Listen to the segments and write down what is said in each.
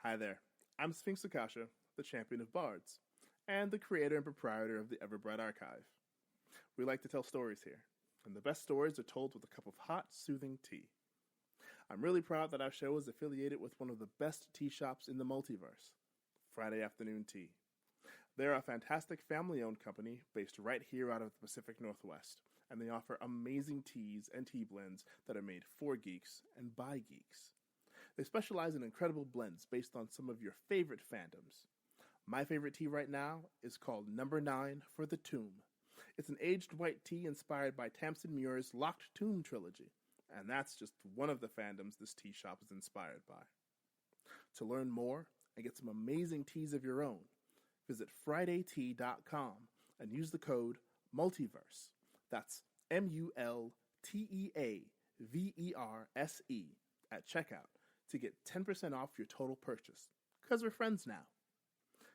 Hi there, I'm Sphinx Akashaa, the champion of Bards, and the creator and proprietor of the Everbright Archive. We like to tell stories here, and the best stories are told with a cup of hot, soothing tea. I'm really proud that our show is affiliated with one of the best tea shops in the multiverse, Friday Afternoon Tea. They're a fantastic family-owned company based right here out of the Pacific Northwest, and they offer amazing teas and tea blends that are made for geeks and by geeks. They specialize in incredible blends based on some of your favorite fandoms. My favorite tea right now is called Number 9 for the Tomb. It's an aged white tea inspired by Tamsin Muir's Locked Tomb trilogy, and that's just one of the fandoms this tea shop is inspired by. To learn more and get some amazing teas of your own, visit FridayTea.com and use the code MULTIVERSE. That's MULTEAVERSE at checkout to get 10% off your total purchase, because we're friends now.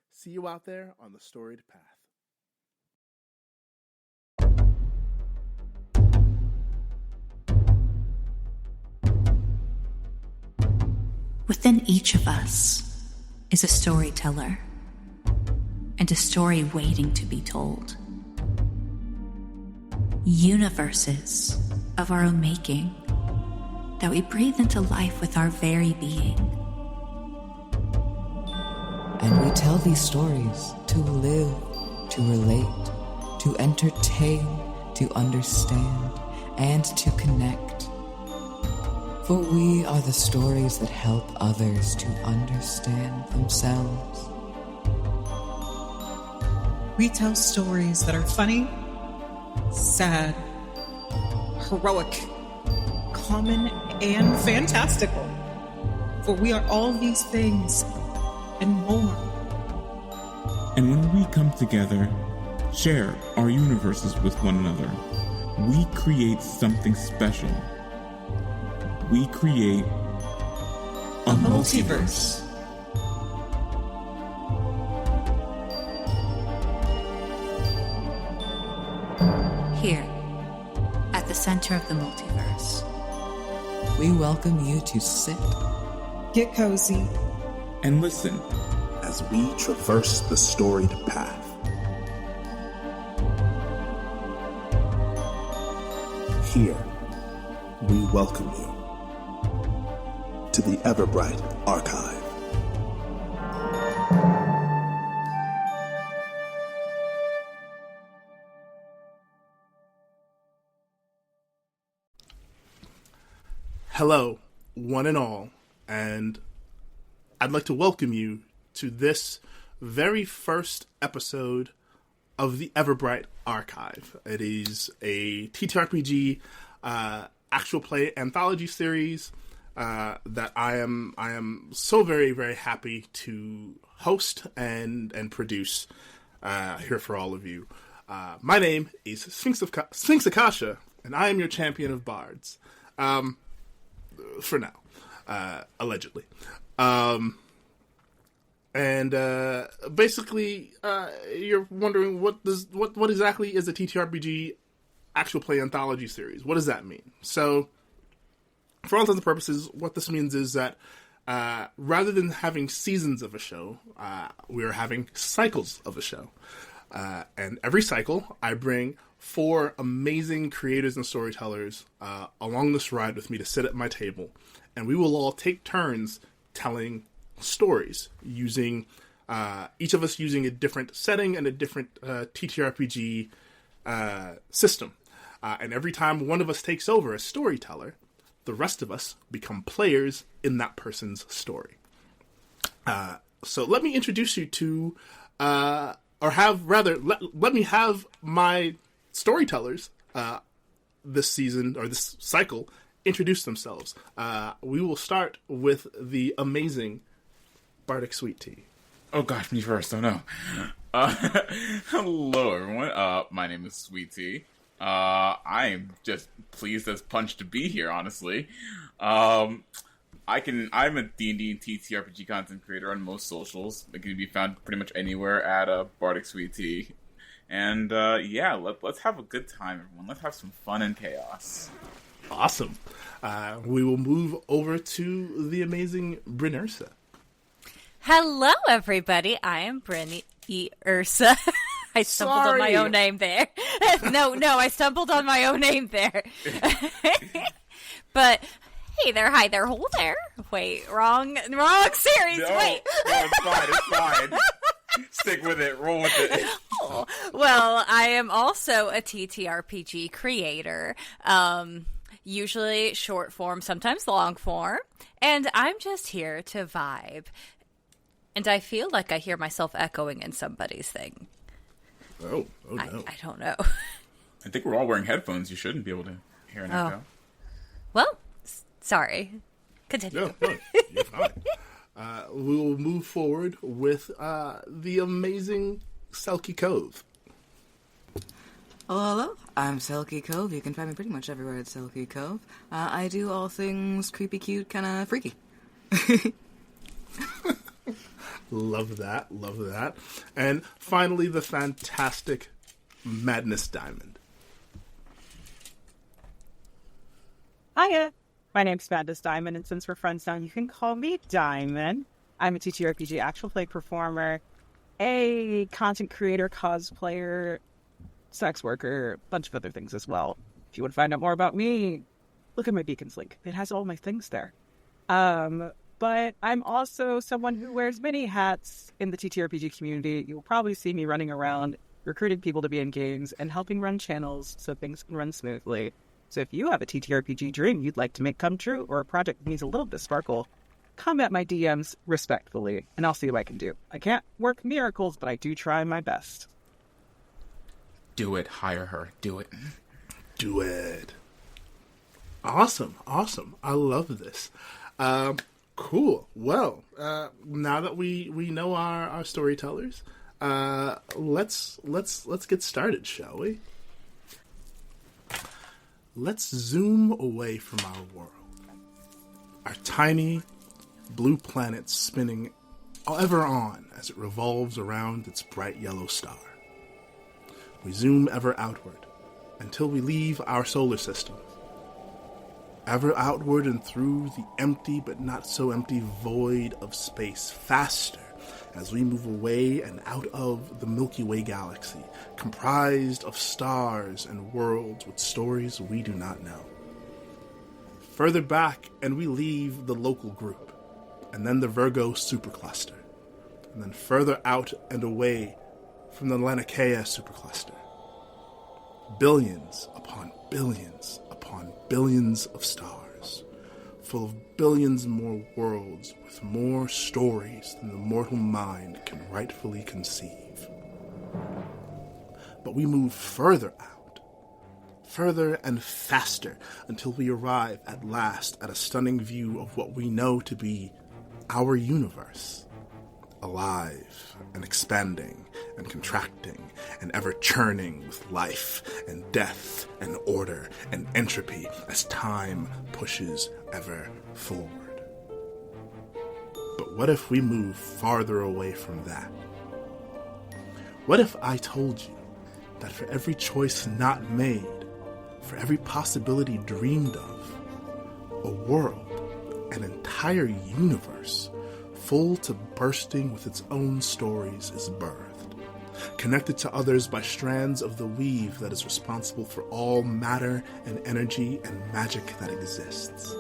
See you out there on the storied path. Within each of us is a storyteller, and a story waiting to be told. Universes of our own making that we breathe into life with our very being. And we tell these stories to live, to relate, to entertain, to understand, and to connect. For we are the stories that help others to understand themselves. We tell stories that are funny, sad, heroic, common, and fantastical. For we are all these things and more. And when we come together, share our universes with one another, we create something special. We create a multiverse. Here, at the center of the multiverse, we welcome you to sit, get cozy, and listen as we traverse the storied path. Here, we welcome you to the Everbright Archive. Hello, one and all, and I'd like to welcome you to this very first episode of the Everbright Archive. It is a TTRPG actual play anthology series that I am so very, very happy to host and produce here for all of you. My name is Sphinx Akashaa, and I am your champion of Bards. For now, allegedly. Basically, you're wondering what exactly is a TTRPG actual play anthology series? What does that mean? So, for all intents and purposes, what this means is that rather than having seasons of a show, we're having cycles of a show. And every cycle, I bring 4 amazing creators and storytellers along this ride with me to sit at my table, and we will all take turns telling stories using each of us using a different setting and a different TTRPG system. And every time one of us takes over as storyteller, the rest of us become players in that person's story. So let me introduce you to, let me have my storytellers this season, or this cycle, introduce themselves. We will start with the amazing Bardic Sweet Tea. Oh gosh, me first. Oh no. Hello everyone. My name is Sweet Tea. I am just pleased as punch to be here, honestly. I'm a D&D and TTRPG content creator on most socials. It can be found pretty much anywhere at Bardic Sweet Tea. And let's have a good time, everyone. Let's have some fun and chaos. Awesome. We will move over to the amazing Brynniursa. Hello, everybody. I am Brynniursa. I stumbled on my own name there. No, I stumbled on my own name there. But hey there, hi there, hold there. Wait, wrong series. No, Wait. No, it's fine. Stick with it. Roll with it. Oh, well, I am also a TTRPG creator. Usually short form, sometimes long form. And I'm just here to vibe. And I feel like I hear myself echoing in somebody's thing. Oh no. I don't know. I think we're all wearing headphones. You shouldn't be able to hear an echo. Well, sorry. Continue. No, you're fine. We will move forward with the amazing Selkie Cove. Hello. I'm Selkie Cove. You can find me pretty much everywhere at Selkie Cove. I do all things creepy, cute, kind of freaky. Love that. And finally, the fantastic Madness Diamond. Hiya. My name's Madness Diamond, and since we're friends now, you can call me Diamond. I'm a TTRPG actual play performer, a content creator, cosplayer, sex worker, a bunch of other things as well. If you want to find out more about me, look at my Beacons link. It has all my things there. But I'm also someone who wears many hats in the TTRPG community. You'll probably see me running around, recruiting people to be in games, and helping run channels so things can run smoothly. So if you have a TTRPG dream you'd like to make come true, or a project that needs a little bit of sparkle, come at my DMs respectfully, and I'll see what I can do. I can't work miracles, but I do try my best. Do it. Hire her. Do it. Do it. Awesome. I love this. Cool. Well, now that we know our storytellers, let's get started, shall we? Let's zoom away from our world. Our tiny blue planet spinning ever on as it revolves around its bright yellow star. We zoom ever outward until we leave our solar system. Ever outward and through the empty but not so empty void of space, faster as we move away and out of the Milky Way galaxy, comprised of stars and worlds with stories we do not know. Further back, and we leave the local group, and then the Virgo supercluster, and then further out and away from the Laoghaire supercluster. Billions upon billions upon billions of stars, full of billions more worlds with more stories than the mortal mind can rightfully conceive. But we move further out, further and faster, until we arrive at last at a stunning view of what we know to be our universe. Alive and expanding and contracting and ever churning with life and death and order and entropy as time pushes ever forward. But what if we move farther away from that? What if I told you that for every choice not made, for every possibility dreamed of, a world, an entire universe, full to bursting with its own stories is birthed, connected to others by strands of the weave that is responsible for all matter and energy and magic that exists?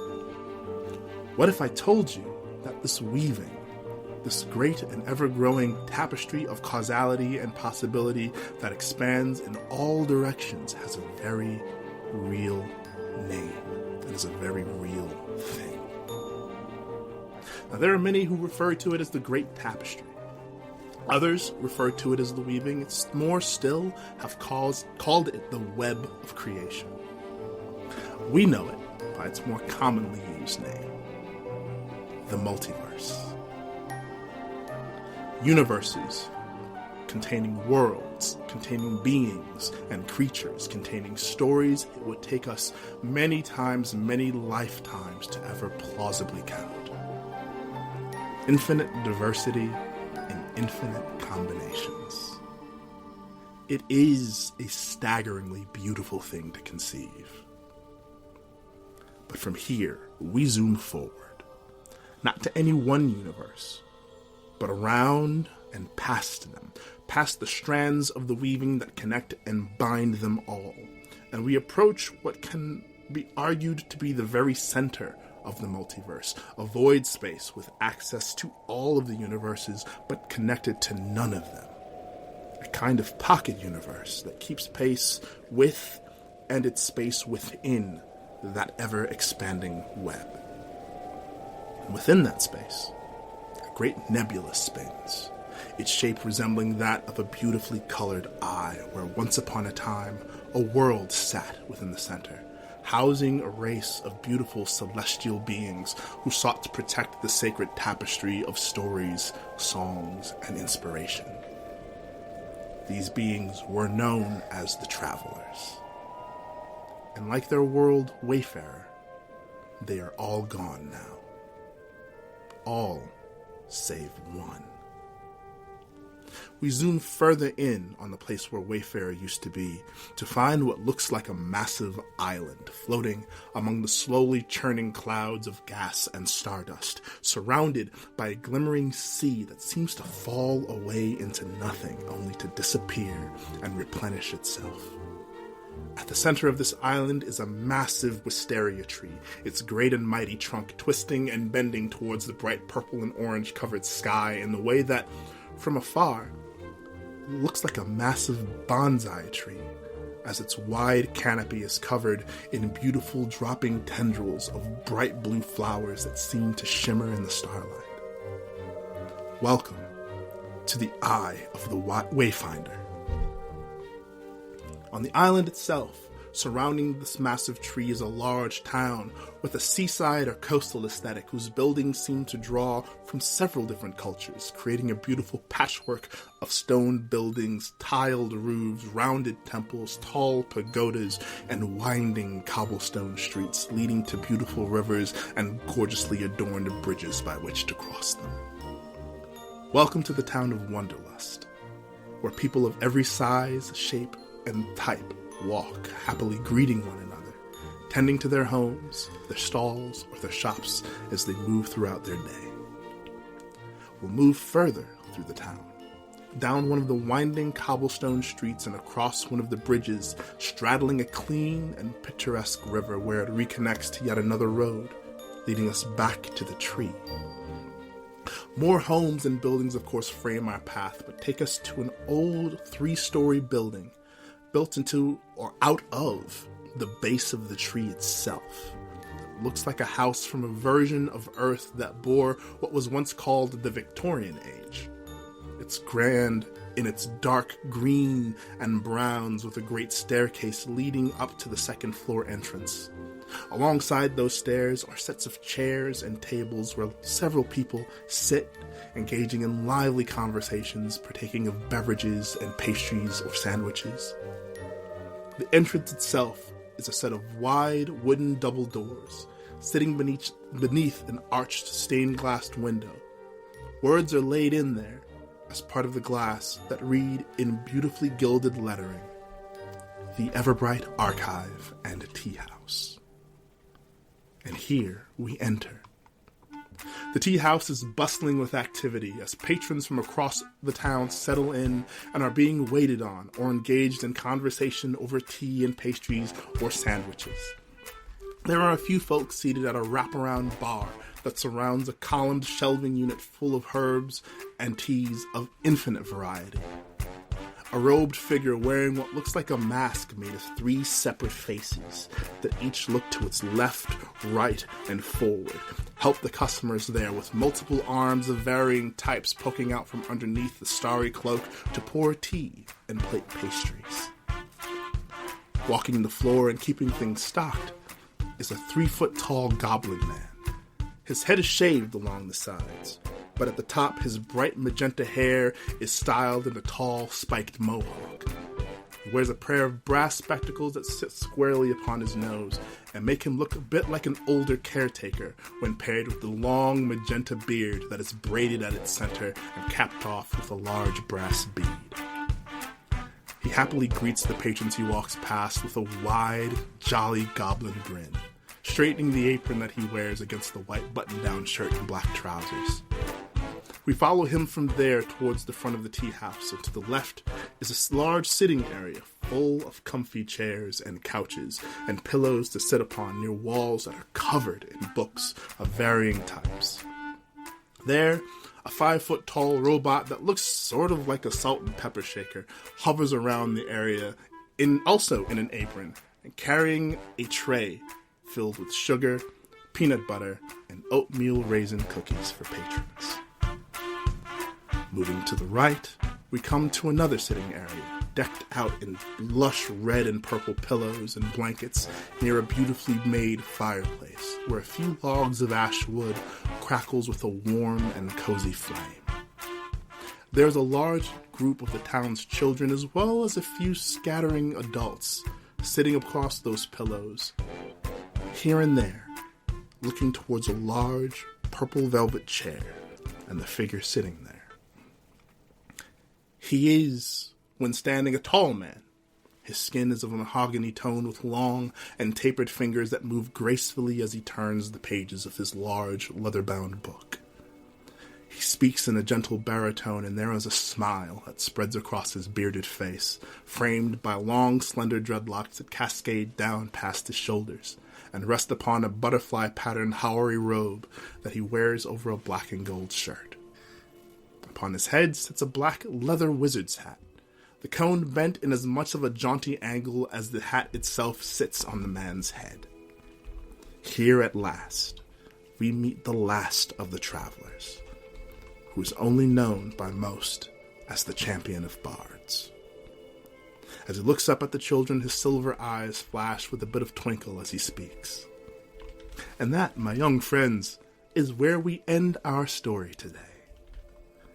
What if I told you that this weaving, this great and ever-growing tapestry of causality and possibility that expands in all directions has a very real name and is a very real thing? Now, there are many who refer to it as the Great Tapestry. Others refer to it as the weaving. More still have called it the Web of Creation. We know it by its more commonly used name, the multiverse. Universes containing worlds, containing beings and creatures, containing stories it would take us many times, many lifetimes to ever plausibly count. Infinite diversity and infinite combinations. It is a staggeringly beautiful thing to conceive. But from here, we zoom forward, not to any one universe, but around and past them, past the strands of the weaving that connect and bind them all. And we approach what can be argued to be the very center of the multiverse, a void space with access to all of the universes, but connected to none of them. A kind of pocket universe that keeps pace with and its space within that ever-expanding web. And within that space, a great nebula spins, its shape resembling that of a beautifully colored eye, where once upon a time a world sat within the center, housing a race of beautiful celestial beings who sought to protect the sacred tapestry of stories, songs, and inspiration. These beings were known as the Travelers. And like their world Wayfarer, they are all gone now. All save one. We zoom further in on the place where Wayfarer used to be to find what looks like a massive island floating among the slowly churning clouds of gas and stardust, surrounded by a glimmering sea that seems to fall away into nothing, only to disappear and replenish itself. At the center of this island is a massive wisteria tree, its great and mighty trunk twisting and bending towards the bright purple and orange covered sky in the way that, from afar, looks like a massive bonsai tree, as its wide canopy is covered in beautiful dropping tendrils of bright blue flowers that seem to shimmer in the starlight. Welcome to the Eye of the Wayfinder. On the island itself, surrounding this massive tree, is a large town with a seaside or coastal aesthetic whose buildings seem to draw from several different cultures, creating a beautiful patchwork of stone buildings, tiled roofs, rounded temples, tall pagodas, and winding cobblestone streets leading to beautiful rivers and gorgeously adorned bridges by which to cross them. Welcome to the town of Wanderlust, where people of every size, shape, and type walk, happily greeting one another, tending to their homes, their stalls, or their shops as they move throughout their day. We'll move further through the town, down one of the winding cobblestone streets and across one of the bridges, straddling a clean and picturesque river where it reconnects to yet another road, leading us back to the tree. More homes and buildings, of course, frame our path, but take us to an old 3-story building built into or out of the base of the tree itself. It looks like a house from a version of Earth that bore what was once called the Victorian Age. It's grand in its dark green and browns with a great staircase leading up to the second floor entrance. Alongside those stairs are sets of chairs and tables where several people sit, engaging in lively conversations, partaking of beverages and pastries or sandwiches. The entrance itself is a set of wide wooden double doors, sitting beneath an arched stained-glass window. Words are laid in there as part of the glass that read in beautifully gilded lettering, "The Everbright Archive and Teahouse." And here we enter. The tea house is bustling with activity as patrons from across the town settle in and are being waited on or engaged in conversation over tea and pastries or sandwiches. There are a few folks seated at a wraparound bar that surrounds a columned shelving unit full of herbs and teas of infinite variety. A robed figure wearing what looks like a mask made of 3 separate faces that each look to its left, right, and forward help the customers there with multiple arms of varying types poking out from underneath the starry cloak to pour tea and plate pastries. Walking the floor and keeping things stocked is a 3-foot-tall goblin man. His head is shaved along the sides, but at the top his bright magenta hair is styled in a tall, spiked mohawk. He wears a pair of brass spectacles that sit squarely upon his nose and make him look a bit like an older caretaker when paired with the long magenta beard that is braided at its center and capped off with a large brass bead. He happily greets the patrons he walks past with a wide, jolly goblin grin, straightening the apron that he wears against the white button-down shirt and black trousers. We follow him from there towards the front of the tea house, and to the left is a large sitting area full of comfy chairs and couches and pillows to sit upon near walls that are covered in books of varying types. There, a 5-foot-tall robot that looks sort of like a salt and pepper shaker hovers around the area, also in an apron, and carrying a tray filled with sugar, peanut butter, and oatmeal raisin cookies for patrons. Moving to the right, we come to another sitting area, decked out in lush red and purple pillows and blankets near a beautifully made fireplace, where a few logs of ash wood crackles with a warm and cozy flame. There's a large group of the town's children, as well as a few scattering adults, sitting across those pillows, here and there, looking towards a large purple velvet chair and the figure sitting there. He is, when standing, a tall man. His skin is of a mahogany tone with long and tapered fingers that move gracefully as he turns the pages of his large leather-bound book. He speaks in a gentle baritone, and there is a smile that spreads across his bearded face, framed by long, slender dreadlocks that cascade down past his shoulders and rest upon a butterfly-patterned Haori robe that he wears over a black and gold shirt. Upon his head sits a black leather wizard's hat, the cone bent in as much of a jaunty angle as the hat itself sits on the man's head. Here at last, we meet the last of the travelers, who is only known by most as the champion of bards. As he looks up at the children, his silver eyes flash with a bit of twinkle as he speaks. And that, my young friends, is where we end our story today.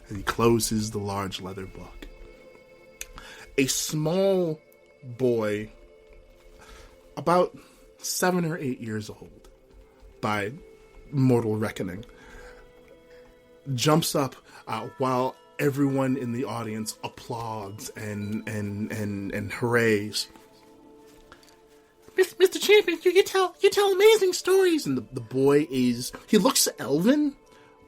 As he closes the large leather book. A small boy, about 7 or 8 years old, by mortal reckoning, jumps up while everyone in the audience applauds and hoorays. Mr. Champion, you tell amazing stories. And the boy he looks elven,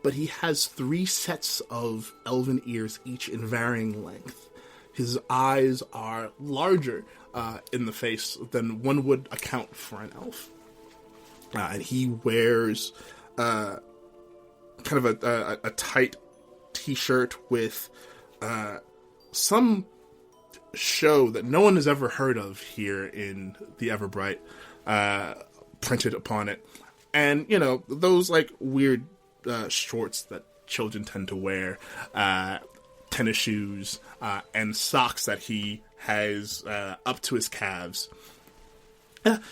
but he has 3 sets of elven ears, each in varying length. His eyes are larger in the face than one would account for an elf. And he wears kind of a tight t-shirt with some show that no one has ever heard of here in the Everbright printed upon it. And, you know, those like weird shorts that children tend to wear, tennis shoes, and socks that he has up to his calves. But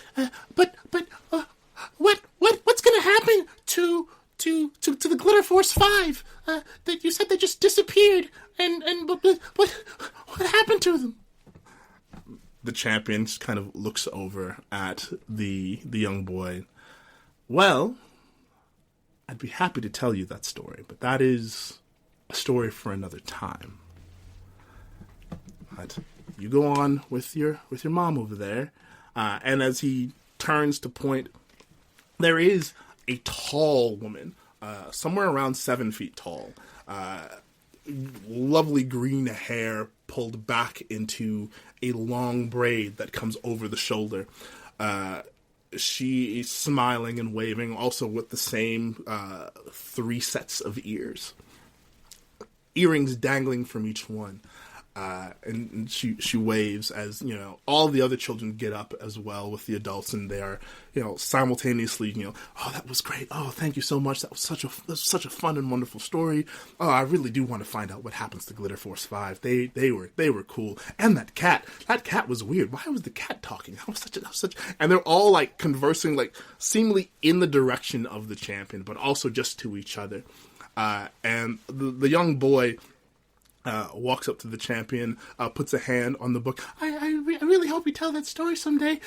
what's going to happen to the Glitter Force 5? That you said they just disappeared, and what happened to them? The champion just kind of looks over at the young boy. Well, I'd be happy to tell you that story, but that is a story for another time. But you go on with your mom over there, and as he turns to point, there is a tall woman, somewhere around 7 feet tall, lovely green hair pulled back into a long braid that comes over the shoulder. She is smiling and waving, also with the same 3 sets of ears. Earrings dangling from each one. And she waves as, you know, all the other children get up as well with the adults, and they are, you know, simultaneously, you know, oh, that was great. Oh, thank you so much. That was such a fun and wonderful story. Oh, I really do want to find out what happens to Glitter Force 5. They were cool. And that cat was weird. Why was the cat talking? That was such, and they're all like conversing, like seemingly in the direction of the champion, but also just to each other. And the young boy walks up to the champion, puts a hand on the book. I really hope you tell that story someday.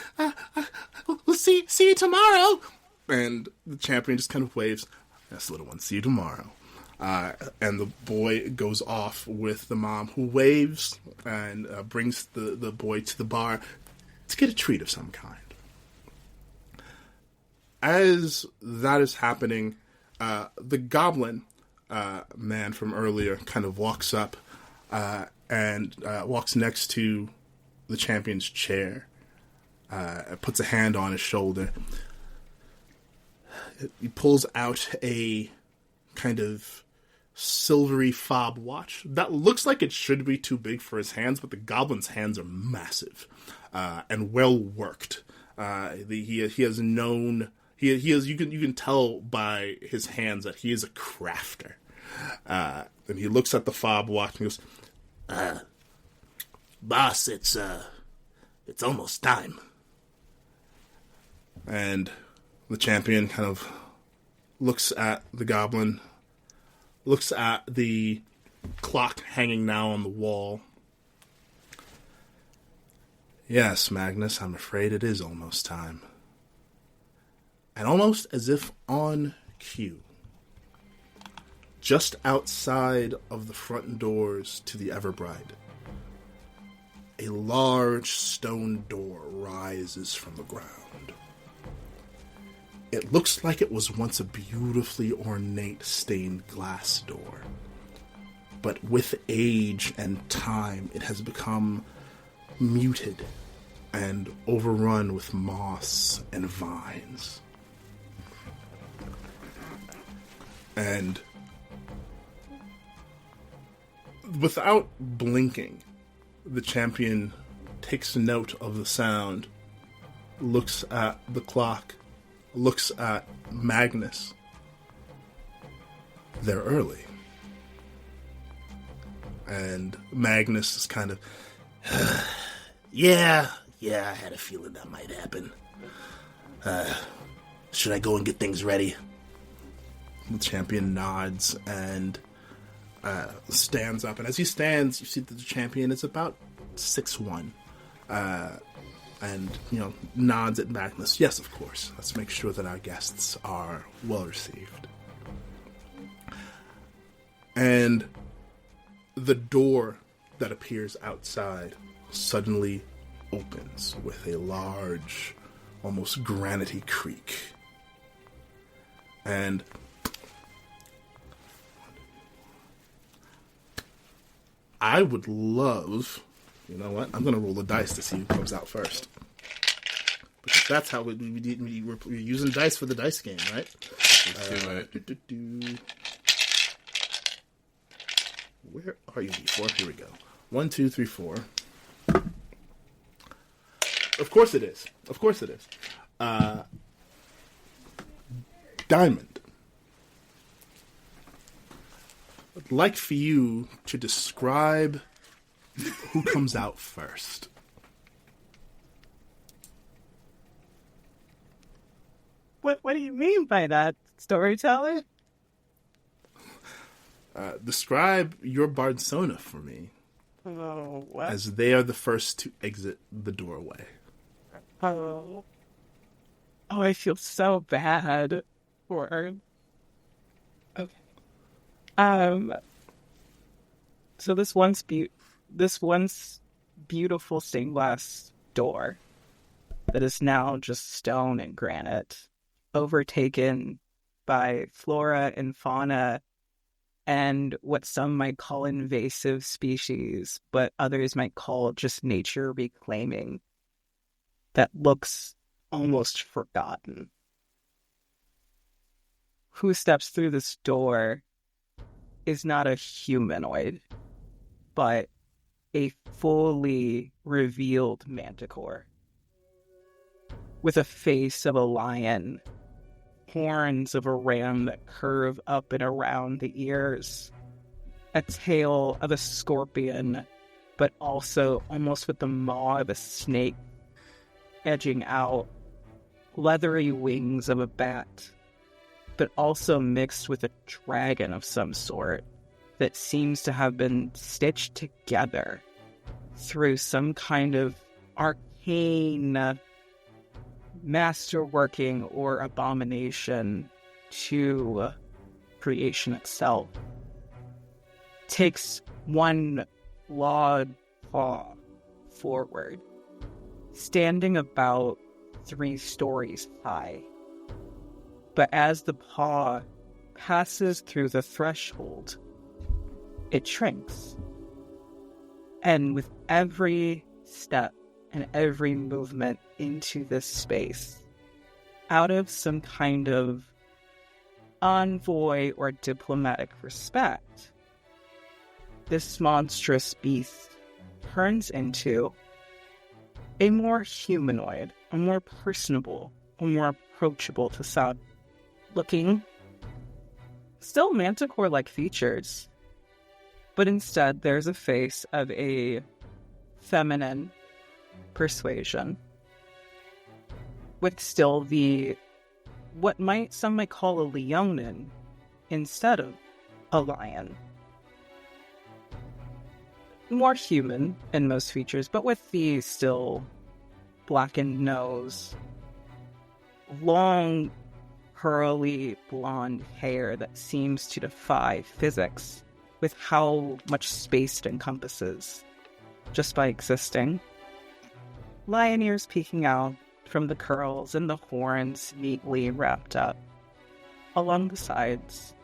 We'll see you tomorrow. And the champion just kind of waves. Yes, little one, see you tomorrow. And the boy goes off with the mom, who waves and brings the boy to the bar to get a treat of some kind. As that is happening, the goblin man from earlier kind of walks up and walks next to the champion's chair, puts a hand on his shoulder. He pulls out a kind of silvery fob watch that looks like it should be too big for his hands, but the goblin's hands are massive and well worked. He has known. He is. You can tell by his hands that he is a crafter. And he looks at the fob watch and goes, "Boss, it's almost time." And the champion kind of looks at the goblin, looks at the clock hanging now on the wall. "Yes, Magnus, I'm afraid it is almost time." And almost as if on cue, just outside of the front doors to the Everbright, a large stone door rises from the ground. It looks like it was once a beautifully ornate stained glass door, but with age and time it has become muted and overrun with moss and vines. And without blinking, the champion takes note of the sound, looks at the clock, looks at Magnus. They're early. And Magnus is kind of, yeah, I had a feeling that might happen. Should I go and get things ready? The champion nods and stands up. And as he stands, you see that the champion is about 6'1". And, nods at Magnus. "Yes, of course. Let's make sure that our guests are well received." And the door that appears outside suddenly opens with a large, almost granite-y creak. And I would love... You know what? I'm going to roll the dice to see who comes out first. Because that's how we're using dice for the dice game, right? Where are you, D4? Here we go. 1, 2, 3, 4. Of course it is. Diamond. I'd like for you to describe who comes out first. What do you mean by that, Storyteller? Describe your Bardsona for me. Oh, what? As they are the first to exit the doorway. Oh, I feel so bad for her. Okay. So this once beautiful stained glass door that is now just stone and granite, overtaken by flora and fauna and what some might call invasive species, but others might call just nature reclaiming, that looks almost forgotten. Who steps through this door is not a humanoid, but a fully revealed manticore. With a face of a lion, horns of a ram that curve up and around the ears, a tail of a scorpion, but also almost with the maw of a snake edging out, leathery wings of a bat, but also mixed with a dragon of some sort that seems to have been stitched together through some kind of arcane masterworking or abomination to creation itself. Takes one clawed paw forward, standing about 3 stories high. But as the paw passes through the threshold, it shrinks. And with every step and every movement into this space, out of some kind of envoy or diplomatic respect, this monstrous beast turns into a more humanoid, a more personable, a more approachable to sound looking, still manticore-like features, but instead there's a face of a feminine persuasion, with still the what some might call a leonin instead of a lion. More human in most features, but with the still blackened nose, long, curly, blonde hair that seems to defy physics with how much space it encompasses just by existing. Lion ears peeking out from the curls and the horns neatly wrapped up along the sides.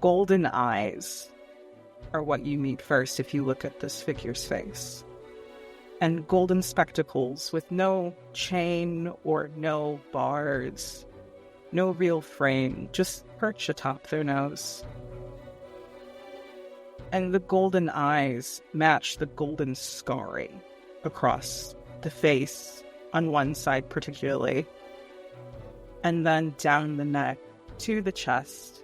Golden eyes are what you meet first if you look at this figure's face. And golden spectacles with no chain or no bars, no real frame, just perch atop their nose. And the golden eyes match the golden scarring across the face, on one side particularly, and then down the neck to the chest,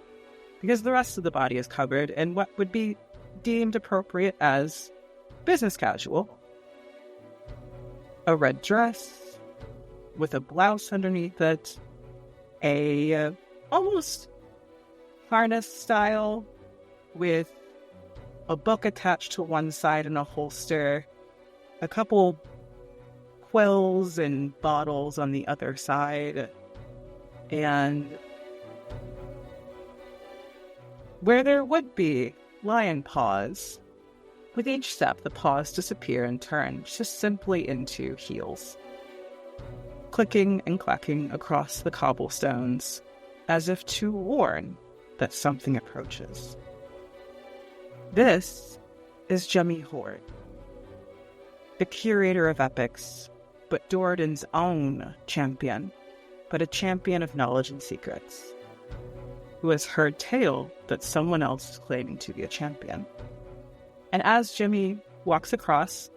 because the rest of the body is covered in what would be deemed appropriate as business casual. A red dress with a blouse underneath it, a almost harness style with a book attached to one side and a holster, a couple quills and bottles on the other side, and where there would be lion paws, with each step the paws disappear and turn just simply into heels, clicking and clacking across the cobblestones as if to warn that something approaches. This is Gemmi Hoard, the curator of epics, but Dordan's own champion, but a champion of knowledge and secrets, who has heard tale that someone else is claiming to be a champion. And as Gemmi walks across,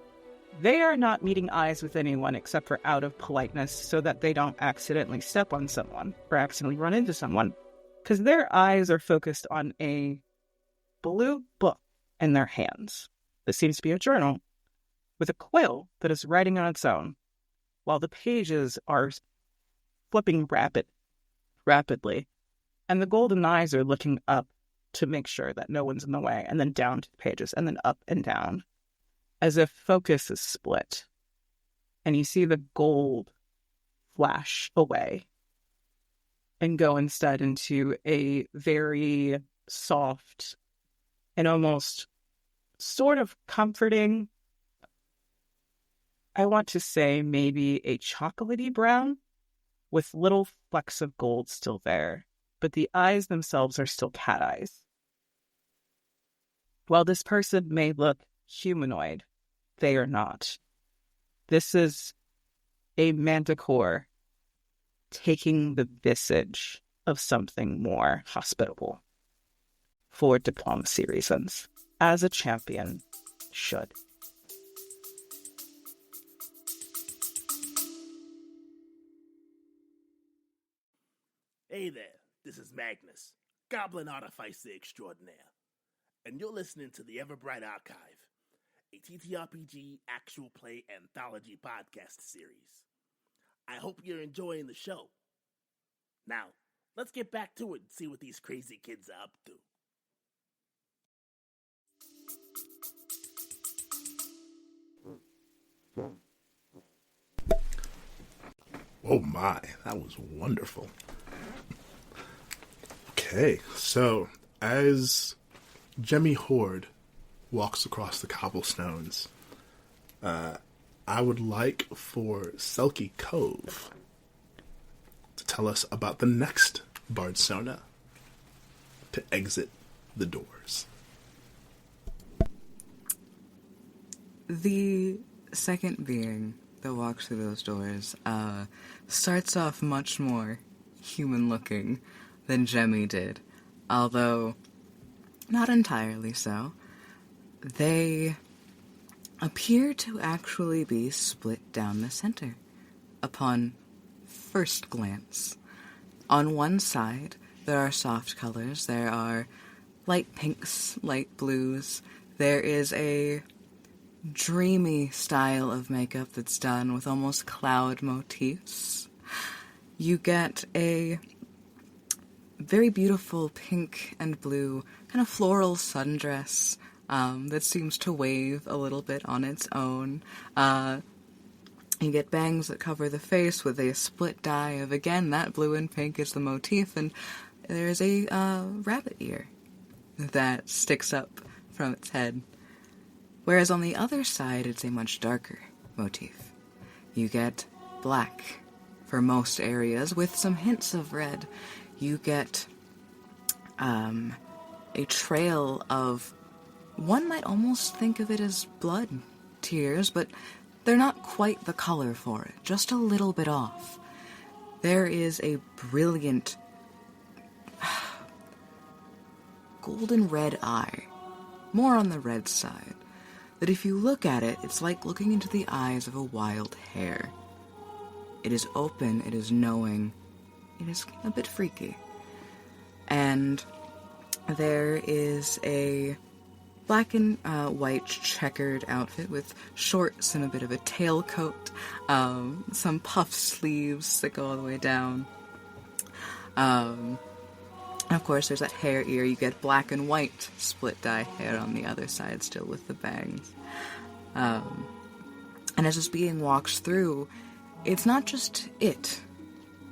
they are not meeting eyes with anyone except for out of politeness so that they don't accidentally step on someone or accidentally run into someone, because their eyes are focused on a blue book in their hands that seems to be a journal with a quill that is writing on its own, while the pages are flipping rapidly, and the golden eyes are looking up to make sure that no one's in the way, and then down to the pages, and then up and down, as if focus is split. And you see the gold flash away and go instead into a very soft and almost sort of comforting, I want to say maybe a chocolatey brown with little flecks of gold still there, but the eyes themselves are still cat eyes. While this person may look humanoid, they are not. This is a manticore taking the visage of something more hospitable for diplomacy reasons, as a champion should. Hey there, this is Magnus, Goblin Artificer Extraordinaire, and you're listening to the Everbright Archive, a TTRPG actual play anthology podcast series. I hope you're enjoying the show. Now, let's get back to it and see what these crazy kids are up to. Oh my, that was wonderful. Okay, so as Gemmi Hoard walks across the cobblestones, I would like for Selkie Cove to tell us about the next Bardsona to exit the doors. The second being that walks through those doors starts off much more human-looking than Gemmi did, although not entirely so. They appear to actually be split down the center upon first glance. On one side, there are soft colors. There are light pinks, light blues. There is a dreamy style of makeup that's done with almost cloud motifs. You get a very beautiful pink and blue kind of floral sundress that seems to wave a little bit on its own. You get bangs that cover the face with a split dye of, again, that blue and pink is the motif, and there's a rabbit ear that sticks up from its head. Whereas on the other side, it's a much darker motif. You get black for most areas, with some hints of red. You get a trail of, one might almost think of it as blood tears, but they're not quite the color for it, just a little bit off. There is a brilliant golden red eye, more on the red side, that if you look at it, it's like looking into the eyes of a wild hare. It is open, it is knowing, it is a bit freaky. And there is a black and white checkered outfit with shorts and a bit of a tailcoat, some puff sleeves that go all the way down. Of course, there's that hair ear. You get black and white split dye hair on the other side, still with the bangs. And as this being walks through, it's not just it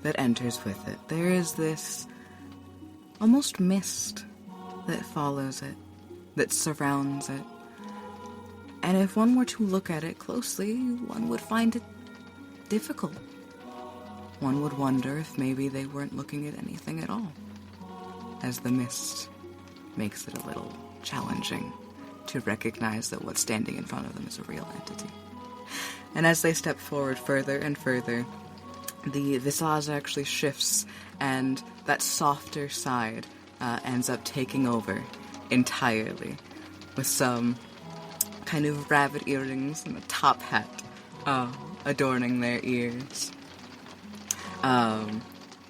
that enters with it. There is this almost mist that follows it, that surrounds it. And if one were to look at it closely, one would find it difficult. One would wonder if maybe they weren't looking at anything at all, as the mist makes it a little challenging to recognize that what's standing in front of them is a real entity. And as they step forward further and further, the visage actually shifts, and that softer side ends up taking over entirely, with some kind of rabbit earrings and a top hat adorning their ears.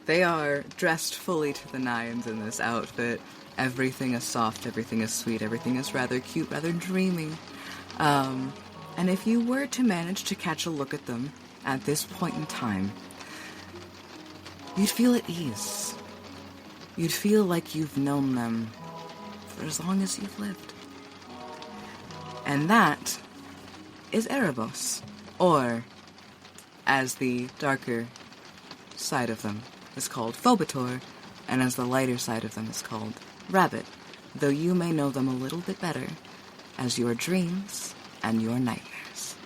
They are dressed fully to the nines in this outfit. Everything is soft, everything is sweet, everything is rather cute, rather dreamy. And if you were to manage to catch a look at them at this point in time, you'd feel at ease. You'd feel like you've known them for as long as you've lived. And that is Erebos, or, as the darker side of them is called Phobetor, and as the lighter side of them is called Rabbit, though you may know them a little bit better as your dreams and your nightmares.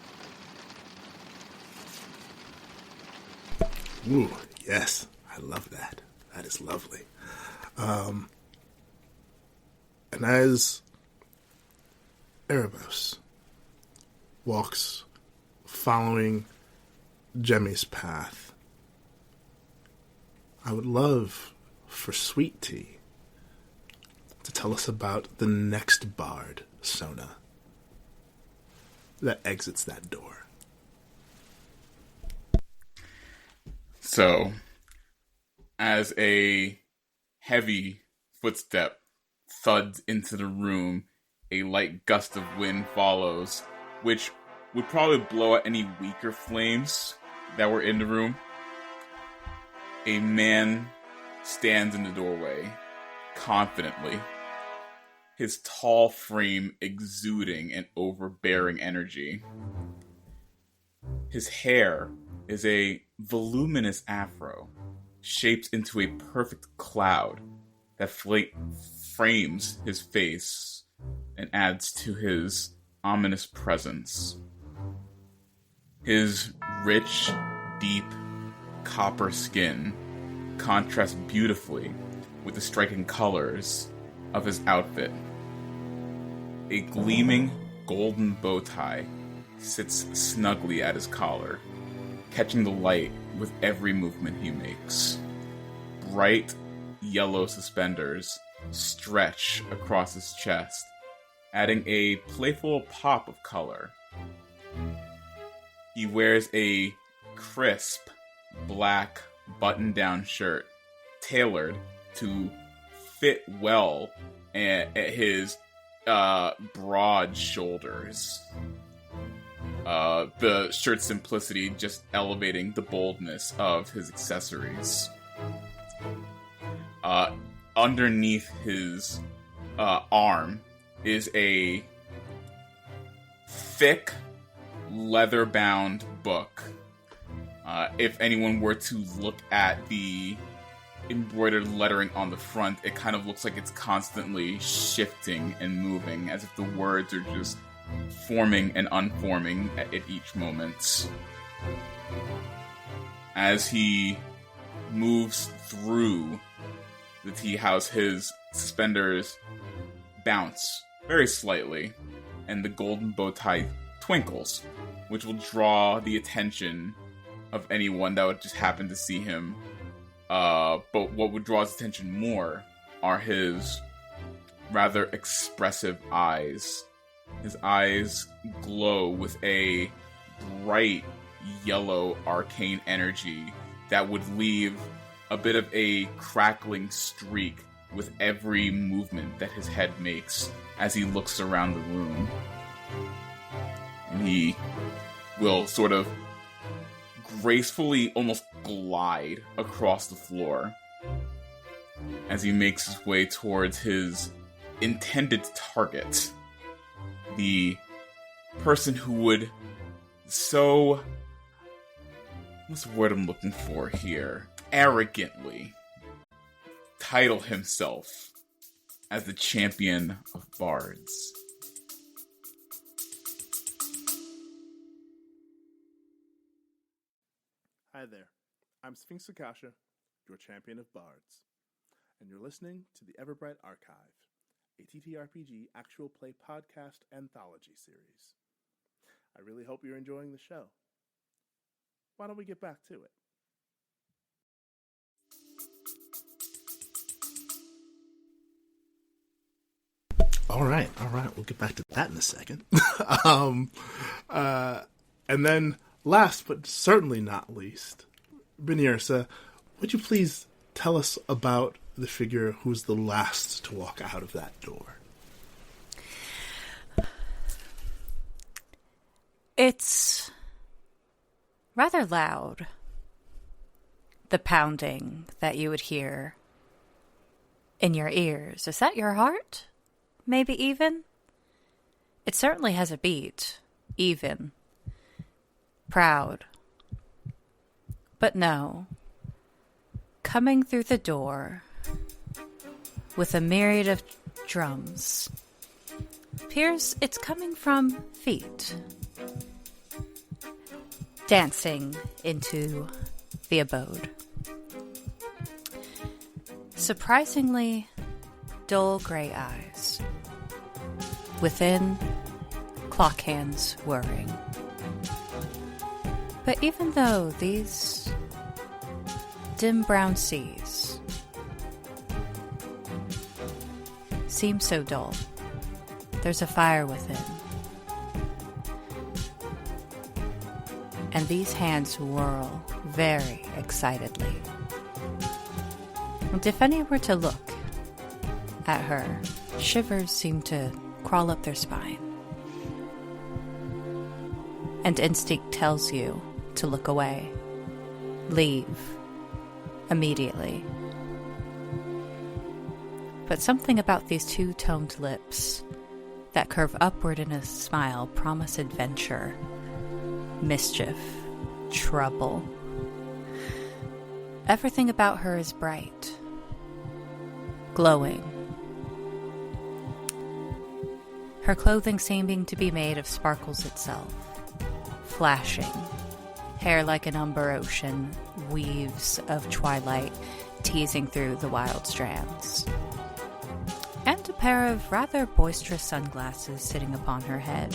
Ooh, yes, I love that. That is lovely. And as Erebos walks following Gemmi's path, I would love for Sweet Tea to tell us about the next Bardsona that exits that door. So, as a heavy footstep thuds into the room, a light gust of wind follows, which would probably blow out any weaker flames that were in the room. A man stands in the doorway, confidently, his tall frame exuding an overbearing energy. His hair is a voluminous afro, shaped into a perfect cloud that frames his face and adds to his ominous presence. His rich, deep, copper skin contrasts beautifully with the striking colors of his outfit. A gleaming golden bow tie sits snugly at his collar, catching the light with every movement he makes. Bright yellow suspenders stretch across his chest, adding a playful pop of color. He wears a crisp black button-down shirt tailored to fit well at his broad shoulders. The shirt's simplicity just elevating the boldness of his accessories. Underneath his arm is a thick, leather-bound book. If anyone were to look at the embroidered lettering on the front, it kind of looks like it's constantly shifting and moving, as if the words are just forming and unforming at each moment. As he moves through the tea house, his suspenders bounce very slightly, and the golden bow tie twinkles, which will draw the attention of anyone that would just happen to see him. But what would draw his attention more are his rather expressive eyes. His eyes glow with a bright yellow arcane energy that would leave a bit of a crackling streak with every movement that his head makes as he looks around the room. And he will sort of gracefully almost glide across the floor as he makes his way towards his intended target. The person who would so... what's the word I'm looking for here? Arrogantly title himself as the champion of bards. Hi there, I'm Sphinx Akashaa, your champion of bards, and you're listening to the Everbright Archive, a TTRPG actual play podcast anthology series. I really hope you're enjoying the show. Why don't we get back to it? All right, we'll get back to that in a second. And then, last but certainly not least, Brynniursa, would you please tell us about the figure who's the last to walk out of that door? It's rather loud. The pounding that you would hear in your ears. Is that your heart? Maybe even? It certainly has a beat. Even. Proud. But no. Coming through the door with a myriad of drums appears it's coming from feet. Dancing into the abode. Surprisingly dull gray eyes. Within, clock hands whirring. But even though these dim brown seas seem so dull, there's a fire within. And these hands whirl very excitedly. And if any were to look at her, shivers seem to crawl up their spine. And instinct tells you to look away. Leave. Immediately. But something about these two-toned lips that curve upward in a smile promise adventure, mischief, trouble. Everything about her is bright, glowing. Her clothing seeming to be made of sparkles itself, flashing. Hair like an umber ocean, weaves of twilight teasing through the wild strands. And pair of rather boisterous sunglasses sitting upon her head,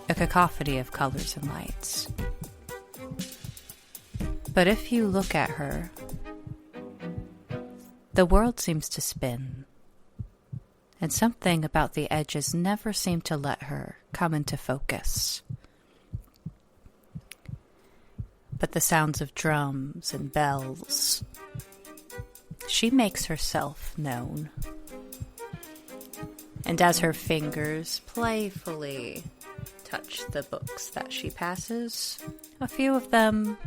a cacophony of colors and lights. But if you look at her, the world seems to spin, and something about the edges never seem to let her come into focus. But the sounds of drums and bells, she makes herself known. And as her fingers playfully touch the books that she passes, a few of them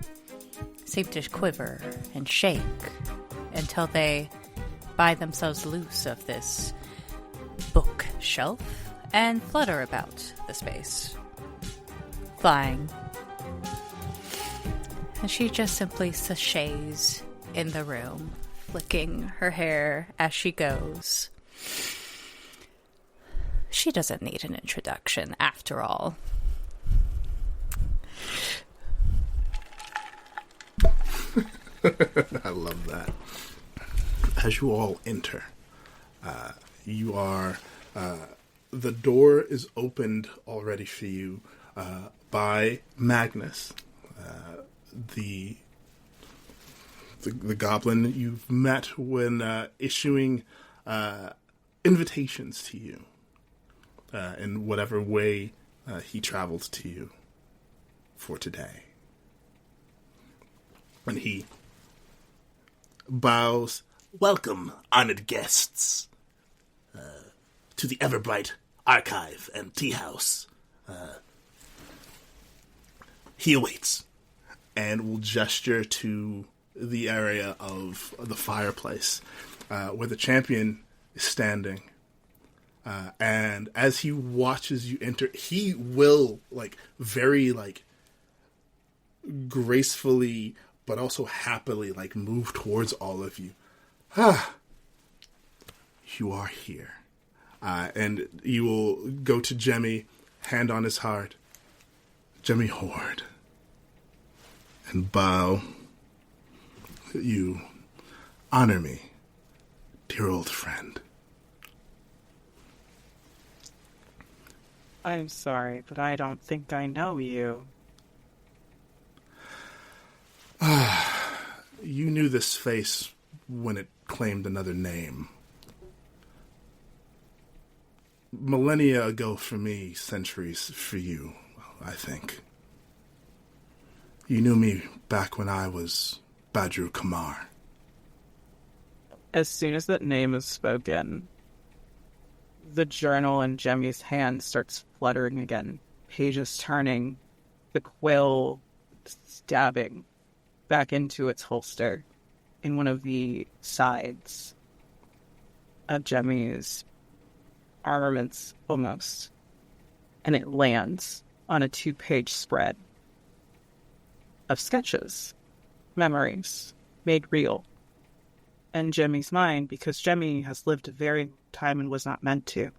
seem to quiver and shake until they buy themselves loose of this bookshelf and flutter about the space, flying. And she just simply sashays in the room, flicking her hair as she goes. She doesn't need an introduction, after all. I love that. As you all enter, you are... the door is opened already for you by Magnus, the goblin you've met when issuing invitations to you in whatever way he traveled to you for today. And he bows. Welcome, honored guests, to the Everbright Archive and Teahouse. He awaits. And will gesture to the area of the fireplace where the champion is standing. And as he watches you enter, he will, very, gracefully, but also happily, move towards all of you. You are here. And you will go to Gemmi, hand on his heart. Gemmi Hoard. And bow. You honor me, dear old friend. I'm sorry, but I don't think I know you. You knew this face when it claimed another name. Millennia ago for me, centuries for you, I think. You knew me back when I was Badru Kamar. As soon as that name is spoken, the journal in Gemmi's hand starts fluttering again, pages turning, the quill stabbing back into its holster in one of the sides of Gemmi's armaments, almost. And it lands on a 2-page spread of sketches, memories, made real. And Gemmi's mind, because Gemmi has lived a very long time and was not meant to.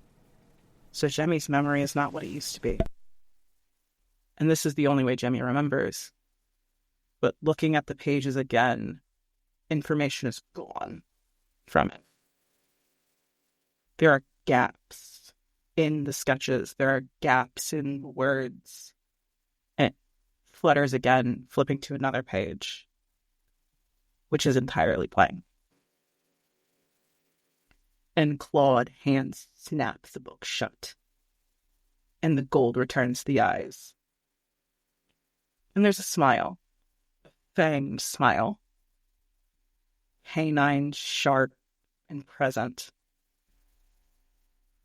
So Gemmi's memory is not what it used to be. And this is the only way Gemmi remembers. But looking at the pages again, information is gone from it. There are gaps in the sketches. There are gaps in words. And it flutters again, flipping to another page, which is entirely blank. And clawed hands snap the book shut. And the gold returns to the eyes. And there's a smile. A fanged smile. Canine, sharp, and present.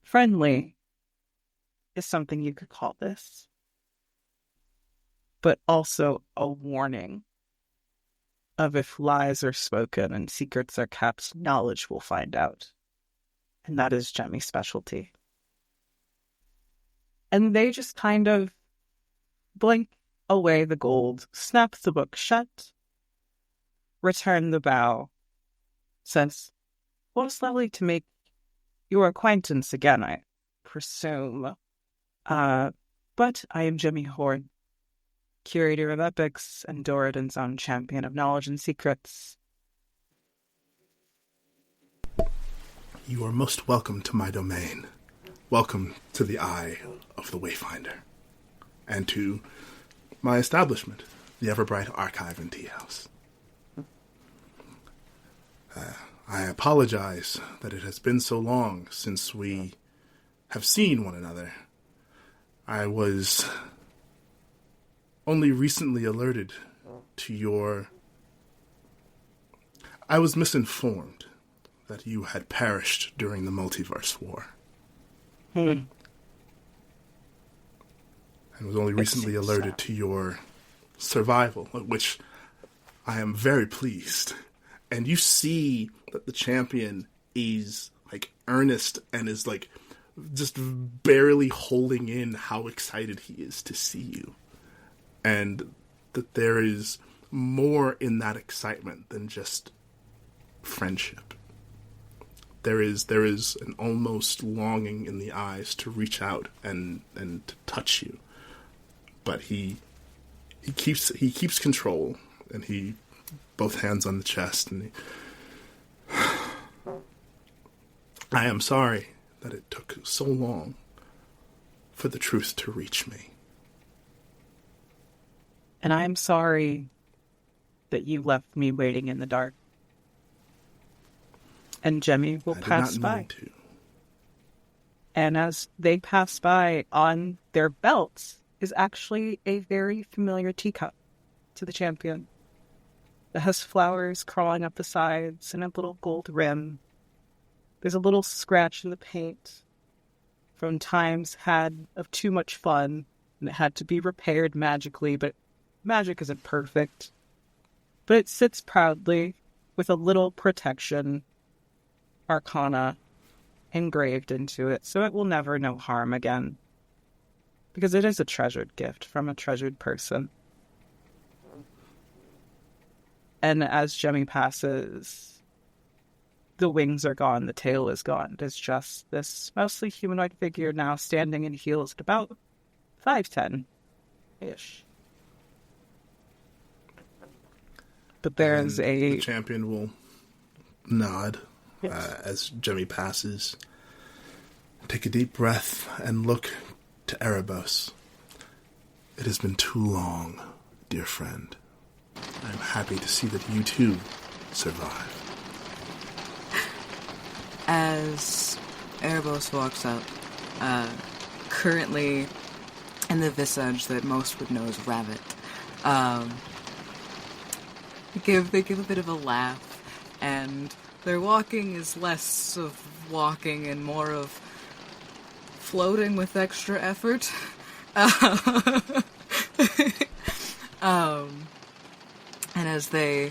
Friendly is something you could call this. But also a warning of if lies are spoken and secrets are kept, knowledge will find out. And that is Gemmi's specialty. And they just kind of blink away the gold, snap the book shut, return the bow, says, "Well, it's lovely to make your acquaintance again, I presume. But I am Gemmi Hoard, curator of epics and Doradin's own champion of knowledge and secrets." You are most welcome to my domain. Welcome to the Eye of the Wayfinder. And to my establishment, the Everbright Archive and Teahouse. I apologize that it has been so long since we have seen one another. I was only recently alerted to your... I was misinformed that you had perished during the multiverse war. And was only recently alerted to your survival, which I am very pleased. And you see that the champion is, like, earnest and is, like, just barely holding in how excited he is to see you. And that there is more in that excitement than just friendship. There is an almost longing in the eyes to reach out and to touch you. But he keeps control, and he both hands on the chest, and I am sorry that it took so long for the truth to reach me. And I am sorry that you left me waiting in the dark. And Gemmi will pass by. And as they pass by, on their belts is actually a very familiar teacup to the champion. It has flowers crawling up the sides and a little gold rim. There's a little scratch in the paint from times had of too much fun, and it had to be repaired magically, but magic isn't perfect. But it sits proudly with a little protection arcana engraved into it, so it will never know harm again. Because it is a treasured gift from a treasured person. And as Gemmi passes, the wings are gone, the tail is gone. There's just this mostly humanoid figure now standing in heels at about 5'10"-ish. But there's The champion will nod as Gemmi passes. Take a deep breath and look to Erebos. It has been too long, dear friend. I am happy to see that you too survive. As Erebos walks up, currently in the visage that most would know as Rabbit, they give a bit of a laugh, and their walking is less of walking and more of floating with extra effort. And as they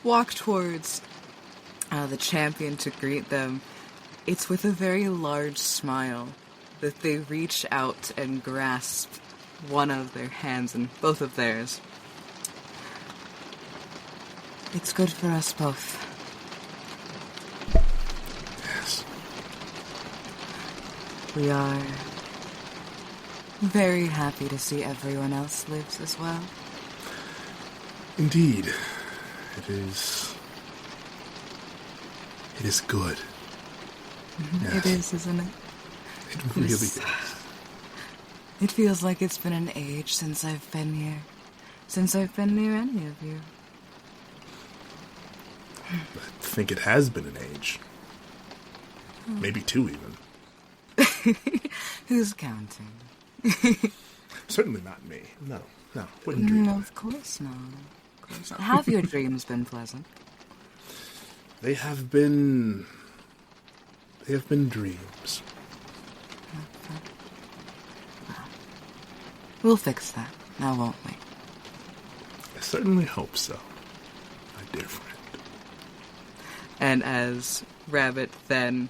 walk towards the champion to greet them, it's with a very large smile that they reach out and grasp one of their hands and both of theirs. It's good for us both. Yes. We are very happy to see everyone else lives as well. Indeed. It is good. Yes. It is, isn't it? It really is. It feels like it's been an age since I've been here. Since I've been near any of you. I think it has been an age. Maybe two, even. Who's counting? Certainly not me. No. Wouldn't dream. No, of course not. Of course not. Have your dreams been pleasant? They have been dreams. Well, we'll fix that, now won't we? I certainly hope so, my dear friend. And as Rabbit then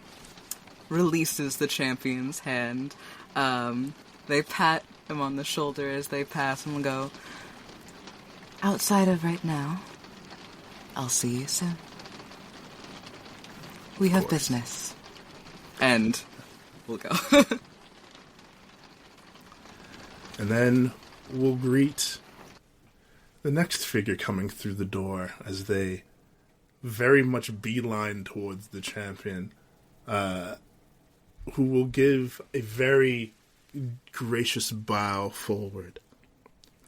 releases the champion's hand, they pat him on the shoulder as they pass and go, outside of right now, I'll see you soon. We have business. And we'll go. And then we'll greet the next figure coming through the door as they very much beeline towards the champion, who will give a very gracious bow forward.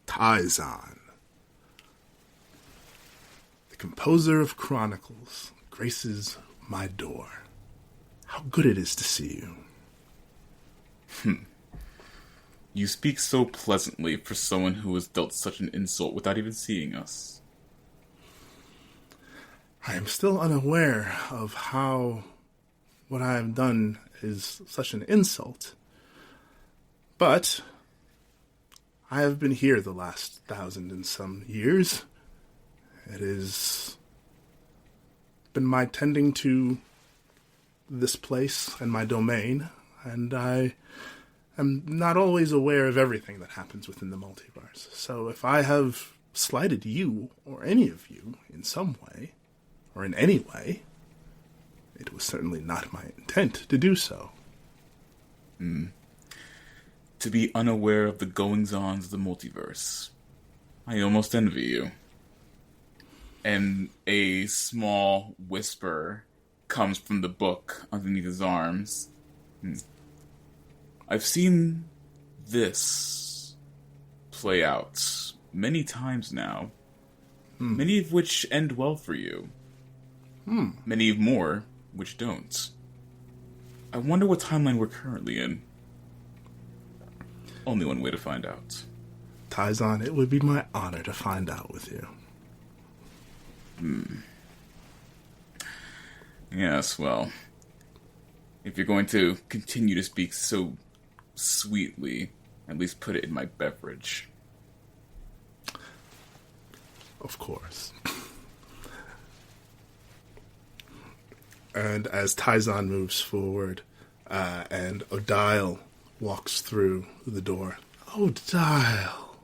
Tyzon, the composer of Chronicles, graces my door. How good it is to see you. You speak so pleasantly for someone who has dealt such an insult without even seeing us. I am still unaware of how what I have done is such an insult. But I have been here the last 1,000 and some years. It has been my tending to this place and my domain, and I am not always aware of everything that happens within the multiverse. So if I have slighted you, or any of you, in some way, or in any way, it was certainly not my intent to do so. To be unaware of the goings-ons of the multiverse. I almost envy you. And a small whisper comes from the book underneath his arms. I've seen this play out many times now. Many of which end well for you. Many more which don't. I wonder what timeline we're currently in. Only one way to find out. Tyzon, it would be my honor to find out with you. Yes, well, if you're going to continue to speak so sweetly, at least put it in my beverage. Of course. And as Tyzon moves forward, and Odile walks through the door. Odile!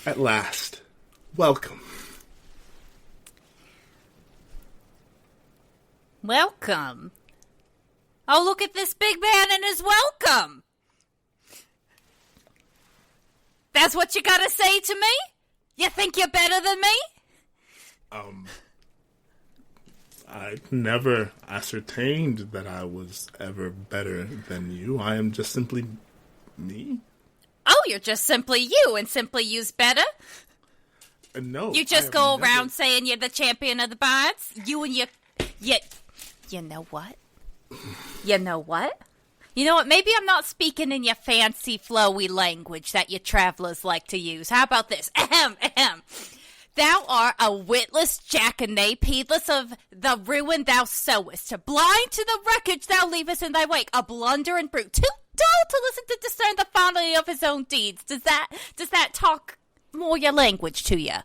At last. Welcome. Welcome? Oh, look at this big man and his welcome! That's what you gotta say to me? You think you're better than me? I never ascertained that I was ever better than you. I am just simply me. Oh, you're just simply you, and simply you's better? No. You just go around saying you're the champion of the Bards? You and your... You know what? You know what? You know what? Maybe I'm not speaking in your fancy, flowy language that you travelers like to use. How about this? Ahem, ahem. Thou art a witless jackanape, heedless of the ruin thou sowest, blind to the wreckage thou leavest in thy wake, a blundering brute, too dull to listen to discern the folly of his own deeds. Does that talk more your language to you?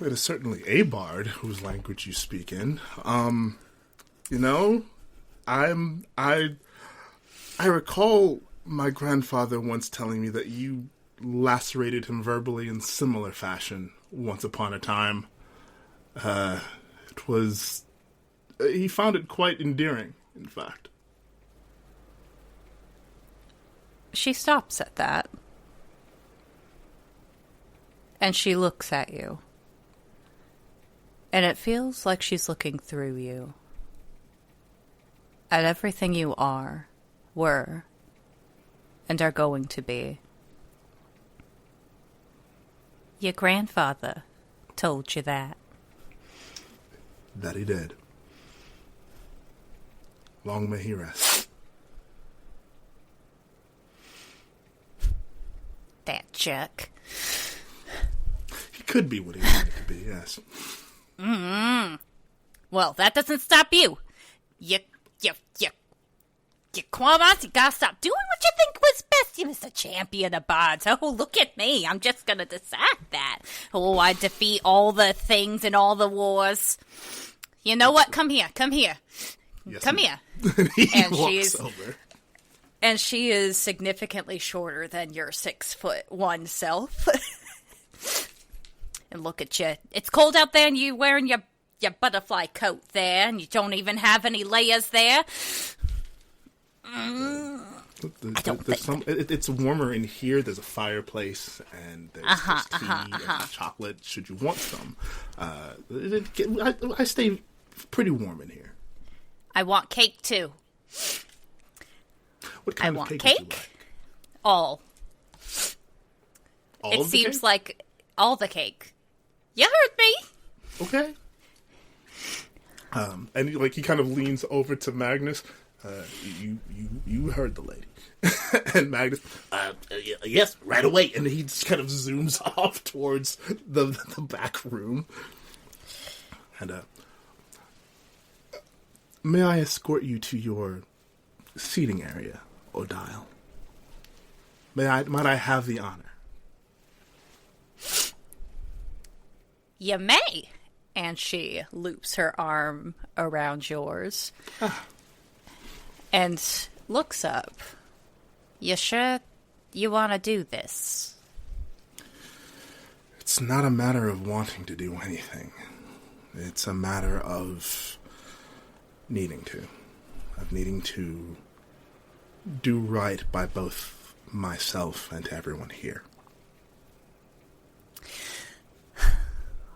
It is certainly a bard whose language you speak in. You know, I recall my grandfather once telling me that you lacerated him verbally in similar fashion once upon a time. He found it quite endearing, in fact. She stops at that. And she looks at you. And it feels like she's looking through you. At everything you are, were, and are going to be. Your grandfather told you that. That he did. Long may he rest. That jerk. He could be what he wanted to be, yes. Well, that doesn't stop you. You Quamans, you gotta stop doing what you think was best. You Mr. Champion of Bards. Oh, look at me. I'm just gonna decide that. Oh, I defeat all the things in all the wars. You know what? Come here. Yes, Come here. He walks over. And she is significantly shorter than your 6'1" self. And look at you. It's cold out there and you wearing your butterfly coat there, and you don't even have any layers there. It's warmer in here. There's a fireplace and there's tea and chocolate. Should you want some? I stay pretty warm in here. I want cake too. What kind of cake? Would you like? All. It seems like all the cake. You heard me. Okay. And he kind of leans over to Magnus. You heard the lady. And Magnus, yes, right away. And he just kind of zooms off towards the back room. And may I escort you to your seating area, Odile? Might I have the honor? You may. And she loops her arm around yours. And looks up. You sure you want to do this? It's not a matter of wanting to do anything. It's a matter of needing to. Of needing to do right by both myself and everyone here.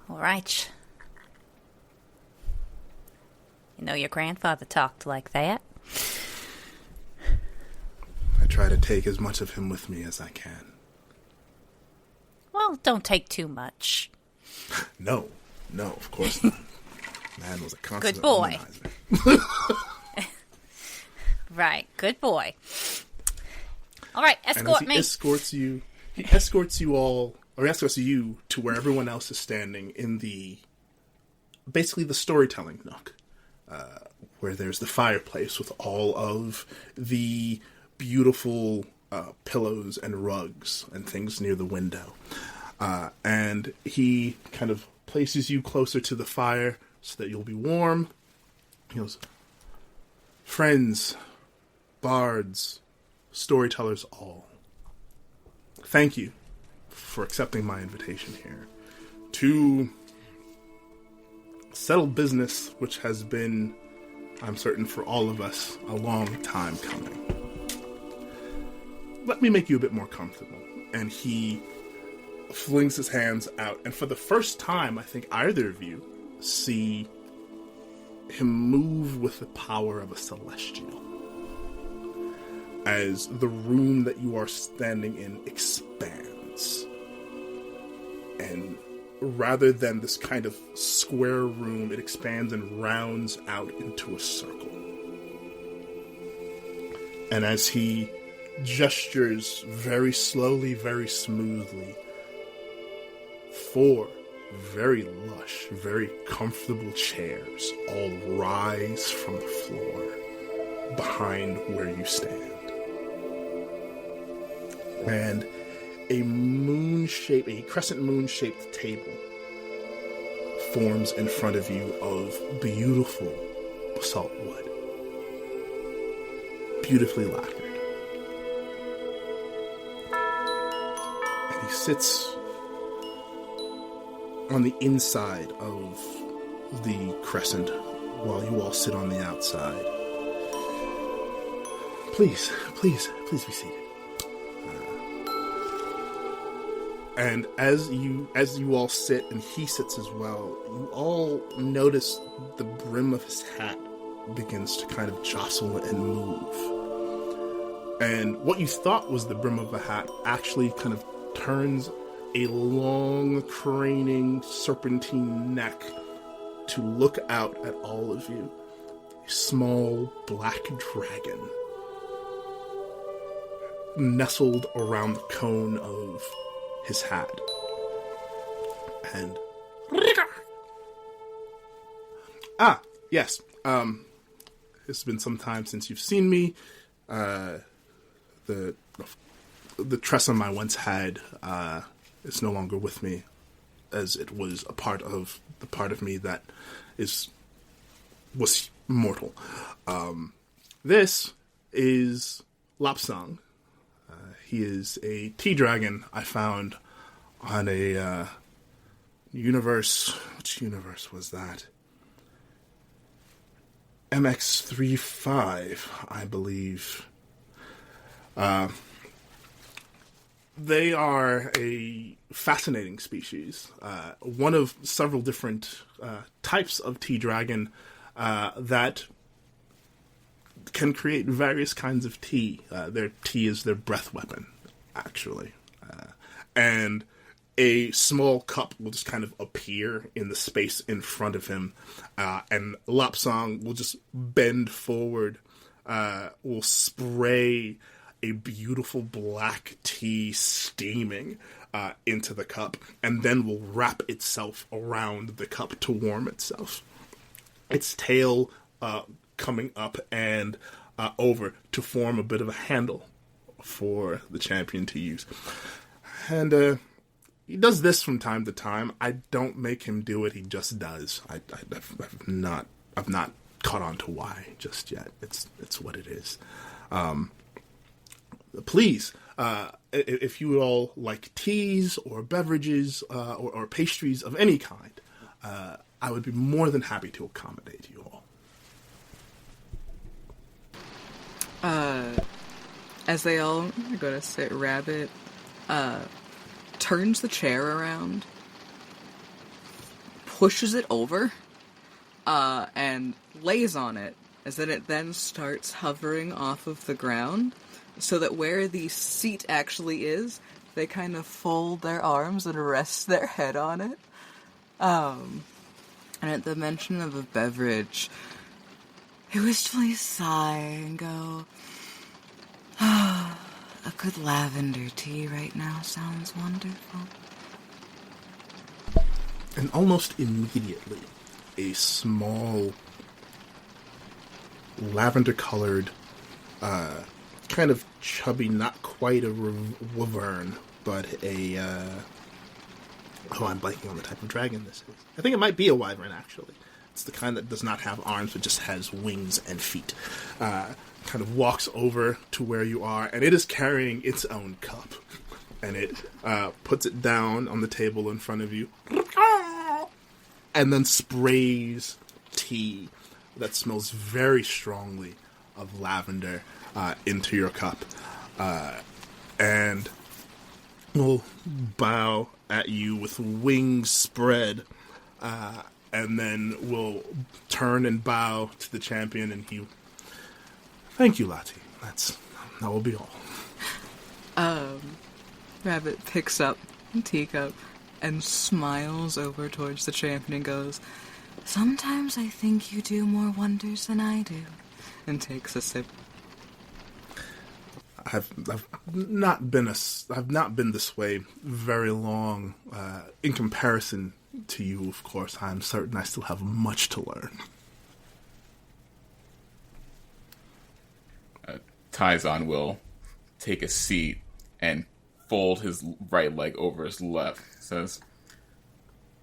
All right. You know your grandfather talked like that. I try to take as much of him with me as I can. Well, don't take too much. No, of course not. Man was a constant good boy. womanizer. Right, good boy. All right, escort me. He escorts you to where everyone else is standing in basically the storytelling nook, where there's the fireplace with all of the beautiful pillows and rugs and things near the window. And he kind of places you closer to the fire so that you'll be warm. He goes, friends, bards, storytellers all, thank you for accepting my invitation here to settle business which has been, I'm certain for all of us, a long time coming. Let me make you a bit more comfortable. And he flings his hands out, and for the first time, I think either of you see him move with the power of a celestial. As the room that you are standing in expands. And rather than this kind of square room, it expands and rounds out into a circle. And as he gestures very slowly, very smoothly, 4 very lush, very comfortable chairs all rise from the floor behind where you stand. And a crescent moon-shaped table forms in front of you of beautiful basalt wood. Beautifully lacquered. And he sits on the inside of the crescent while you all sit on the outside. Please be seated. And as you all sit and he sits as well, you all notice the brim of his hat begins to kind of jostle and move. And what you thought was the brim of a hat actually kind of turns a long, craning, serpentine neck to look out at all of you. A small black dragon nestled around the cone of his hat. And yes. It's been some time since you've seen me. The Tressum I once had is no longer with me, as it was a part of the part of me that was mortal. This is Lapsang. He is a tea dragon I found on a universe. Which universe was that? MX35, I believe. They are a fascinating species, one of several different types of tea dragon that can create various kinds of tea. Their tea is their breath weapon, actually. And a small cup will just kind of appear in the space in front of him, and Lapsang will just bend forward, will spray a beautiful black tea steaming into the cup, and then will wrap itself around the cup to warm itself. Its tail coming up and over to form a bit of a handle for the champion to use. And he does this from time to time. I don't make him do it. He just does. I've not caught on to why just yet. It's what it is. Please, if you all like teas or beverages or pastries of any kind, I would be more than happy to accommodate you all. As they all go to sit, Rabbit turns the chair around, pushes it over, and lays on it, as then it then starts hovering off of the ground, so that where the seat actually is, they kind of fold their arms and rest their head on it. And at the mention of a beverage, they wistfully sigh and go, a good lavender tea right now sounds wonderful. And almost immediately, a small lavender-colored, kind of chubby, not quite a wyvern, but a, I'm blanking on the type of dragon this is. I think it might be a wyvern, actually. It's the kind that does not have arms, but just has wings and feet. Kind of walks over to where you are, and it is carrying its own cup. And it puts it down on the table in front of you, and then sprays tea that smells very strongly of lavender into your cup. And will bow at you with wings spread, and then will turn and bow to the champion, and he... Thank you, Lati. That will be all. Rabbit picks up a teacup and smiles over towards the champion and goes, sometimes I think you do more wonders than I do, and takes a sip. I've not been this way very long. In comparison to you, of course, I'm certain I still have much to learn. Tyzon will take a seat and fold his right leg over his left. Says,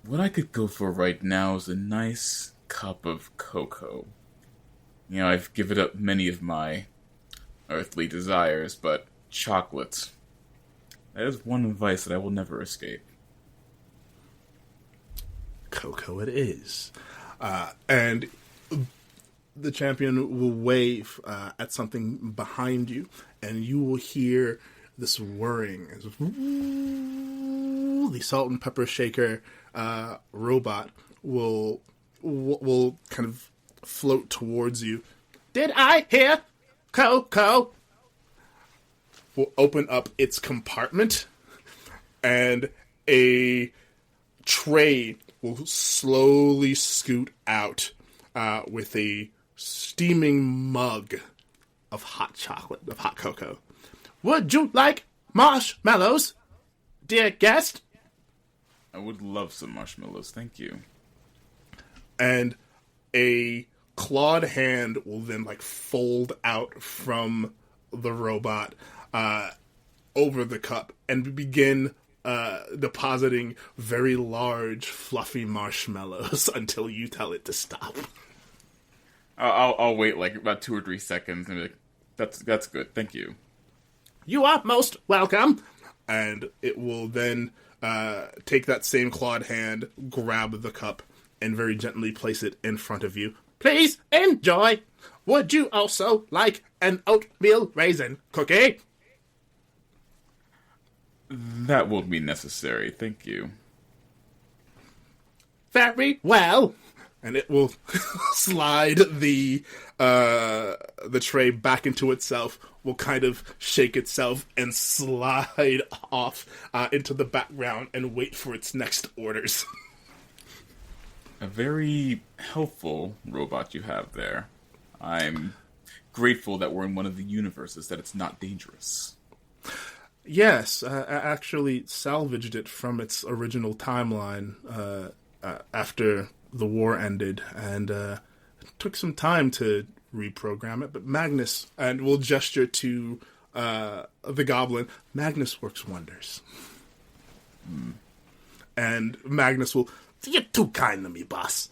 what I could go for right now is a nice cup of cocoa. You know, I've given up many of my earthly desires, but chocolate, that is one vice that I will never escape. Cocoa it is. And the champion will wave at something behind you, and you will hear this whirring. The salt and pepper shaker robot will kind of float towards you. Did I hear Coco? Will open up its compartment, and a tray will slowly scoot out with a steaming mug of hot chocolate, of hot cocoa. Would you like marshmallows, dear guest? I would love some marshmallows, thank you. And a clawed hand will then fold out from the robot over the cup and begin depositing very large, fluffy marshmallows until you tell it to stop. I'll wait about 2 or 3 seconds and be like, that's good, thank you. You are most welcome. And it will then take that same clawed hand, grab the cup, and very gently place it in front of you. Please enjoy. Would you also like an oatmeal raisin cookie? That won't be necessary, thank you. Very well. And it will slide the tray back into itself, will kind of shake itself and slide off into the background and wait for its next orders. A very helpful robot you have there. I'm grateful that we're in one of the universes, that it's not dangerous. Yes, I actually salvaged it from its original timeline after the war ended, and it took some time to reprogram it, but Magnus, and we'll gesture to the goblin, Magnus works wonders. And Magnus will, you're too kind to me, boss.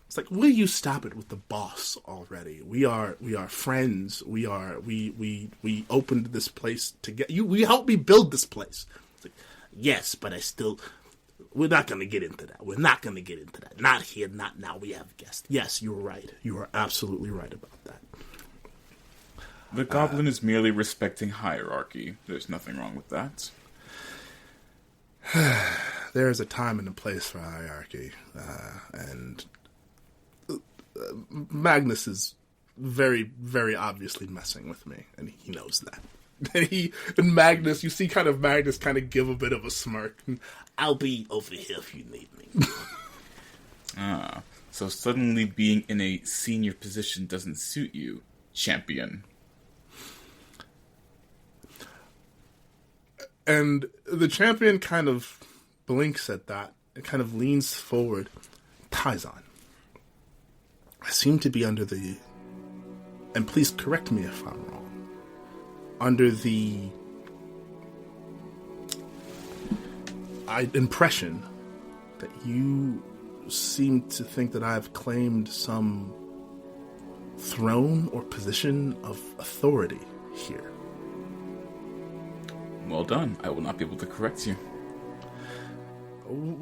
It's like, will you stop it with the boss already? We are friends. We opened this place to get you. We helped me build this place. It's like, yes, but we're not going to get into that. We're not going to get into that. Not here, not now. We have guests. Yes, you're right. You are absolutely right about that. The goblin is merely respecting hierarchy. There's nothing wrong with that. There is a time and a place for hierarchy, and Magnus is very, very obviously messing with me, and he knows that. And Magnus, you see Magnus kind of give a bit of a smirk. I'll be over here if you need me. So suddenly being in a senior position doesn't suit you, champion. And the champion kind of blinks at that. It kind of leans forward. Tyzon, I seem to be under the, and please correct me if I'm wrong, under the impression that you seem to think that I've claimed some throne or position of authority here. Well done. I will not be able to correct you.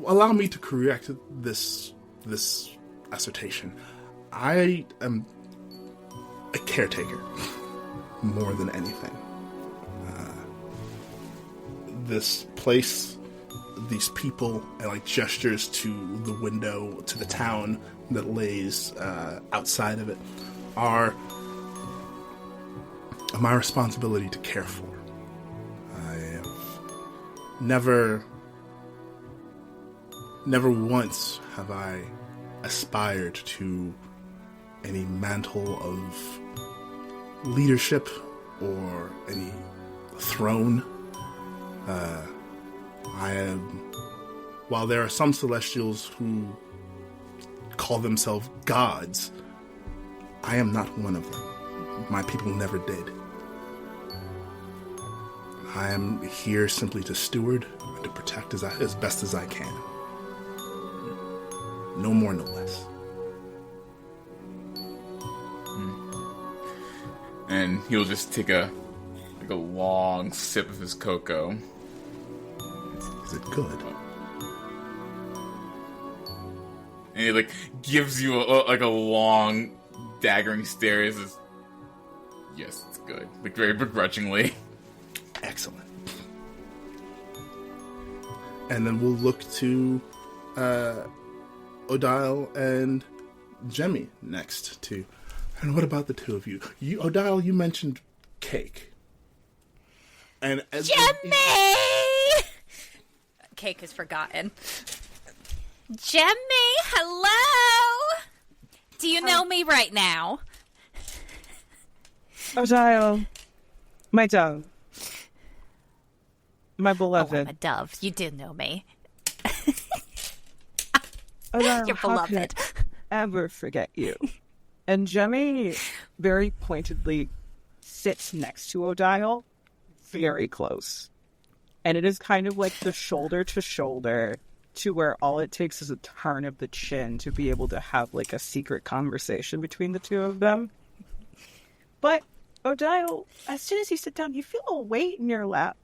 Allow me to correct this assertion. I am a caretaker more than anything. This place, these people, and gestures to the window, to the town that lays outside of it, are my responsibility to care for. I have never once have I aspired to any mantle of leadership or any throne. While there are some Celestials who call themselves gods, I am not one of them. My people never did. I am here simply to steward and to protect as best as I can. No more, no less. And he'll just take a long sip of his cocoa. Is it good? And he gives you a long daggering stare. He says, "Yes, it's good." Very begrudgingly. Excellent. And then we'll look to Odile and Gemmi next too. And what about the two of you? Odile, you mentioned cake. And Gemmi! Cake is forgotten. Gemmi, hello! Do you know me right now? Odile, my dove. My beloved. Oh, I'm a dove. You did know me. Odile, You're how could beloved. I ever forget you? And Gemmi very pointedly sits next to Odile, very close. And it is kind of like the shoulder to shoulder, to where all it takes is a turn of the chin to be able to have a secret conversation between the two of them. But Odile, as soon as you sit down, you feel a weight in your lap.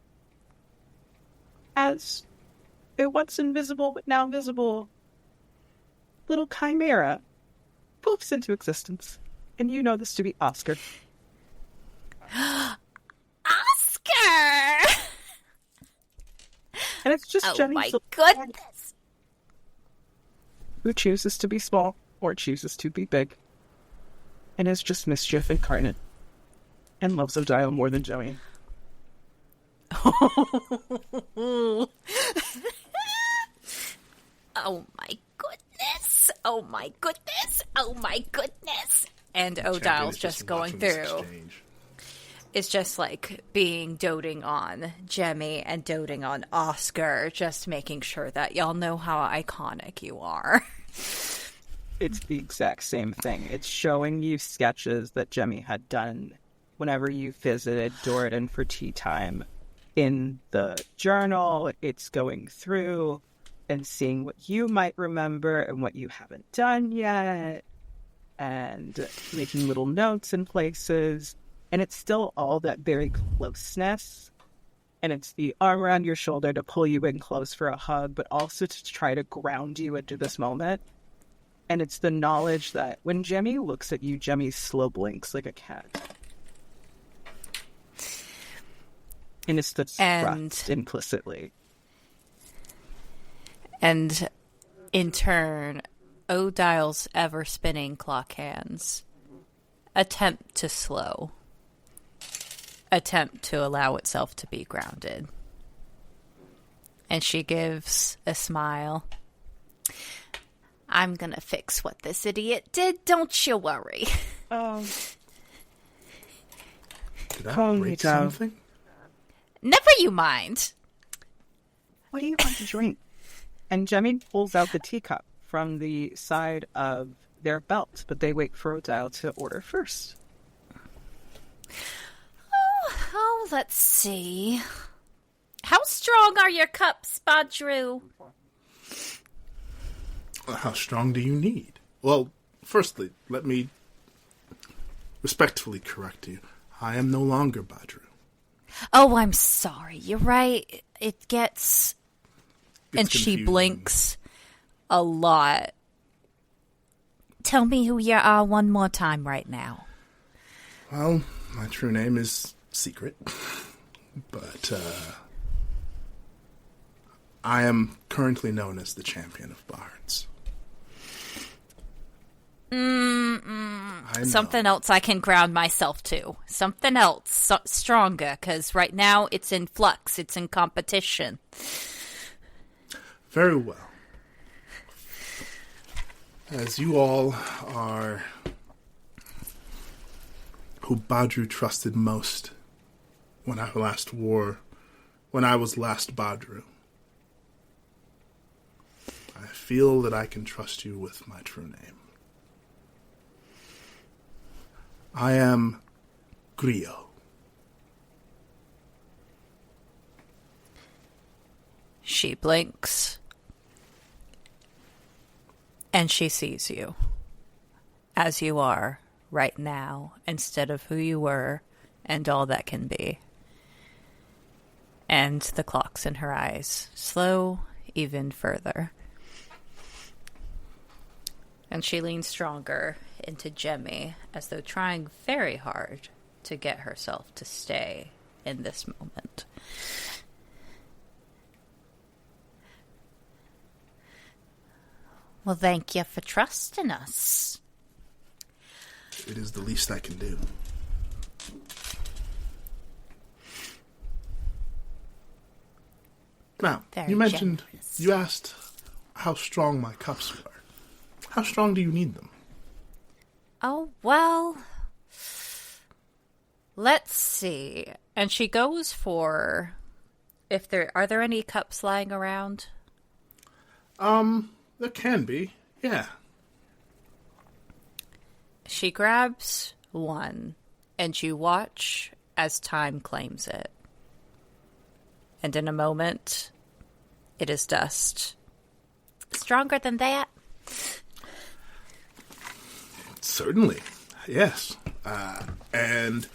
As a once invisible but now visible little chimera poofs into existence. And you know this to be Oscar. Oscar! it's just Oh Jenny's my little goodness. who chooses to be small or chooses to be big, and is just mischief incarnate, and loves Odile more than Joey. Oh my goodness. Oh my goodness. Oh my goodness. And Odile's just going through. It's just like doting on Gemmi and doting on Oscar, just making sure that y'all know how iconic you are. It's the exact same thing. It's showing you sketches that Gemmi had done whenever you visited Dordan for tea time. In the journal, it's going through and seeing what you might remember and what you haven't done yet, and making little notes in places. And it's still all that very closeness. And it's the arm around your shoulder to pull you in close for a hug, but also to try to ground you into this moment. And it's the knowledge that when Gemmi looks at you, Gemmi slow blinks like a cat. And it's the trust implicitly. And in turn, Odile's ever-spinning clock hands attempt to slow. Attempt to allow itself to be grounded. And she gives a smile. I'm gonna fix what this idiot did, don't you worry. Did I break something? Never you mind. What do you want to drink? And Gemmi pulls out the teacup from the side of their belt, but they wait for Odile to order first. Oh, let's see. How strong are your cups, Badru? How strong do you need? Well, firstly, let me respectfully correct you. I am no longer Badru. Oh, I'm sorry. You're right. It gets... And she blinks a lot. Tell me who you are one more time right now. Well, my true name is secret. But, I am currently known as the champion of Bards. Something else I can ground myself to. Something else stronger, because right now it's in flux. It's in competition. Very well. As you all are who Badru trusted most when I was last Badru, I feel that I can trust you with my true name. I am Griot. She blinks. And she sees you. As you are right now, instead of who you were and all that can be. And the clocks in her eyes slow even further. And she leans stronger into Gemmi, as though trying very hard to get herself to stay in this moment. Well, thank you for trusting us. It is the least I can do. Now, Very you mentioned, generous. you asked how strong my cups were. How strong do you need them? Oh, well, let's see. And she goes for, are there any cups lying around? There can be, yeah. She grabs one, and you watch as time claims it. And in a moment, it is dust. Stronger than that? Certainly, yes. And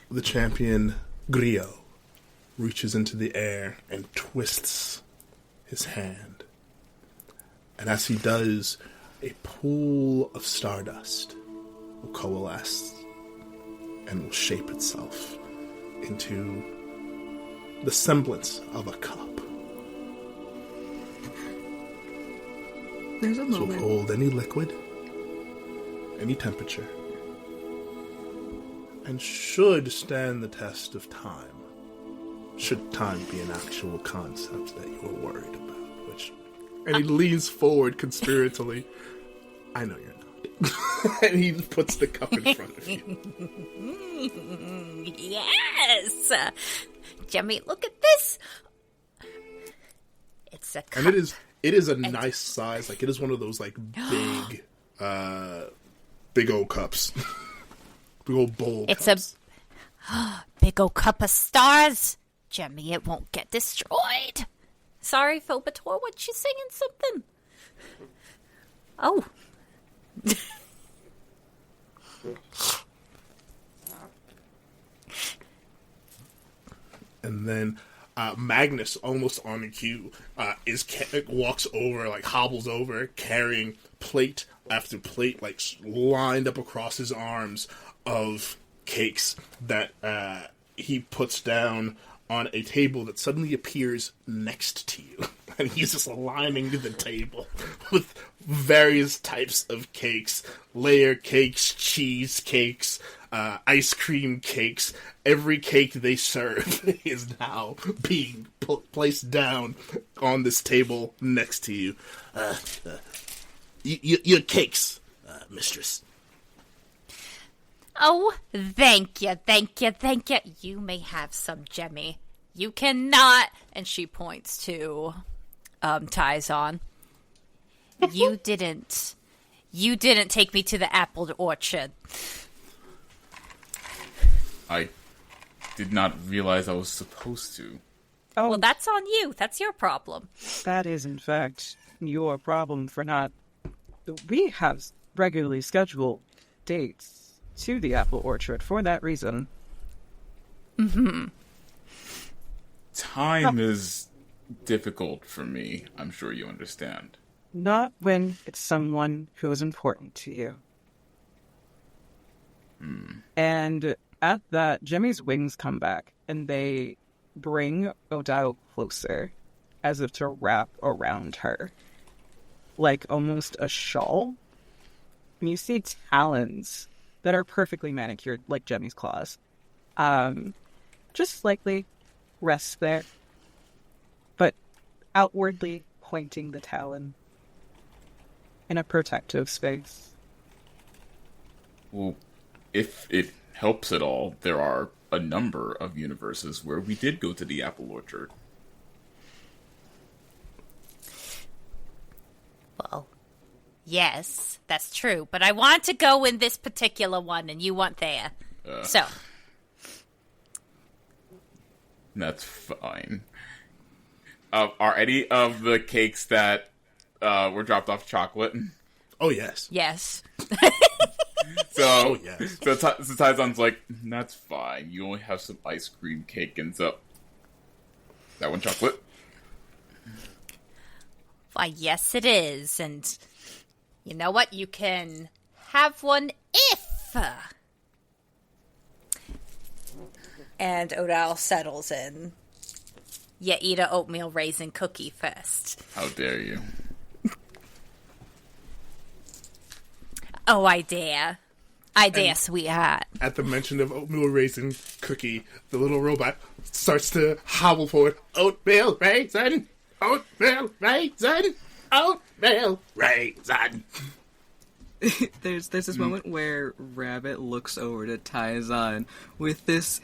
the champion Griot reaches into the air and twists his hand. And as he does, a pool of stardust will coalesce and will shape itself into the semblance of a cup. There's a This will moment. hold any liquid, any temperature, and should stand the test of time. Should time be an actual concept that you're worried about, which... And he leans forward conspiratorially. I know you're not. And he puts the cup in front of you. Yes! Gemmi, look at this! It's a cup. And it is a nice size, like it is one of those like big old cups. Big old bowl It's cups. a big old cup of stars. Gemmi, it won't get destroyed. Sorry, Phobetor, what you singing something? Oh. And then Magnus, almost on cue, walks over, like hobbles over, carrying plate after plate, like lined up across his arms of cakes that he puts down on a table that suddenly appears next to you. And he's just lining the table with various types of cakes, layer cakes, cheese cakes, ice cream cakes. Every cake they serve is now being placed down on this table next to you. Your cakes, mistress. Oh, thank you. You may have some, Gemmi. You cannot, and she points to Tyzon. You didn't take me to the apple orchard. I did not realize I was supposed to. Oh, Well, that's on you. That's your problem. that is, in fact, your problem for not... We have regularly scheduled dates to the apple orchard for that reason. Time is difficult for me. I'm sure you understand. Not when it's someone who is important to you. And at that, Gemmi's wings come back, and they bring Odile closer, as if to wrap around her. Like almost a shawl. And you see talons that are perfectly manicured, like Gemmi's claws. Just slightly rest there, but outwardly pointing the talon in a protective space. Well, if it helps at all, there are a number of universes where we did go to the apple orchard. Well, yes, that's true. But I want to go in this particular one, and you weren't there. So. That's fine. Are any of the cakes that were dropped off chocolate? Oh, yes. Yes. So, yes. so Tyzon's like, that's fine. You only have some ice cream cake, and so that one chocolate. Why, yes, it is. And you know what? You can have one if. And Odile settles in. You eat a oatmeal raisin cookie first. How dare you? Oh, I dare. I dare, sweetheart. At the mention of oatmeal raisin cookie, the little robot starts to hobble forward. Oatmeal raisin! Oatmeal raisin! Oatmeal raisin! There's this moment where Rabbit looks over to Tyzon with this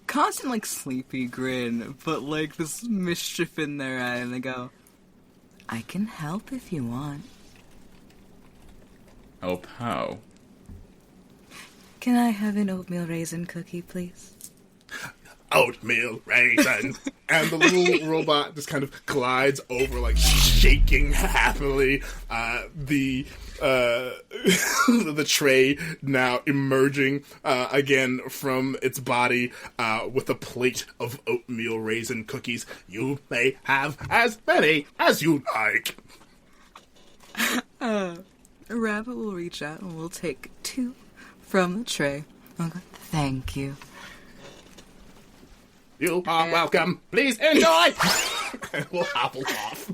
constant, like, sleepy grin, but, like, this mischief in their eye, and they go, I can help if you want. Help how? Can I have an oatmeal raisin cookie, please? Oatmeal raisin! And the little robot just kind of glides over, like, shaking happily. The tray now emerging again from its body with a plate of oatmeal raisin cookies. You may have as many as you like. Rabbit will reach out and we'll take 2 from the tray. Okay. Thank you. You are welcome. Please enjoy. And we'll hobble off.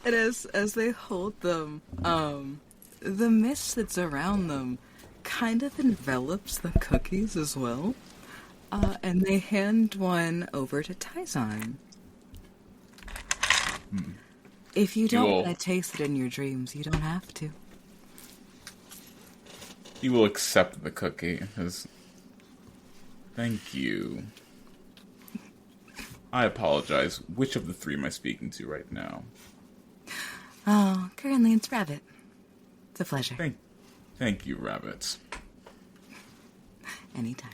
And as they hold them, the mist that's around them kind of envelops the cookies as well. And they hand one over to Tyzon. If you don't want to taste it in your dreams, you don't have to. He will accept the cookie. Thank you. I apologize. Which of the three am I speaking to right now? Oh, currently it's Rabbit. It's a pleasure. Thank you, Rabbit. Anytime.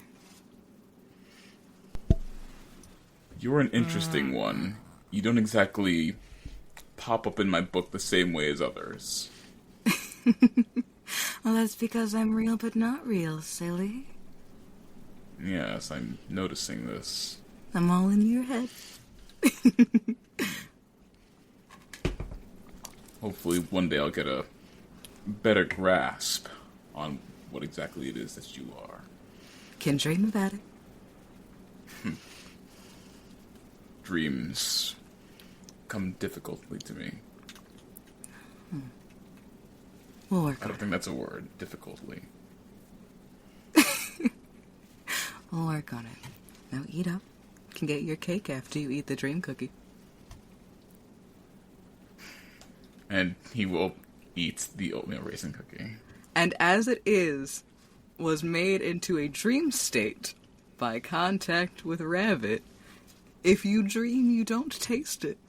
You're an interesting one. You don't exactly pop up in my book the same way as others. Well, that's because I'm real but not real, silly. Yes, I'm noticing this. I'm all in your head. Hopefully one day I'll get a better grasp on what exactly it is that you are. Can dream about it. Dreams come difficultly to me. We'll work I don't think that's a word. Difficultly. We'll work on it. Now eat up. You can get your cake after you eat the dream cookie. And he will eat the oatmeal raisin cookie. And as it was made into a dream state by contact with Rabbit. If you dream you don't taste it,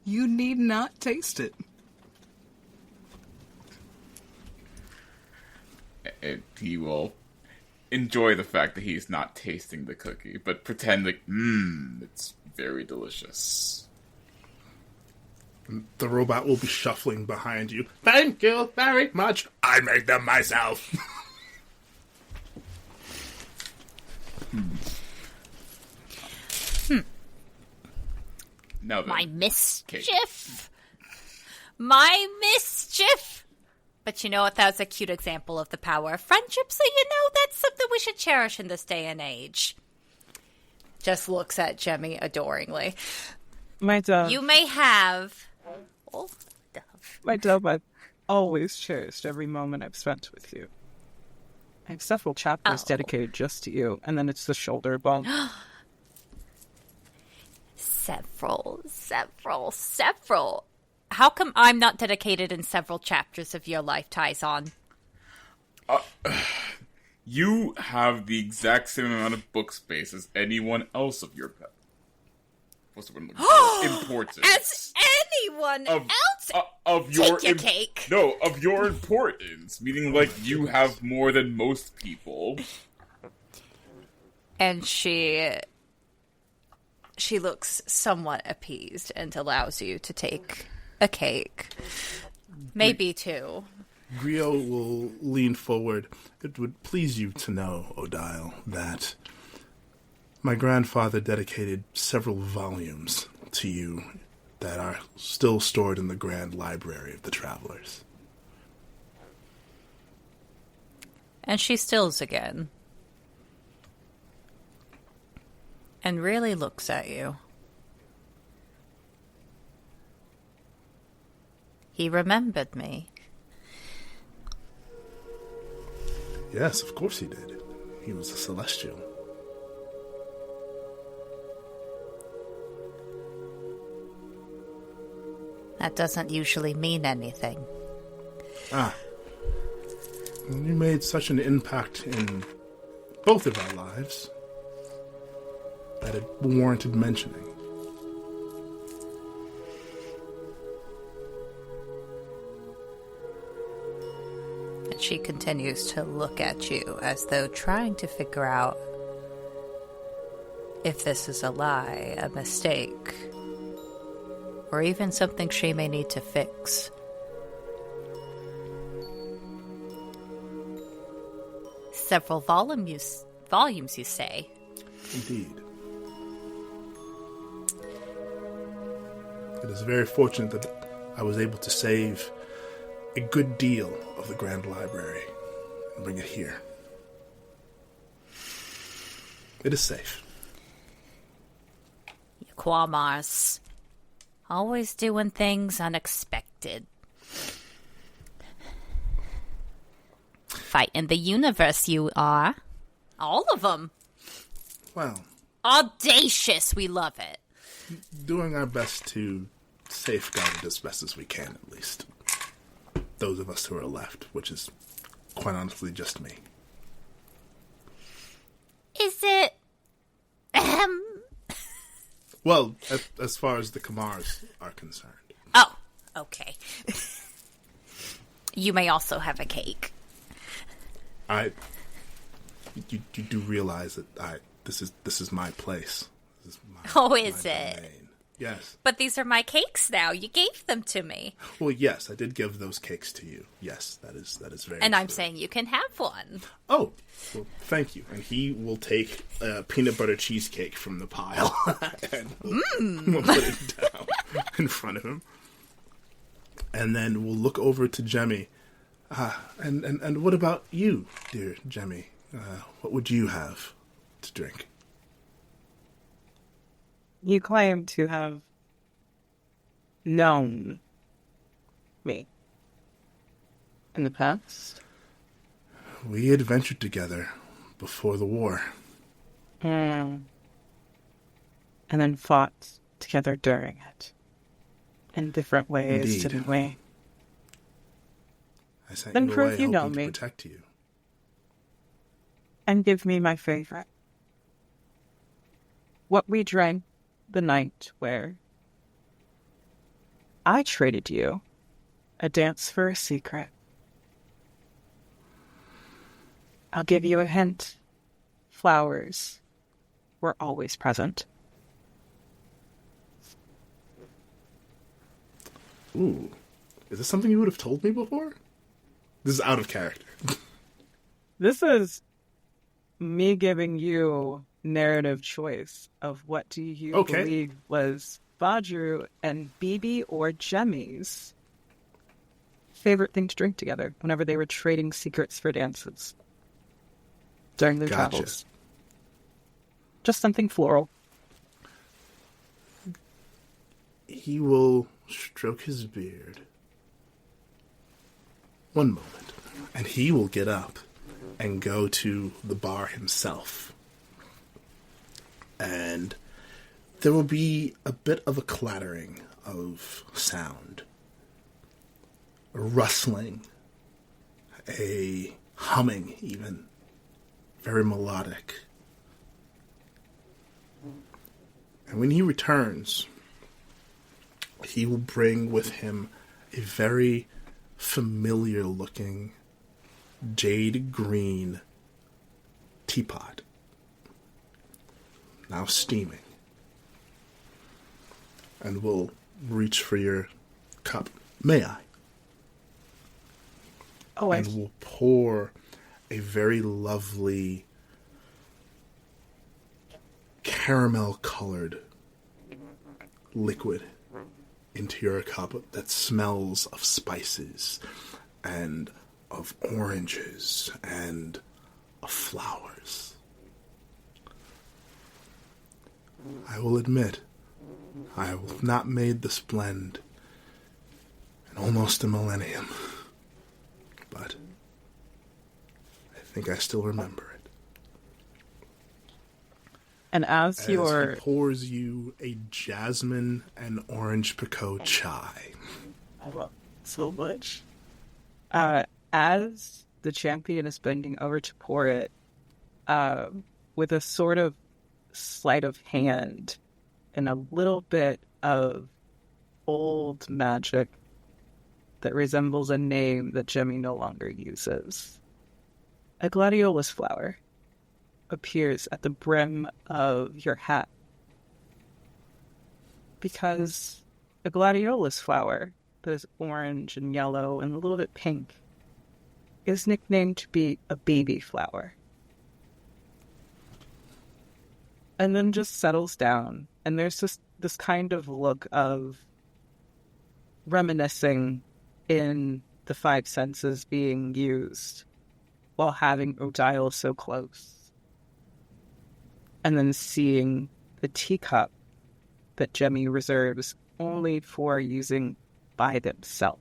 you need not taste it. And he will enjoy the fact that he's not tasting the cookie, but pretend like, it's very delicious. The robot will be shuffling behind you. Thank you very much. I made them myself. Now then, My mischief. My mischief. But you know what? That was a cute example of the power of friendship, so you know that's something we should cherish in this day and age. Just looks at Gemmi adoringly. My dove. You may have... Oh, dove. My dove, I've always cherished every moment I've spent with you. I have several chapters dedicated just to you, and then it's the shoulder bump. Several. How come I'm not dedicated in several chapters of your life, Tyzon? You have the exact same amount of book space as anyone else of your pet. What's the word? Importance. As anyone else? Of your Take your cake. No, of your importance. Meaning, like, you have more than most people. And she looks somewhat appeased and allows you to take a cake. Maybe two. Grio will lean forward. It would please you to know, Odile, that my grandfather dedicated several volumes to you that are still stored in the Grand Library of the Travelers. And she stills again. And really looks at you. He remembered me. Yes, of course he did. He was a Celestial. That doesn't usually mean anything. You made such an impact in both of our lives that it warranted mentioning. And she continues to look at you as though trying to figure out if this is a lie, a mistake, or even something she may need to fix. Several volumes, you say? Indeed. It is very fortunate that I was able to save a good deal of the Grand Library and bring it here. It is safe. Quamars. Always doing things unexpected. Fighting the universe, you are. All of them. Well, audacious. We love it. Doing our best to safeguard it as best as we can, at least. Those of us who are left, which is quite honestly just me. Is it... Well, as far as the Kamars are concerned. Oh, okay. You may also have a cake. You do realize that this is my place. This is is it? domain. Yes. But these are my cakes now. You gave them to me. Well, yes, I did give those cakes to you. Yes, that is very And true. I'm saying you can have one. Oh, well, thank you. And he will take a peanut butter cheesecake from the pile and we'll put it down in front of him. And then we'll look over to Gemmi. And what about you, dear Gemmi? What would you have to drink? You claim to have known me in the past. We adventured together before the war. And then fought together during it. In different ways, Indeed. didn't we? I sent Then you prove away you know hoping me. to protect you. And give me my favorite. What we drank the night where I traded you a dance for a secret. I'll give you a hint. Flowers were always present. Ooh. Is this something you would have told me before? This is out of character. This is me giving you narrative choice of what do you believe was Vajru and Bibi or Gemmi's favorite thing to drink together whenever they were trading secrets for dances during their travels. Just something floral. He will stroke his beard. One moment. And he will get up and go to the bar himself. And there will be a bit of a clattering of sound. A rustling. A humming, even. Very melodic. And when he returns, he will bring with him a very familiar-looking jade green teapot. Now steaming. And will reach for your cup. May I? Oh, and will pour a very lovely caramel-colored liquid into your cup that smells of spices and of oranges and of flowers. I will admit, I have not made this blend in almost a millennium, but I think I still remember it. And as he your pours you a jasmine and orange pekoe chai. I love it so much. As the champion is bending over to pour it, with a sort of sleight of hand and a little bit of old magic that resembles a name that Gemmi no longer uses, a gladiolus flower appears at the brim of your hat. Because a gladiolus flower that is orange and yellow and a little bit pink is nicknamed to be a baby flower. And then just settles down, and there's just this kind of look of reminiscing in the five senses being used while having Odile so close. And then seeing the teacup that Gemmi reserves only for using by themselves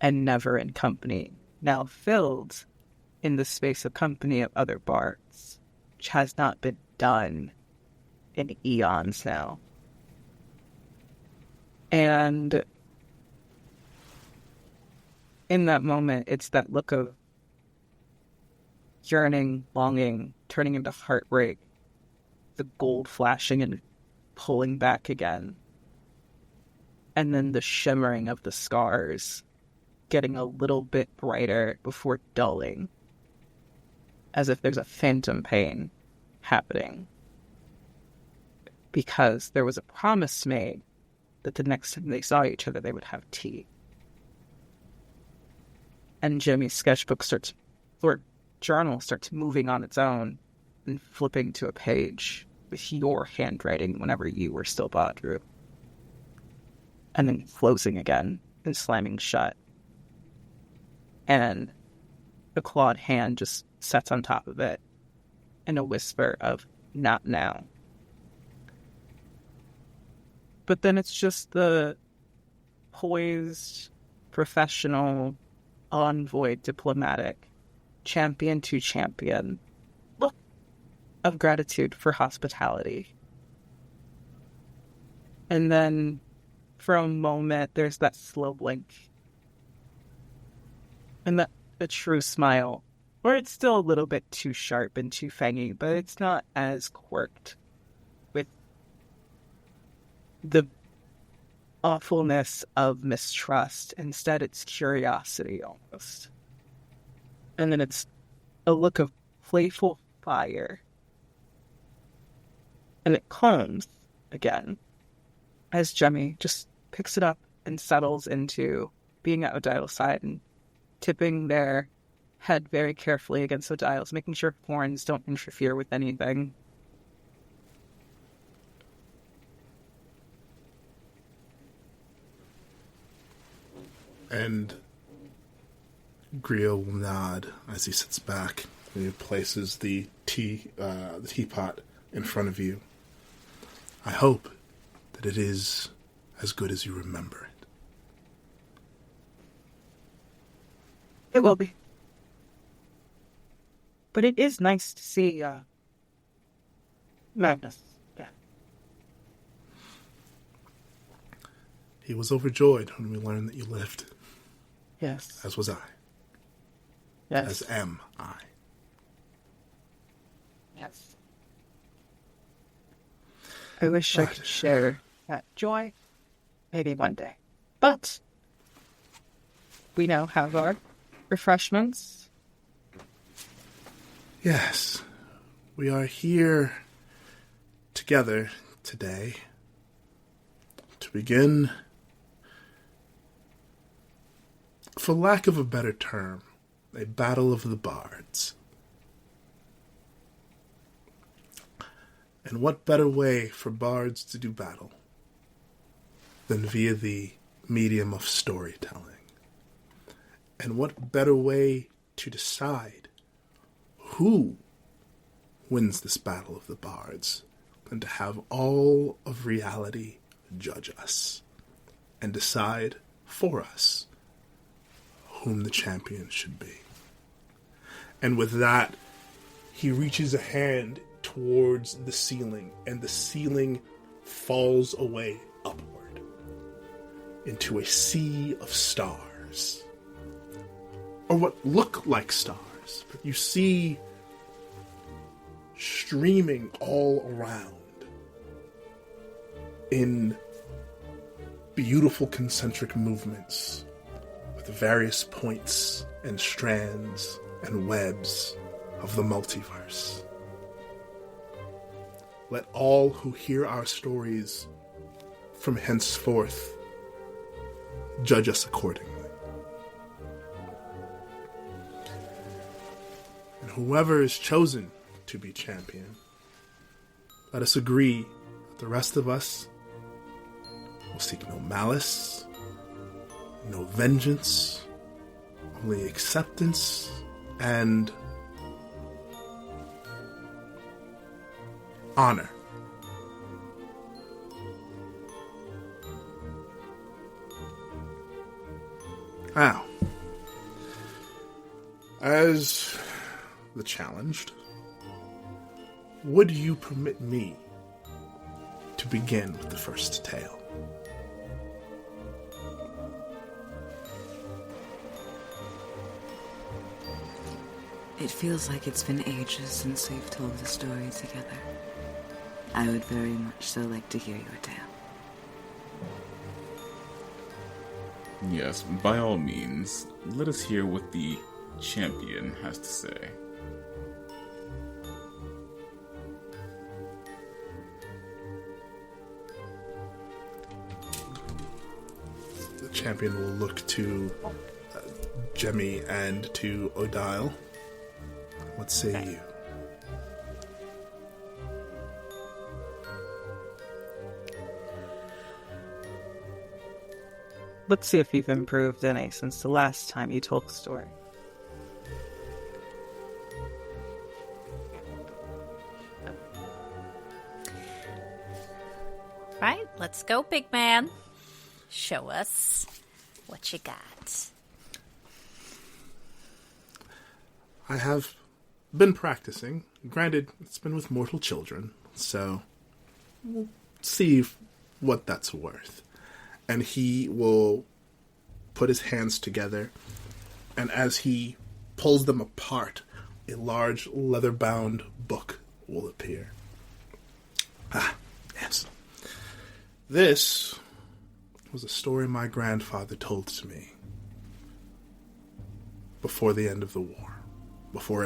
and never in company, now filled in the space of company of other bards, which has not been done in eons now. And in that moment, it's that look of yearning, longing, turning into heartbreak, the gold flashing and pulling back again, and then the shimmering of the scars getting a little bit brighter before dulling, as if there's a phantom pain happening, because there was a promise made that the next time they saw each other, they would have tea. And Gemmi's sketchbook or journal starts moving on its own and flipping to a page with your handwriting whenever you were still Badru. And then closing again and slamming shut. And the clawed hand just sets on top of it in a whisper of, "Not now." But then it's just the poised, professional, envoy, diplomatic, champion to champion look of gratitude for hospitality. And then for a moment, there's that slow blink. And that a true smile, where it's still a little bit too sharp and too fangy, but it's not as quirked with the awfulness of mistrust. Instead, it's curiosity almost. And then it's a look of playful fire. And it calms again as Gemmi just picks it up and settles into being at Odile's side and tipping their head very carefully against Odile's, making sure horns don't interfere with anything. And Griot will nod as he sits back and he places the teapot in front of you. I hope that it is as good as you remember it. It will be. But it is nice to see Magnus. Yeah. He was overjoyed when we learned that you lived. Yes. As was I. Yes. As am I. Yes. I wish I could share that joy maybe one day. But we now have our refreshments. Yes. We are here together today to begin, for lack of a better term, a battle of the bards. And what better way for bards to do battle than via the medium of storytelling? And what better way to decide who wins this battle of the bards than to have all of reality judge us and decide for us whom the champion should be. And with that, he reaches a hand towards the ceiling, and the ceiling falls away upward into a sea of stars. Or what look like stars, but you see streaming all around in beautiful concentric movements with various points and strands and webs of the multiverse. Let all who hear our stories from henceforth judge us accordingly. And whoever is chosen to be champion, let us agree that the rest of us will seek no malice, no vengeance, only acceptance and honor. Now, as the challenged, would you permit me to begin with the first tale? It feels like it's been ages since we've told the story together. I would very much so like to hear your tale. Yes, by all means, let us hear what the champion has to say. The champion will look to Gemmi and to Odile. What say you? Let's see if you've improved any since the last time you told the story. Right, let's go, big man. Show us what you got. I have been practicing. Granted, it's been with mortal children, so we'll see what that's worth. And he will put his hands together, and as he pulls them apart, a large leather-bound book will appear. Ah, yes. This was a story my grandfather told to me before the end of the war. Before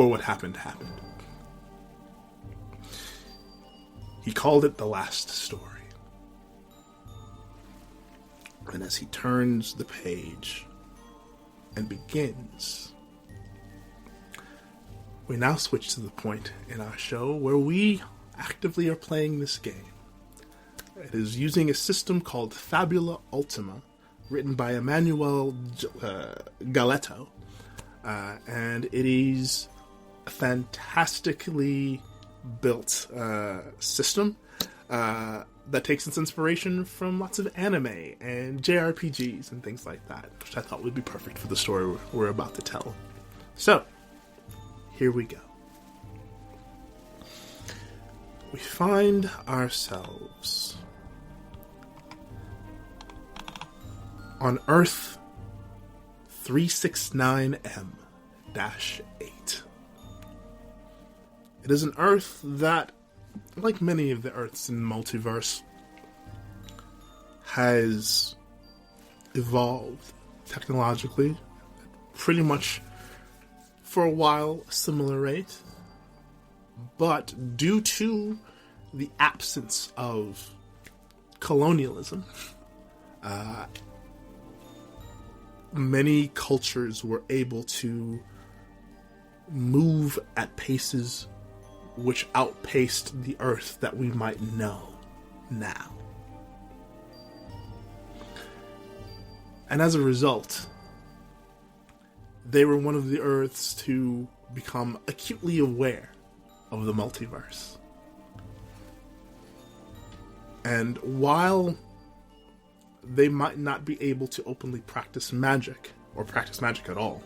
what happened. He called it the last story. And as he turns the page and begins, we now switch to the point in our show where we actively are playing this game. It is using a system called Fabula Ultima, written by Emanuele Galetto, and it is a fantastically built system that takes its inspiration from lots of anime and JRPGs and things like that, which I thought would be perfect for the story we're about to tell. So, here we go. We find ourselves on Earth 369M-8. It is an Earth that, like many of the Earths in multiverse, has evolved technologically pretty much for a while a similar rate, but due to the absence of colonialism, many cultures were able to move at paces which outpaced the Earth that we might know now. And as a result, they were one of the Earths to become acutely aware of the multiverse. And while they might not be able to openly practice magic, or practice magic at all,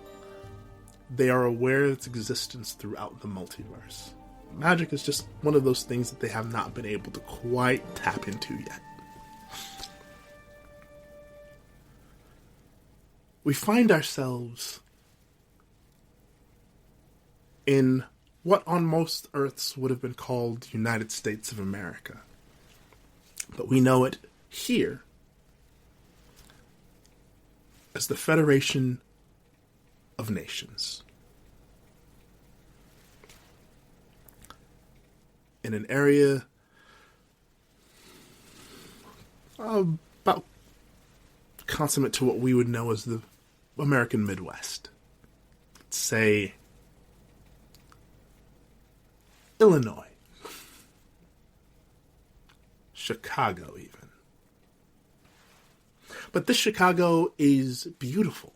they are aware of its existence throughout the multiverse. Magic is just one of those things that they have not been able to quite tap into yet. We find ourselves in what on most Earths would have been called the United States of America. But we know it here as the Federation of Nations. In an area about consummate to what we would know as the American Midwest. Let's say Illinois. Chicago, even. But this Chicago is beautiful.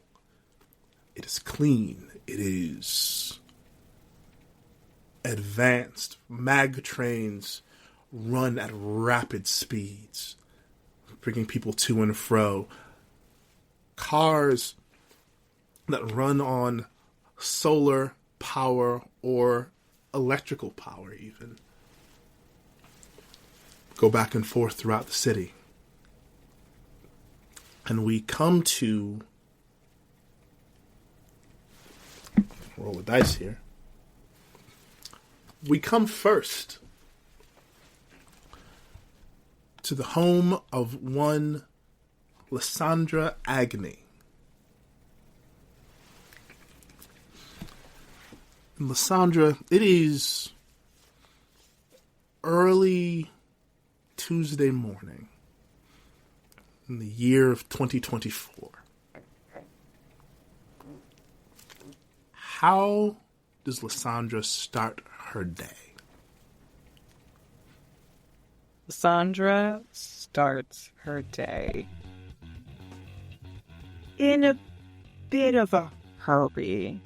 It is clean. It is advanced. Mag trains run at rapid speeds. bringing people to and fro. Cars that run on solar power or electrical power even go back and forth throughout the city. And we come to... roll a dice here. We come first to the home of one Lysandra Agni. And Lysandra, it is early Tuesday morning in the year of 2024. How does Lysandra start her day? Lysandra starts her day in a bit of a hurry.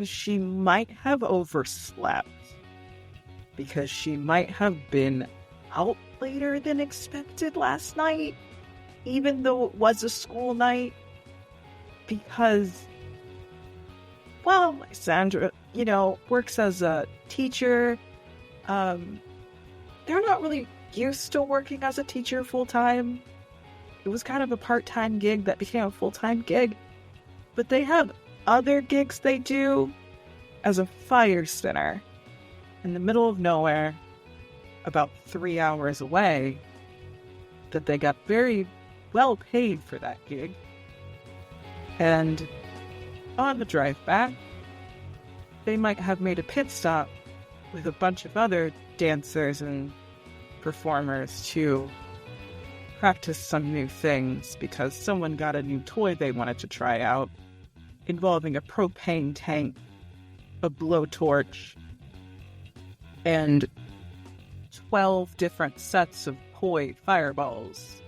She might have overslept because she might have been out later than expected last night, even though it was a school night, because, well, Lysandra, works as a teacher. They're not really used to working as a teacher full-time. It was kind of a part-time gig that became a full-time gig. But they have other gigs they do as a fire spinner in the middle of nowhere, about 3 hours away, that they got very well paid for that gig. And on the drive back, they might have made a pit stop with a bunch of other dancers and performers to practice some new things because someone got a new toy they wanted to try out involving a propane tank, a blowtorch, and 12 different sets of toy fireballs.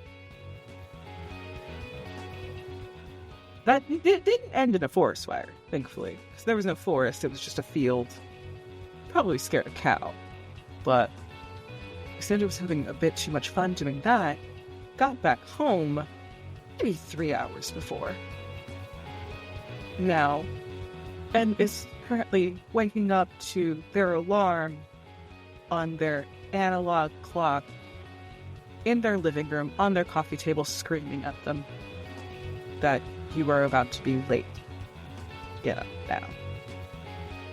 That it didn't end in a forest fire, thankfully, because there was no forest, it was just a field. Probably scared a cow, but Lysandra was having a bit too much fun doing that. Got back home maybe 3 hours before now, and is currently waking up to their alarm on their analog clock in their living room on their coffee table, screaming at them that you are about to be late. Get up now.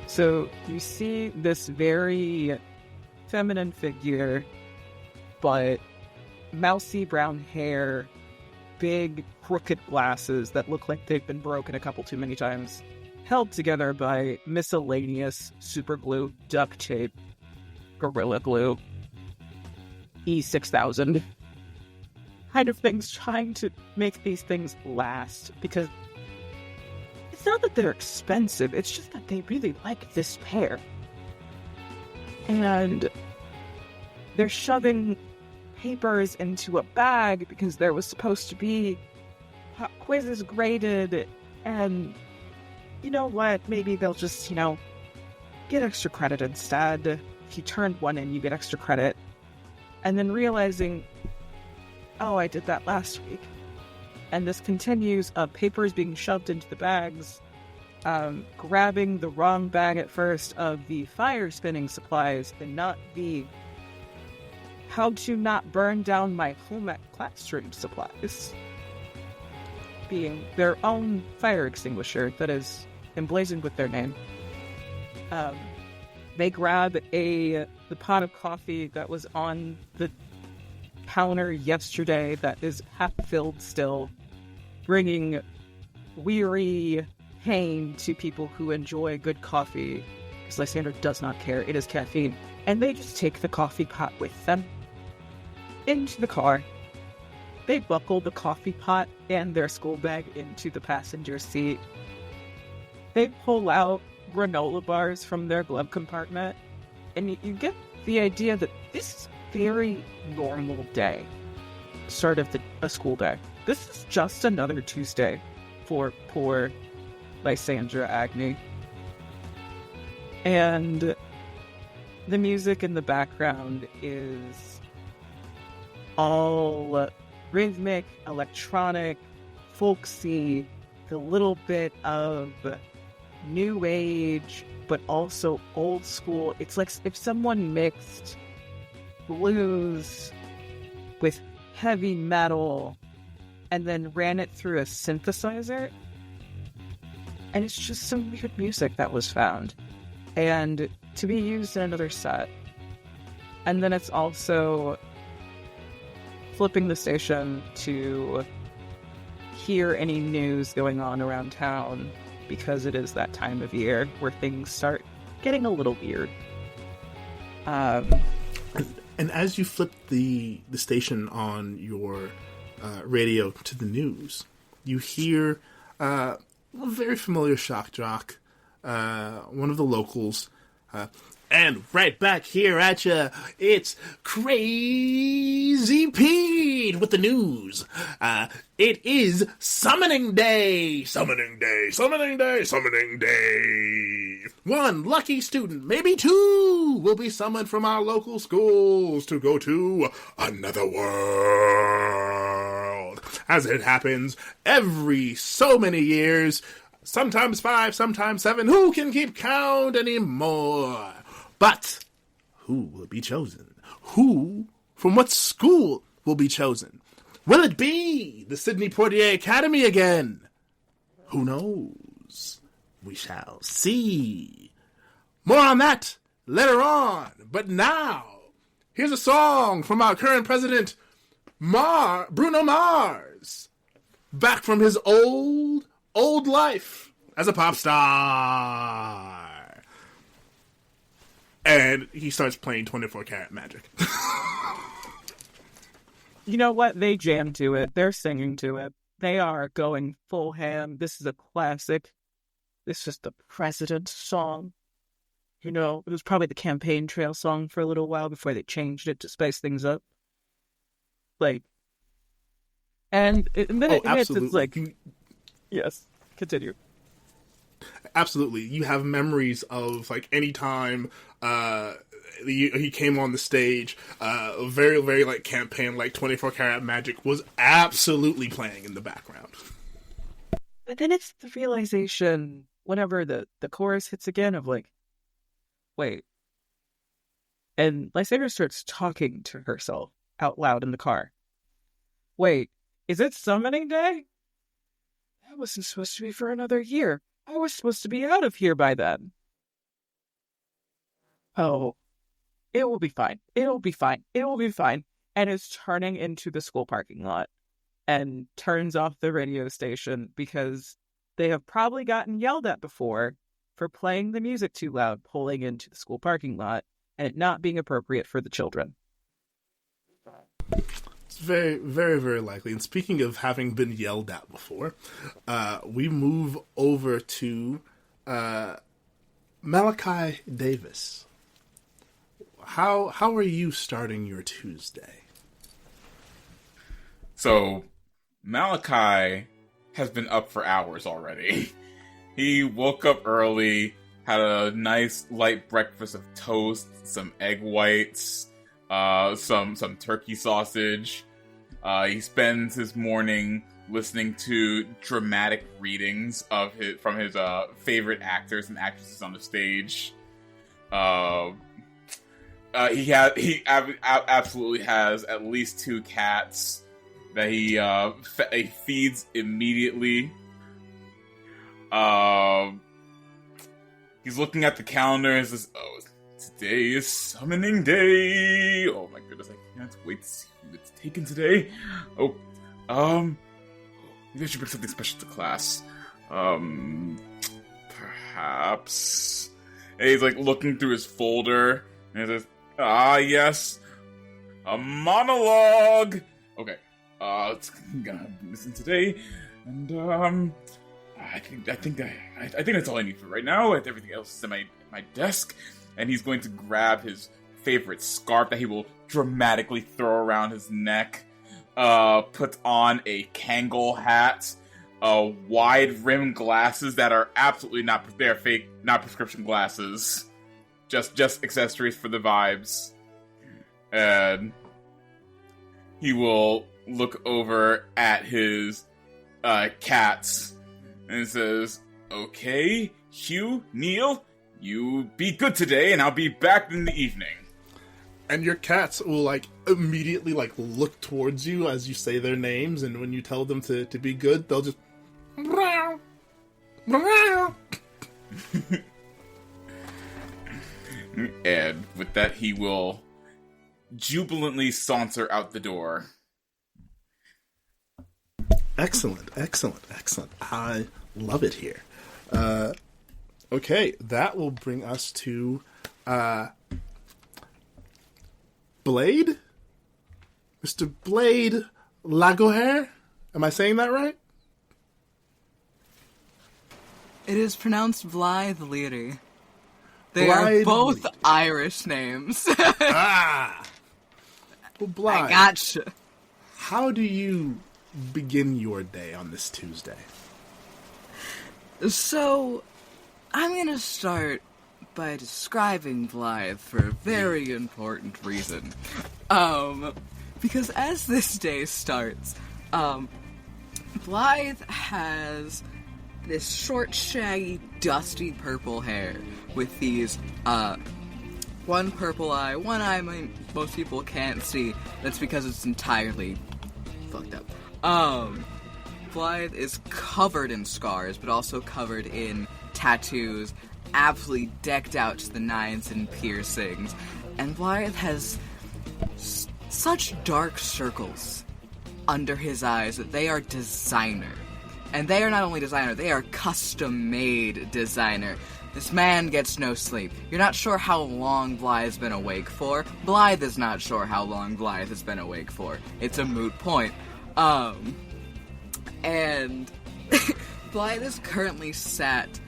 So you see this very feminine figure, but mousy brown hair, big crooked glasses that look like they've been broken a couple too many times, held together by miscellaneous super glue, duct tape, gorilla glue, E6000 kind of things, trying to make these things last, because it's not that they're expensive, it's just that they really like this pair. And they're shoving papers into a bag because there was supposed to be pop quizzes graded, and you know what, maybe they'll just, get extra credit instead. If you turned one in, you get extra credit. And then realizing, oh, I did that last week. And this continues of papers being shoved into the bags, grabbing the wrong bag at first of the fire spinning supplies and not the how to not burn down my home ec classroom supplies, being their own fire extinguisher that is emblazoned with their name. They grab the pot of coffee that was on the counter yesterday that is half filled still, bringing weary pain to people who enjoy good coffee, because Lysandra does not care, it is caffeine. And they just take the coffee pot with them into the car. They buckle the coffee pot and their school bag into the passenger seat. They pull out granola bars from their glove compartment, and you get the idea that this is a very normal day. Start of a school day. This is just another Tuesday for poor Lysandra Agni. And the music in the background is all rhythmic, electronic, folksy, the little bit of new age, but also old school. It's like if someone mixed blues with heavy metal and then ran it through a synthesizer. And it's just some weird music that was found. And to be used in another set. And then it's also flipping the station to hear any news going on around town, because it is that time of year where things start getting a little weird. And as you flip the station on your radio to the news, you hear a very familiar shock jock, one of the locals. And right back here at ya, it's Crazy Pete with the news. It is Summoning Day! Summoning Day! Summoning Day! Summoning Day! One lucky student, maybe two, will be summoned from our local schools to go to another world. As it happens every so many years, sometimes 5, sometimes 7, who can keep count anymore? But who will be chosen? Who from what school will be chosen? Will it be the Sidney Poitier Academy again? Who knows? We shall see. More on that later on. But now, here's a song from our current president, Bruno Mars. Back from his old life as a pop star. And he starts playing 24 Karat Magic. You know what? They jam to it. They're singing to it. They are going full ham. This is a classic. This is the president's song. You know, it was probably the campaign trail song for a little while before they changed it to spice things up. Like, and then it admits it's like, yes, continue. Absolutely. You have memories of, like, any time he came on the stage, very, very, like, campaign, like, 24 Karat Magic was absolutely playing in the background. But then it's the realization, whenever the chorus hits again, of, like, wait. And Lysandra starts talking to herself out loud in the car. Wait, is it Summoning Day? That wasn't supposed to be for another year. I was supposed to be out of here by then. Oh, it will be fine. It'll be fine. It will be fine. And is turning into the school parking lot and turns off the radio station because they have probably gotten yelled at before for playing the music too loud, pulling into the school parking lot, and it not being appropriate for the children. It's very, very, very likely. And speaking of having been yelled at before, we move over to Malachi Davis. How are you starting your Tuesday? So, Malachi has been up for hours already. He woke up early, had a nice light breakfast of toast, some egg whites, some turkey sausage. He spends his morning listening to dramatic readings from his favorite actors and actresses on the stage. He absolutely has at least 2 cats that he feeds immediately. He's looking at the calendar and says, "Oh, today is Summoning Day. Oh my goodness, I can't wait to see who it's taken today. Oh, maybe I should bring something special to class. Perhaps." And he's like looking through his folder and he says, yes, a monologue. Okay, it's gonna listen today, and I think that's all I need for right now. Everything else is at my desk, and he's going to grab his favorite scarf that he will dramatically throw around his neck, put on a Kangol hat, wide rim glasses that are absolutely they're fake, not prescription glasses, just accessories for the vibes, and he will look over at his cats and says, "Okay, Hugh, Neil, you be good today, and I'll be back in the evening." And your cats will, like, immediately, like, look towards you as you say their names, and when you tell them to be good, they'll just... And with that, he will jubilantly saunter out the door. Excellent. I love it here. Okay, that will bring us to Blaidd? Mr. Blaidd Laoghaire? Am I saying that right? It is pronounced Blaidd Leary. They Blaidd are both Leary. Irish names. Well, Blaidd, I gotcha. how do you begin your day on this Tuesday? So, I'm gonna start by describing Blaidd for a very important reason. Because as this day starts, Blaidd has this short, shaggy, dusty purple hair with these, one purple eye, one eye most people can't see. That's because it's entirely fucked up. Blaidd is covered in scars, but also covered in tattoos, absolutely decked out to the nines in piercings. And Blaidd has such dark circles under his eyes that they are designer. And they are not only designer, they are custom-made designer. This man gets no sleep. You're not sure how long Blaidd's been awake for. Blaidd is not sure how long Blaidd has been awake for. It's a moot point. And Blaidd is currently sat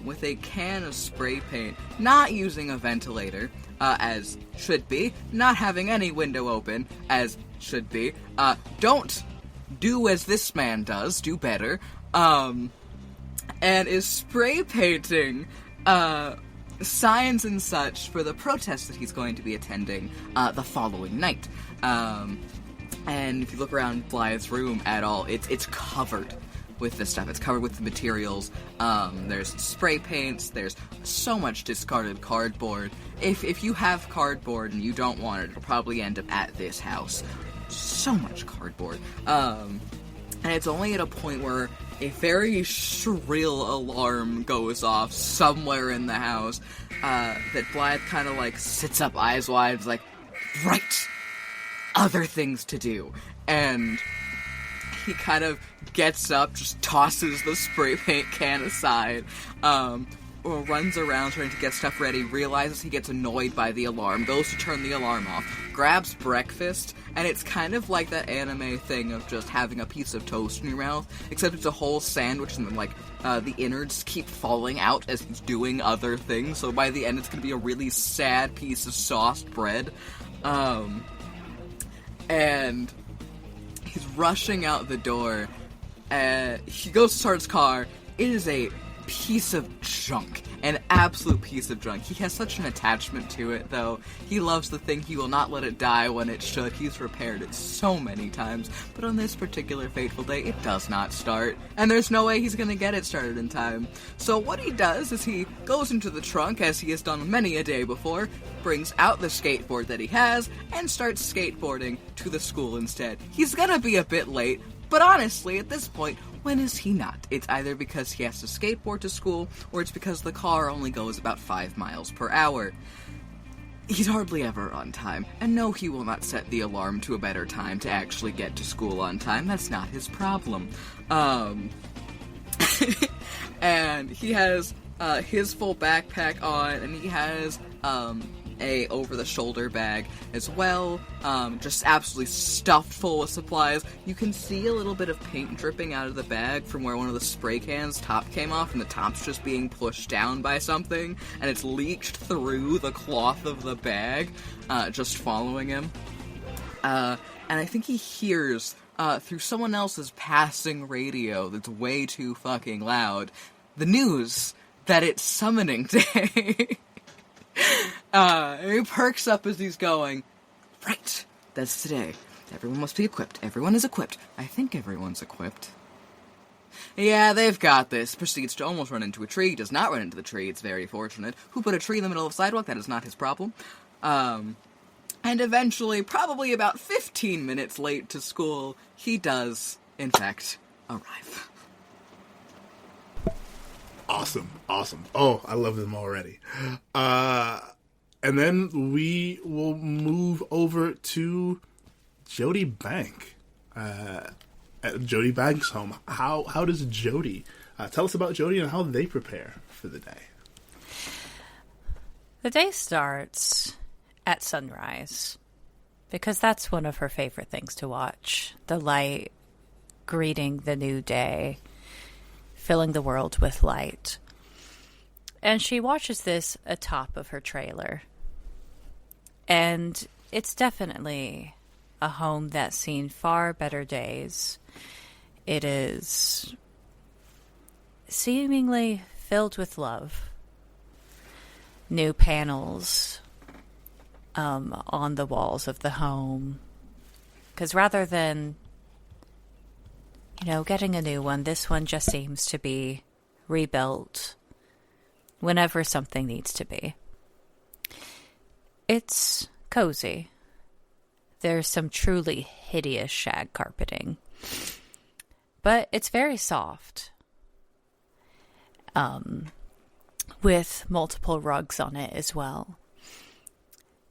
with a can of spray paint, not using a ventilator, as should be, not having any window open, as should be. Don't do as this man does, do better, and is spray painting signs and such for the protest that he's going to be attending the following night. And if you look around Blaidd's room at all, it's covered with this stuff. It's covered with the materials. There's spray paints. There's so much discarded cardboard. If you have cardboard and you don't want it, it'll probably end up at this house. So much cardboard. And it's only at a point where a very shrill alarm goes off somewhere in the house that Blaidd kind of like sits up eyes wide, like, right, other things to do. And he kind of gets up, just tosses the spray paint can aside, or runs around trying to get stuff ready, realizes he gets annoyed by the alarm, goes to turn the alarm off, grabs breakfast, and it's kind of like that anime thing of just having a piece of toast in your mouth, except it's a whole sandwich and then, like, the innards keep falling out as he's doing other things, so by the end it's gonna be a really sad piece of sauced bread. And he's rushing out the door, he goes to start his car. It is a piece of junk. An absolute piece of junk. He has such an attachment to it, though. He loves the thing. He will not let it die when it should. He's repaired it so many times. But on this particular fateful day, it does not start. And there's no way he's gonna get it started in time. So what he does is he goes into the trunk, as he has done many a day before, brings out the skateboard that he has, and starts skateboarding to the school instead. He's gonna be a bit late, but honestly, at this point, when is he not? It's either because he has to skateboard to school, or it's because the car only goes about 5 miles per hour. He's hardly ever on time, and no, he will not set the alarm to a better time to actually get to school on time. That's not his problem. And he has his full backpack on, and he has a over-the-shoulder bag as well, just absolutely stuffed full with supplies. You can see a little bit of paint dripping out of the bag from where one of the spray cans' top came off, and the top's just being pushed down by something, and it's leaked through the cloth of the bag, just following him. And I think he hears, through someone else's passing radio that's way too fucking loud, the news that it's summoning day. And he perks up as he's going, right, that's today. Everyone must be equipped. Everyone is equipped. I think everyone's equipped. Yeah, they've got this. Proceeds to almost run into a tree. Does not run into the tree. It's very fortunate. Who put a tree in the middle of the sidewalk? That is not his problem. And eventually, probably about 15 minutes late to school, he does, in fact, arrive. Awesome. Oh, I love them already. And then we will move over to Jodie Bank. At Jodie Bank's home. How does Jodie... tell us about Jodie and how they prepare for the day. The day starts at sunrise, because that's one of her favorite things to watch. The light greeting the new day, filling the world with light. And she watches this atop of her trailer. And it's definitely a home that's seen far better days. It is seemingly filled with love. New panels on the walls of the home. Because rather than, getting a new one, this one just seems to be rebuilt whenever something needs to be. It's cozy. There's some truly hideous shag carpeting. But it's very soft. With multiple rugs on it as well.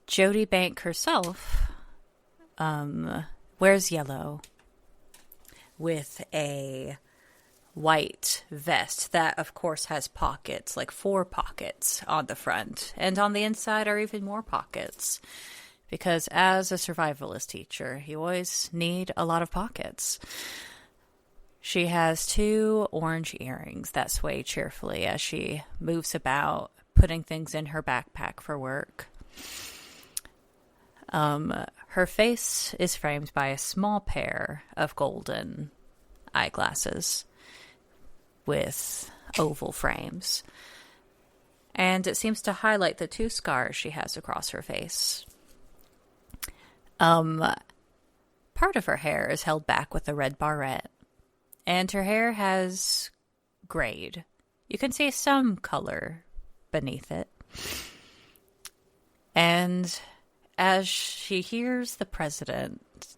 Jodie Bank herself wears yellow with a white vest that, of course, has pockets, like 4 pockets on the front. And on the inside are even more pockets. Because as a survivalist teacher, you always need a lot of pockets. She has 2 orange earrings that sway cheerfully as she moves about, putting things in her backpack for work. Her face is framed by a small pair of golden eyeglasses with oval frames. And it seems to highlight the 2 scars she has across her face. Part of her hair is held back with a red barrette. And her hair has grayed. You can see some color beneath it. And as she hears the president,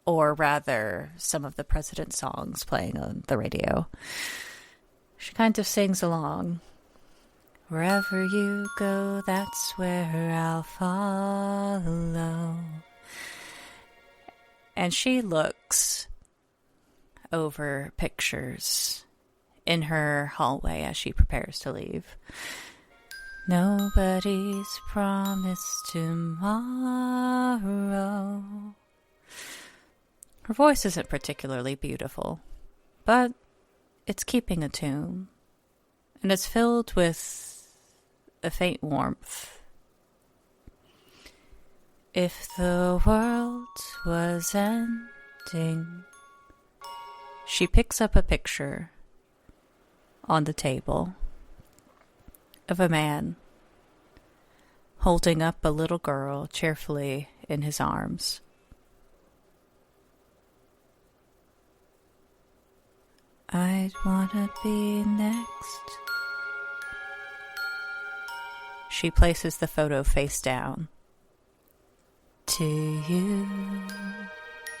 or rather some of the president's songs playing on the radio, she kind of sings along. Wherever you go, that's where I'll follow. And she looks over pictures in her hallway as she prepares to leave. Nobody's promised tomorrow. Her voice isn't particularly beautiful, but it's keeping a tune, and it's filled with a faint warmth. If the world was ending... She picks up a picture on the table of a man holding up a little girl cheerfully in his arms. I'd wanna be next. She places the photo face down. To you.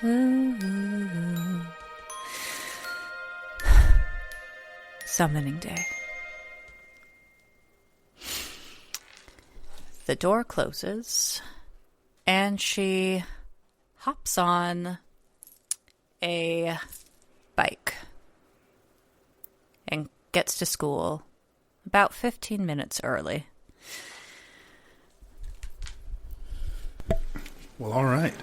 Ooh. Summoning day. The door closes, and she hops on a bike and gets to school about 15 minutes early. Well, all right.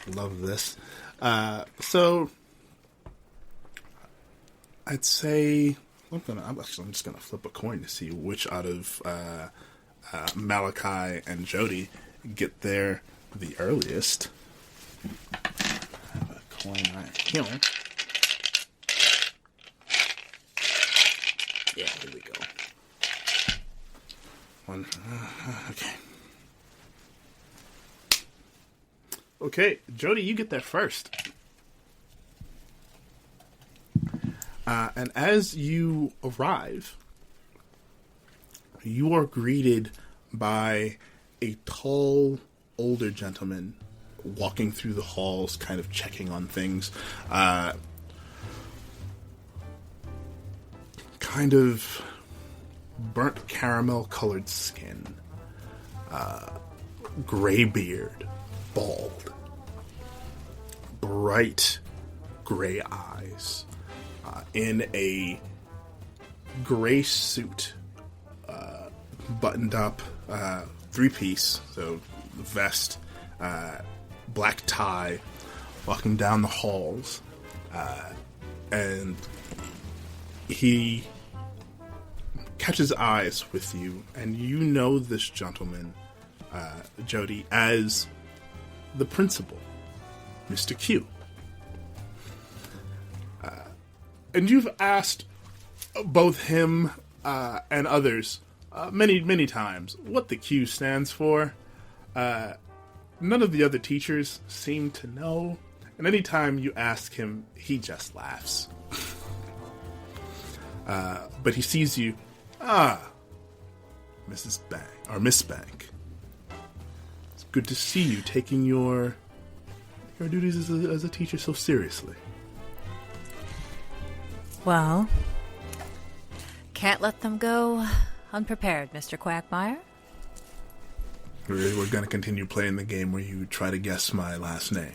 Love this. So I'd say I'm just gonna flip a coin to see which out of Malachi and Jodie get there the earliest. I have a coin right here. Yeah, here we go. One. Okay. Okay, Jodie, you get there first. And as you arrive, you are greeted by a tall, older gentleman walking through the halls, kind of checking on things. Kind of burnt caramel-colored skin. Gray beard. Bald. Bright gray eyes. In a gray suit. Buttoned up. Three-piece. So, vest. Black tie. Walking down the halls. And he catches eyes with you, and you know this gentleman, Jodie, as the principal, Mr. Q. And you've asked both him and others many times what the Q stands for. None of the other teachers seem to know, and anytime you ask him, he just laughs. But he sees you. Mrs. Bank, or Miss Bank. It's good to see you taking your duties as a teacher so seriously. Well, can't let them go unprepared, Mr. Quagmire. We're going to continue playing the game where you try to guess my last name.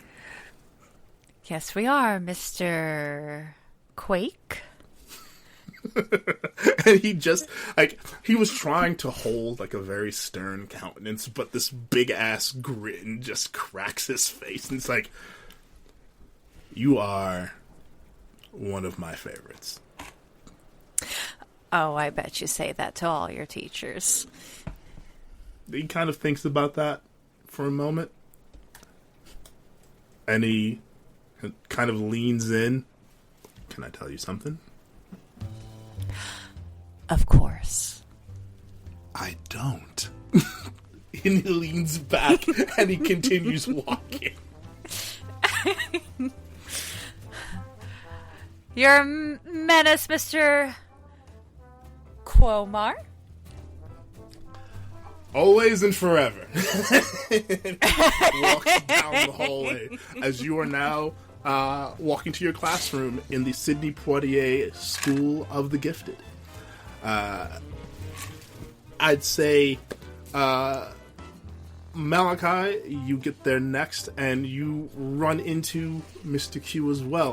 Yes, we are, Mr. Quake. And he just, he was trying to hold, a very stern countenance, but this big-ass grin just cracks his face, and it's like, you are one of my favorites. Oh, I bet you say that to all your teachers. He kind of thinks about that for a moment, and he kind of leans in. Can I tell you something? Of course. I don't. And he leans back and he continues walking. You're a menace, Mr. Quomar. Always and forever. And he walks down the hallway as you are now walking to your classroom in the Sidney Poitier School of the Gifted. I'd say Malachi, you get there next, and you run into Mr. Q as well.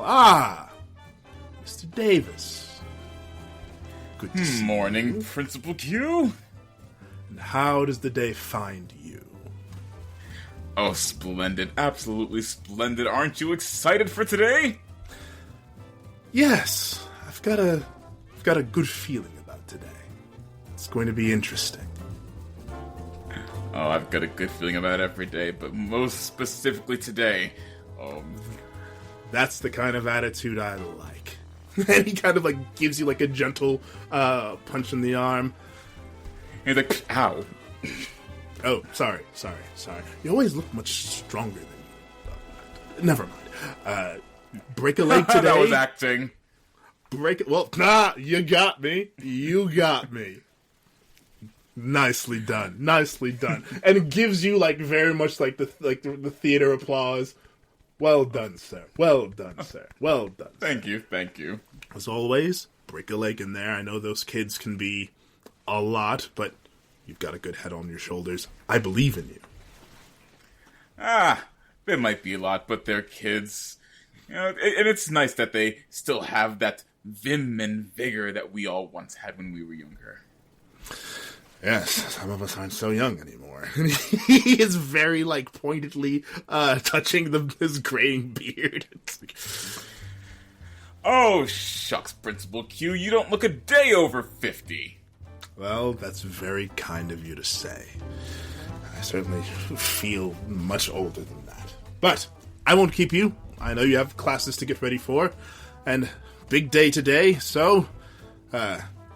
Mr. Davis. Good to see Morning, you. Principal Q. And how does the day find you? Oh, splendid. Absolutely splendid. Aren't you excited for today? Yes, I've got a good feeling about today. It's going to be interesting. Oh, I've got a good feeling about every day, but most specifically today. That's the kind of attitude I like. And he kind of gives you a gentle punch in the arm. He's like, ow. Oh, sorry. You always look much stronger than you. Never mind. Break a leg today. That was acting. You got me. Nicely done. And it gives you very much the theater applause. Well done, sir. Well done. Thank you. As always, break a leg in there. I know those kids can be a lot, but you've got a good head on your shoulders. I believe in you. They might be a lot, but they're kids. And it's nice that they still have that vim and vigor that we all once had when we were younger. Yes, some of us aren't so young anymore. He is very, pointedly touching his graying beard. Oh, shucks, Principal Q, you don't look a day over 50. Well, that's very kind of you to say. I certainly feel much older than that. But I won't keep you. I know you have classes to get ready for, and big day today, so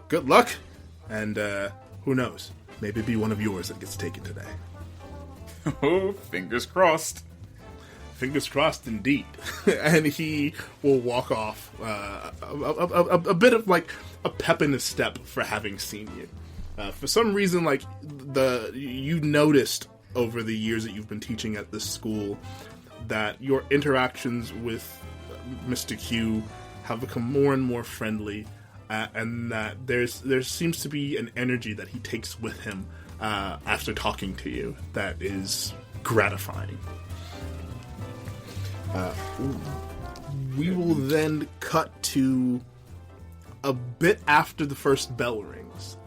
good luck, and who knows, maybe it'll be one of yours that gets taken today. Oh, fingers crossed. fingers crossed indeed. And he will walk off, a bit of like a pep in his step for having seen you. For some reason, like you noticed over the years that you've been teaching at this school that your interactions with Mr. Q have become more and more friendly, and that there seems to be an energy that he takes with him after talking to you that is gratifying. We will then cut to a bit after the first bell rings.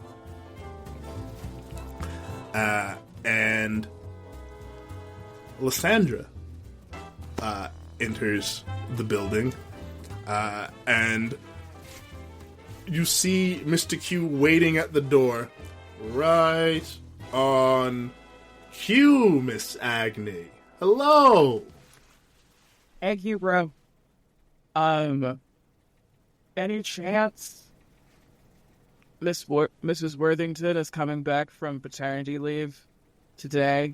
And Lysandra enters the building, and you see Mr. Q waiting at the door. Right on cue, Miss Agni. Hello! Agni, bro. Any chance Mrs. Worthington is coming back from paternity leave today?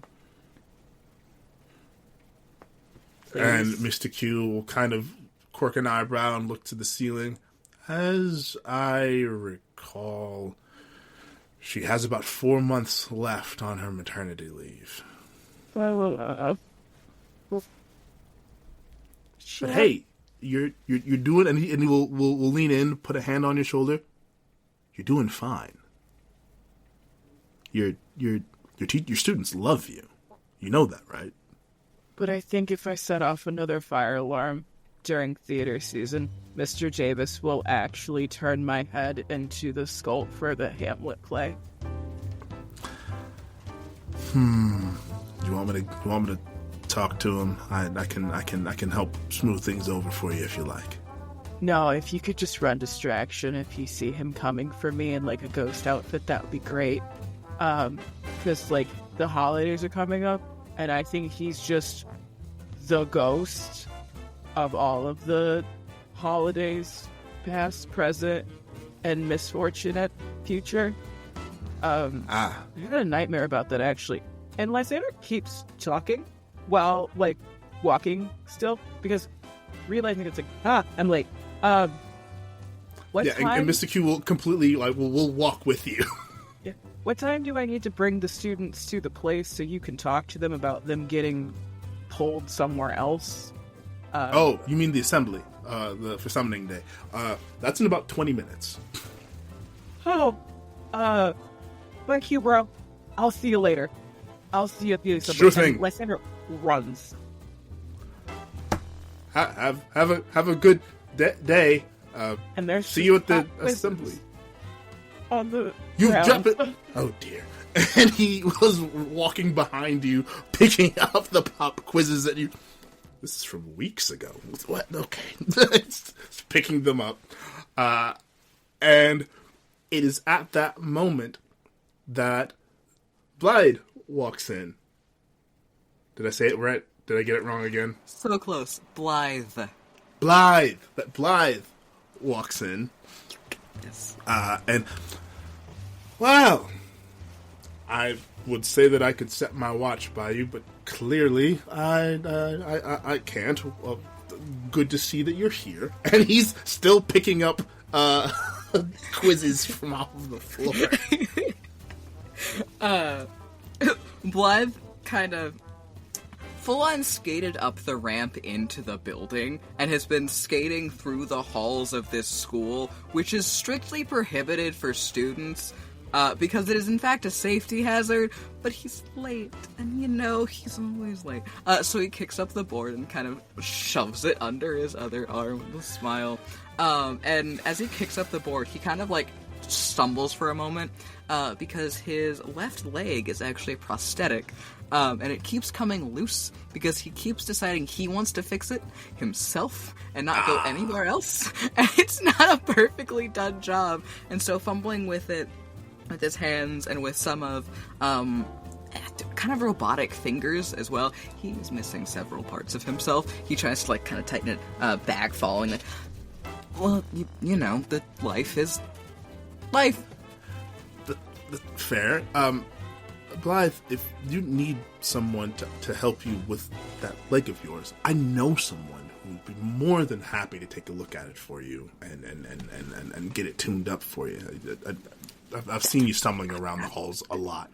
Please. And Mr. Q will kind of quirk an eyebrow and look to the ceiling. As I recall, she has about 4 months left on her maternity leave. Well, but hey, you're doing, and he will lean in, put a hand on your shoulder. You're doing fine. Your students love you. You know that, right? But I think if I set off another fire alarm during theater season, Mr. Javis will actually turn my head into the skull for the Hamlet play. You want me to talk to him? I can help smooth things over for you if you like. No, if you could just run distraction if you see him coming for me in like a ghost outfit, that would be great. Because like the holidays are coming up, and I think he's just the ghost of all of the holidays, past, present, and misfortunate future. I had a nightmare about that actually. And Lysandra keeps talking while like walking still, because realizing it's like, I'm late. What time? And Mr. Q will completely will walk with you. Yeah. What time do I need to bring the students to the place so you can talk to them about them getting pulled somewhere else? Oh, you mean the assembly, for summoning day? That's in about 20 minutes. Oh, thank you, bro. I'll see you later. I'll see you at the assembly. Sure thing. Lysandra runs. Have a good day. And there's see you at the assembly. On the you ground. jump it. Oh dear. And he was walking behind you, picking up the pop quizzes that you. This is from weeks ago. What? Okay. It's picking them up. And it is at that moment that Blaidd walks in. Did I say it right? Did I get it wrong again? So close. Blaidd. That Blaidd walks in. Yes. And, well, I would say that I could set my watch by you, but clearly I can't. Well, good to see that you're here. And he's still picking up quizzes from off of the floor. Blaidd kind of full-on skated up the ramp into the building and has been skating through the halls of this school, which is strictly prohibited for students because it is in fact a safety hazard, but he's late, and you know he's always late. So he kicks up the board and kind of shoves it under his other arm with a smile. And as he kicks up the board, he kind of like stumbles for a moment because his left leg is actually prosthetic. And it keeps coming loose because he keeps deciding he wants to fix it himself and not go anywhere else. And it's not a perfectly done job. And so fumbling with it, with his hands and with some of kind of robotic fingers as well, he's missing several parts of himself. He tries to like kind of tighten it back, following it. Well, you know, the life is life. Fair. Blaidd, if you need someone to help you with that leg of yours, I know someone who would be more than happy to take a look at it for you and get it tuned up for you. I've seen you stumbling around the halls a lot.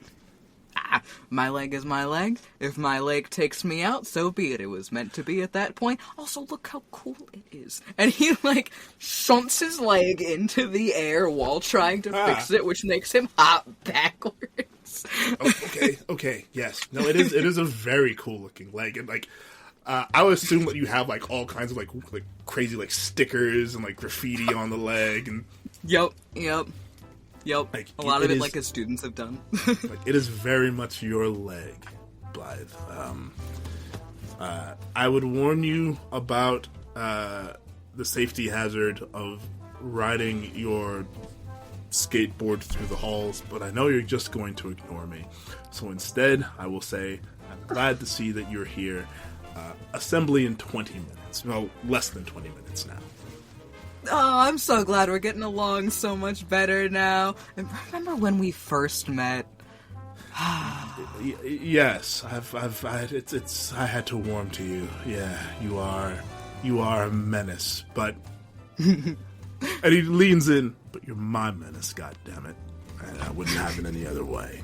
My leg is my leg. If my leg takes me out, so be it. It was meant to be at that point. Also, look how cool it is. And he, shunts his leg into the air while trying to fix it, which makes him hop backwards. Okay, yes. No, it is a very cool looking leg. And, I would assume that you have, all kinds of, crazy, stickers and, graffiti on the leg. And Yep. A lot of it, as students have done. It is very much your leg, Blaidd. I would warn you about the safety hazard of riding your skateboard through the halls, but I know you're just going to ignore me. So instead, I will say, I'm glad to see that you're here. Assembly in 20 minutes. No, less than 20 minutes now. Oh, I'm so glad we're getting along so much better now. And remember when we first met? Yes, I had to warm to you. Yeah, you are a menace, but and he leans in. But you're my menace, goddammit. And I wouldn't have it any other way.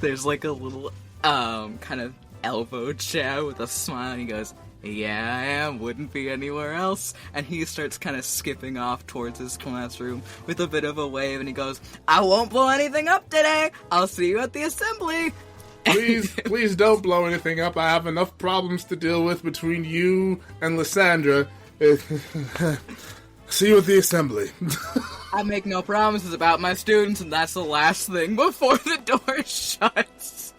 There's a little kind of elbow chat with a smile, and he goes, "Yeah, I am. Wouldn't be anywhere else." And he starts kind of skipping off towards his classroom with a bit of a wave, and he goes, "I won't blow anything up today. I'll see you at the assembly." Please don't blow anything up. I have enough problems to deal with between you and Lysandra. See you at the assembly. I make no promises about my students, and that's the last thing before the door shuts.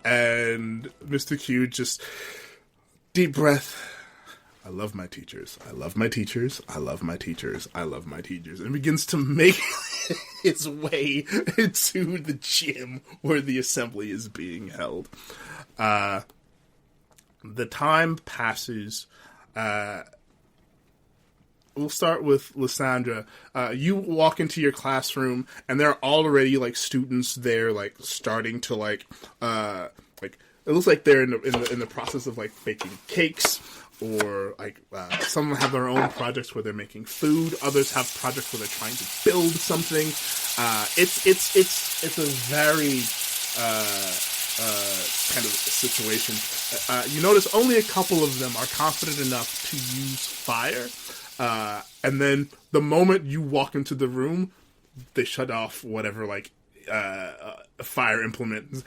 And Mr. Q just... deep breath. I love my teachers. I love my teachers. I love my teachers. I love my teachers. And begins to make its way into the gym where the assembly is being held. The time passes. We'll start with Lysandra. You walk into your classroom, and there are already students there, starting to it looks like they're in the process of baking cakes, or some have their own projects where they're making food. Others have projects where they're trying to build something. It's a very kind of situation. You notice only a couple of them are confident enough to use fire, and then the moment you walk into the room, they shut off whatever fire implement.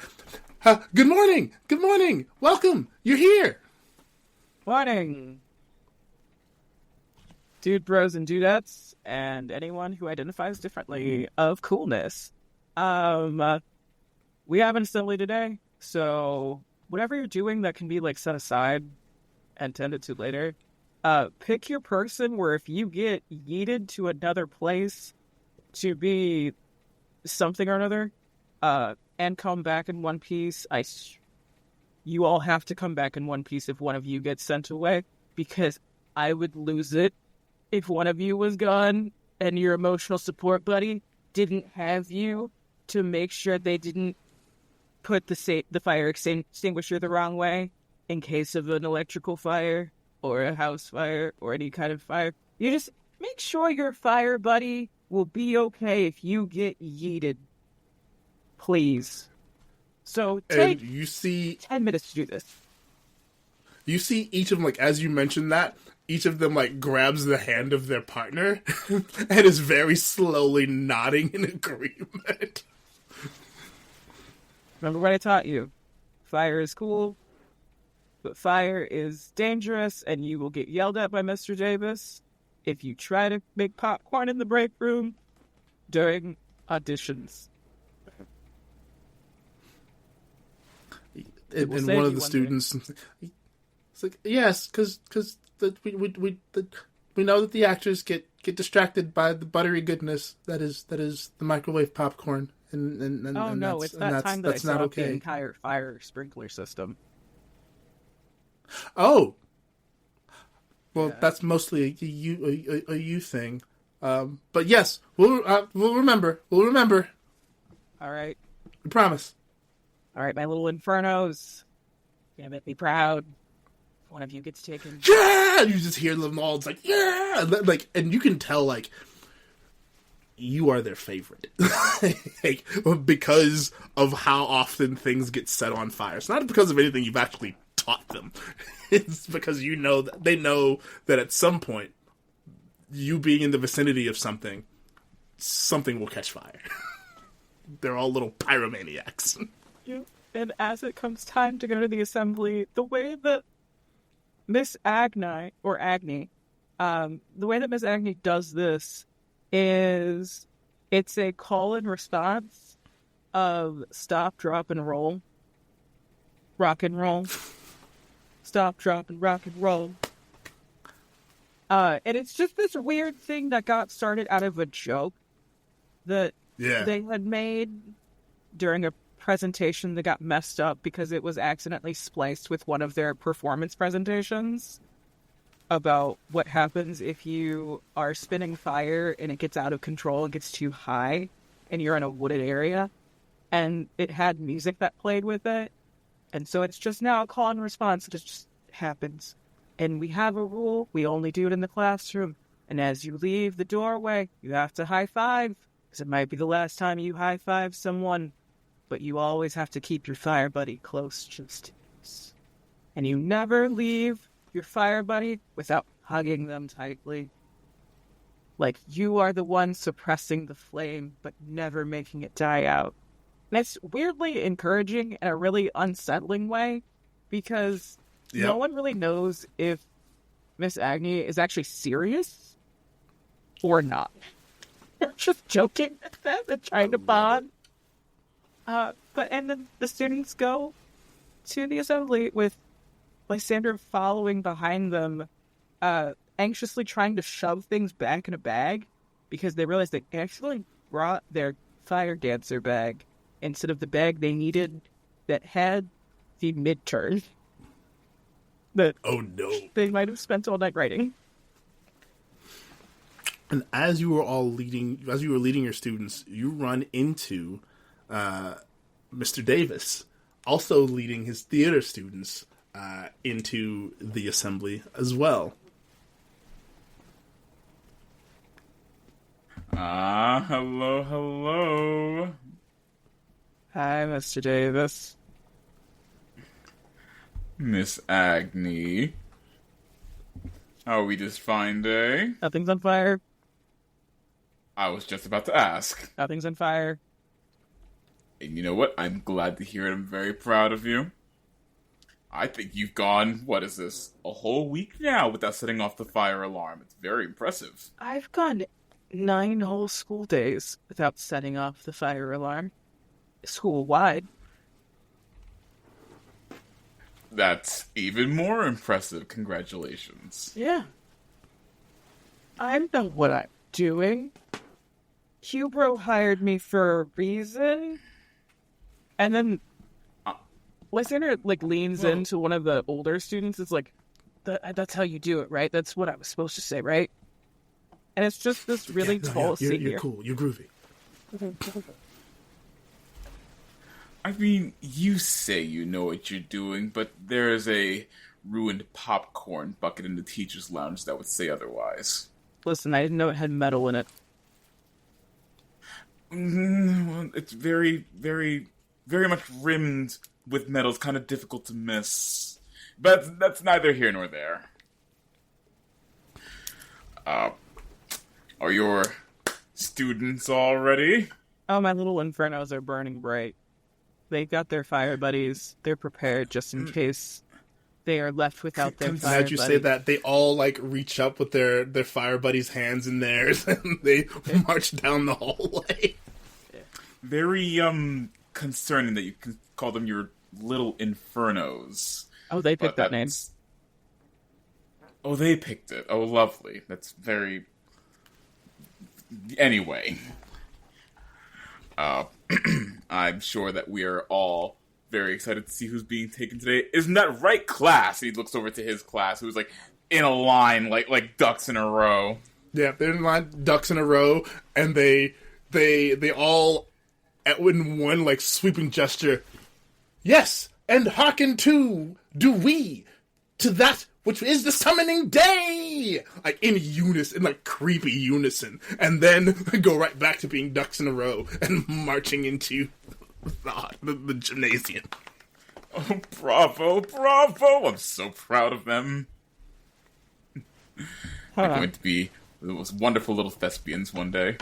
Good morning! Good morning! Welcome! You're here! Morning! Dude bros and dudettes, and anyone who identifies differently of coolness. We have an assembly today, so whatever you're doing that can be set aside and tended to later, pick your person where if you get yeeted to another place to be something or another, and come back in one piece. You all have to come back in one piece if one of you gets sent away, because I would lose it if one of you was gone and your emotional support buddy didn't have you to make sure they didn't put the fire extinguisher the wrong way in case of an electrical fire or a house fire or any kind of fire. You just make sure your fire buddy will be okay if you get yeeted. Please. So take 10 minutes to do this. You see each of them, as you mentioned that, each of them, grabs the hand of their partner and is very slowly nodding in agreement. Remember what I taught you. Fire is cool, but fire is dangerous, and you will get yelled at by Mr. Davis if you try to make popcorn in the break room during auditions. And one of the students, it's yes, because we know that the actors get distracted by the buttery goodness that is the microwave popcorn, and oh no, it's that time that I set up the entire fire sprinkler system. Oh, well, yeah. That's mostly a you thing, but yes, we'll remember. We'll remember. All right, we promise. All right, my little infernos. You make me proud. one of you gets taken. Yeah! You just hear them all, it's like, yeah! Like, and you can tell, like, you are their favorite. Like, because of how often things get set on fire. It's not because of anything you've actually taught them. It's because you know that they know that at some point, you being in the vicinity of something will catch fire. They're all little pyromaniacs. Yeah. And as it comes time to go to the assembly, the way that Miss Agni, the way that Miss Agni does this is it's a call and response of stop, drop, and roll. Rock and roll. Stop, drop, and rock and roll. And it's just this weird thing that got started out of a joke that they had made during a presentation that got messed up because it was accidentally spliced with one of their performance presentations about what happens if you are spinning fire and it gets out of control and gets too high and you're in a wooded area, and it had music that played with it, and so it's just now a call and response. It just happens, and we have a rule: we only do it in the classroom, and as you leave the doorway you have to high five, because it might be the last time you high five someone. But you always have to keep your fire buddy close just in case. And you never leave your fire buddy without hugging them tightly. Like, you are the one suppressing the flame, but never making it die out. And it's weirdly encouraging in a really unsettling way, because no one really knows if Miss Agni is actually serious or not. They're just joking with them and trying to bond. And then the students go to the assembly with Lysandra following behind them, anxiously trying to shove things back in a bag because they realized they actually brought their fire dancer bag instead of the bag they needed that had the mid-turn that they might have spent all night writing. And as you were leading your students, you run into Mr. Davis, also leading his theater students into the assembly as well. Hello. Hi, Mr. Davis. Miss Agni. How are we this fine day? Nothing's on fire. I was just about to ask. Nothing's on fire. And you know what? I'm glad to hear it. I'm very proud of you. I think you've gone, what is this, a whole week now without setting off the fire alarm. It's very impressive. I've gone 9 whole school days without setting off the fire alarm. School-wide. That's even more impressive. Congratulations. Yeah. I know what I'm doing. Hubro hired me for a reason. And then Lysandra leans into one of the older students. It's like, that's how you do it, right? That's what I was supposed to say, right? And it's just this really tall senior. You're cool. You're groovy. I mean, you say you know what you're doing, but there is a ruined popcorn bucket in the teacher's lounge that would say otherwise. Listen, I didn't know it had metal in it. Well, it's very, very, very much rimmed with metal. It's kind of difficult to miss. But that's neither here nor there. Are your students all ready? Oh, my little infernos are burning bright. They got their fire buddies. They're prepared just in case they are left without their fire buddy. As you say that, they all reach up with their fire buddies' hands in theirs, and they march down the hallway. Very concerning that you can call them your little infernos. Oh, they picked that name. Oh, they picked it. Oh, lovely. That's very... Anyway. I'm sure that we are all very excited to see who's being taken today. Isn't that right, class? He looks over to his class, who's in a line, like ducks in a row. Yeah, they're in line, ducks in a row, and they all, in one sweeping gesture, yes, and hearken to, do we, to that which is the summoning day! Like, in unison, in like creepy unison. And then go right back to being ducks in a row and marching into the gymnasium. Oh, bravo, bravo! I'm so proud of them. They're going to be those wonderful little thespians one day.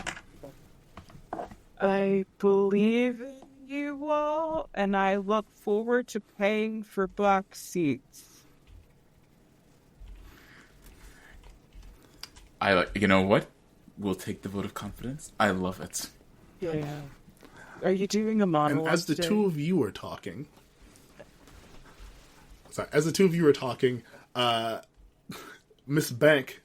I believe in you all, and I look forward to paying for box seats. You know what? We'll take the vote of confidence. I love it. Yeah. Are you doing a monologue? And as the two of you are talking, Miss Bank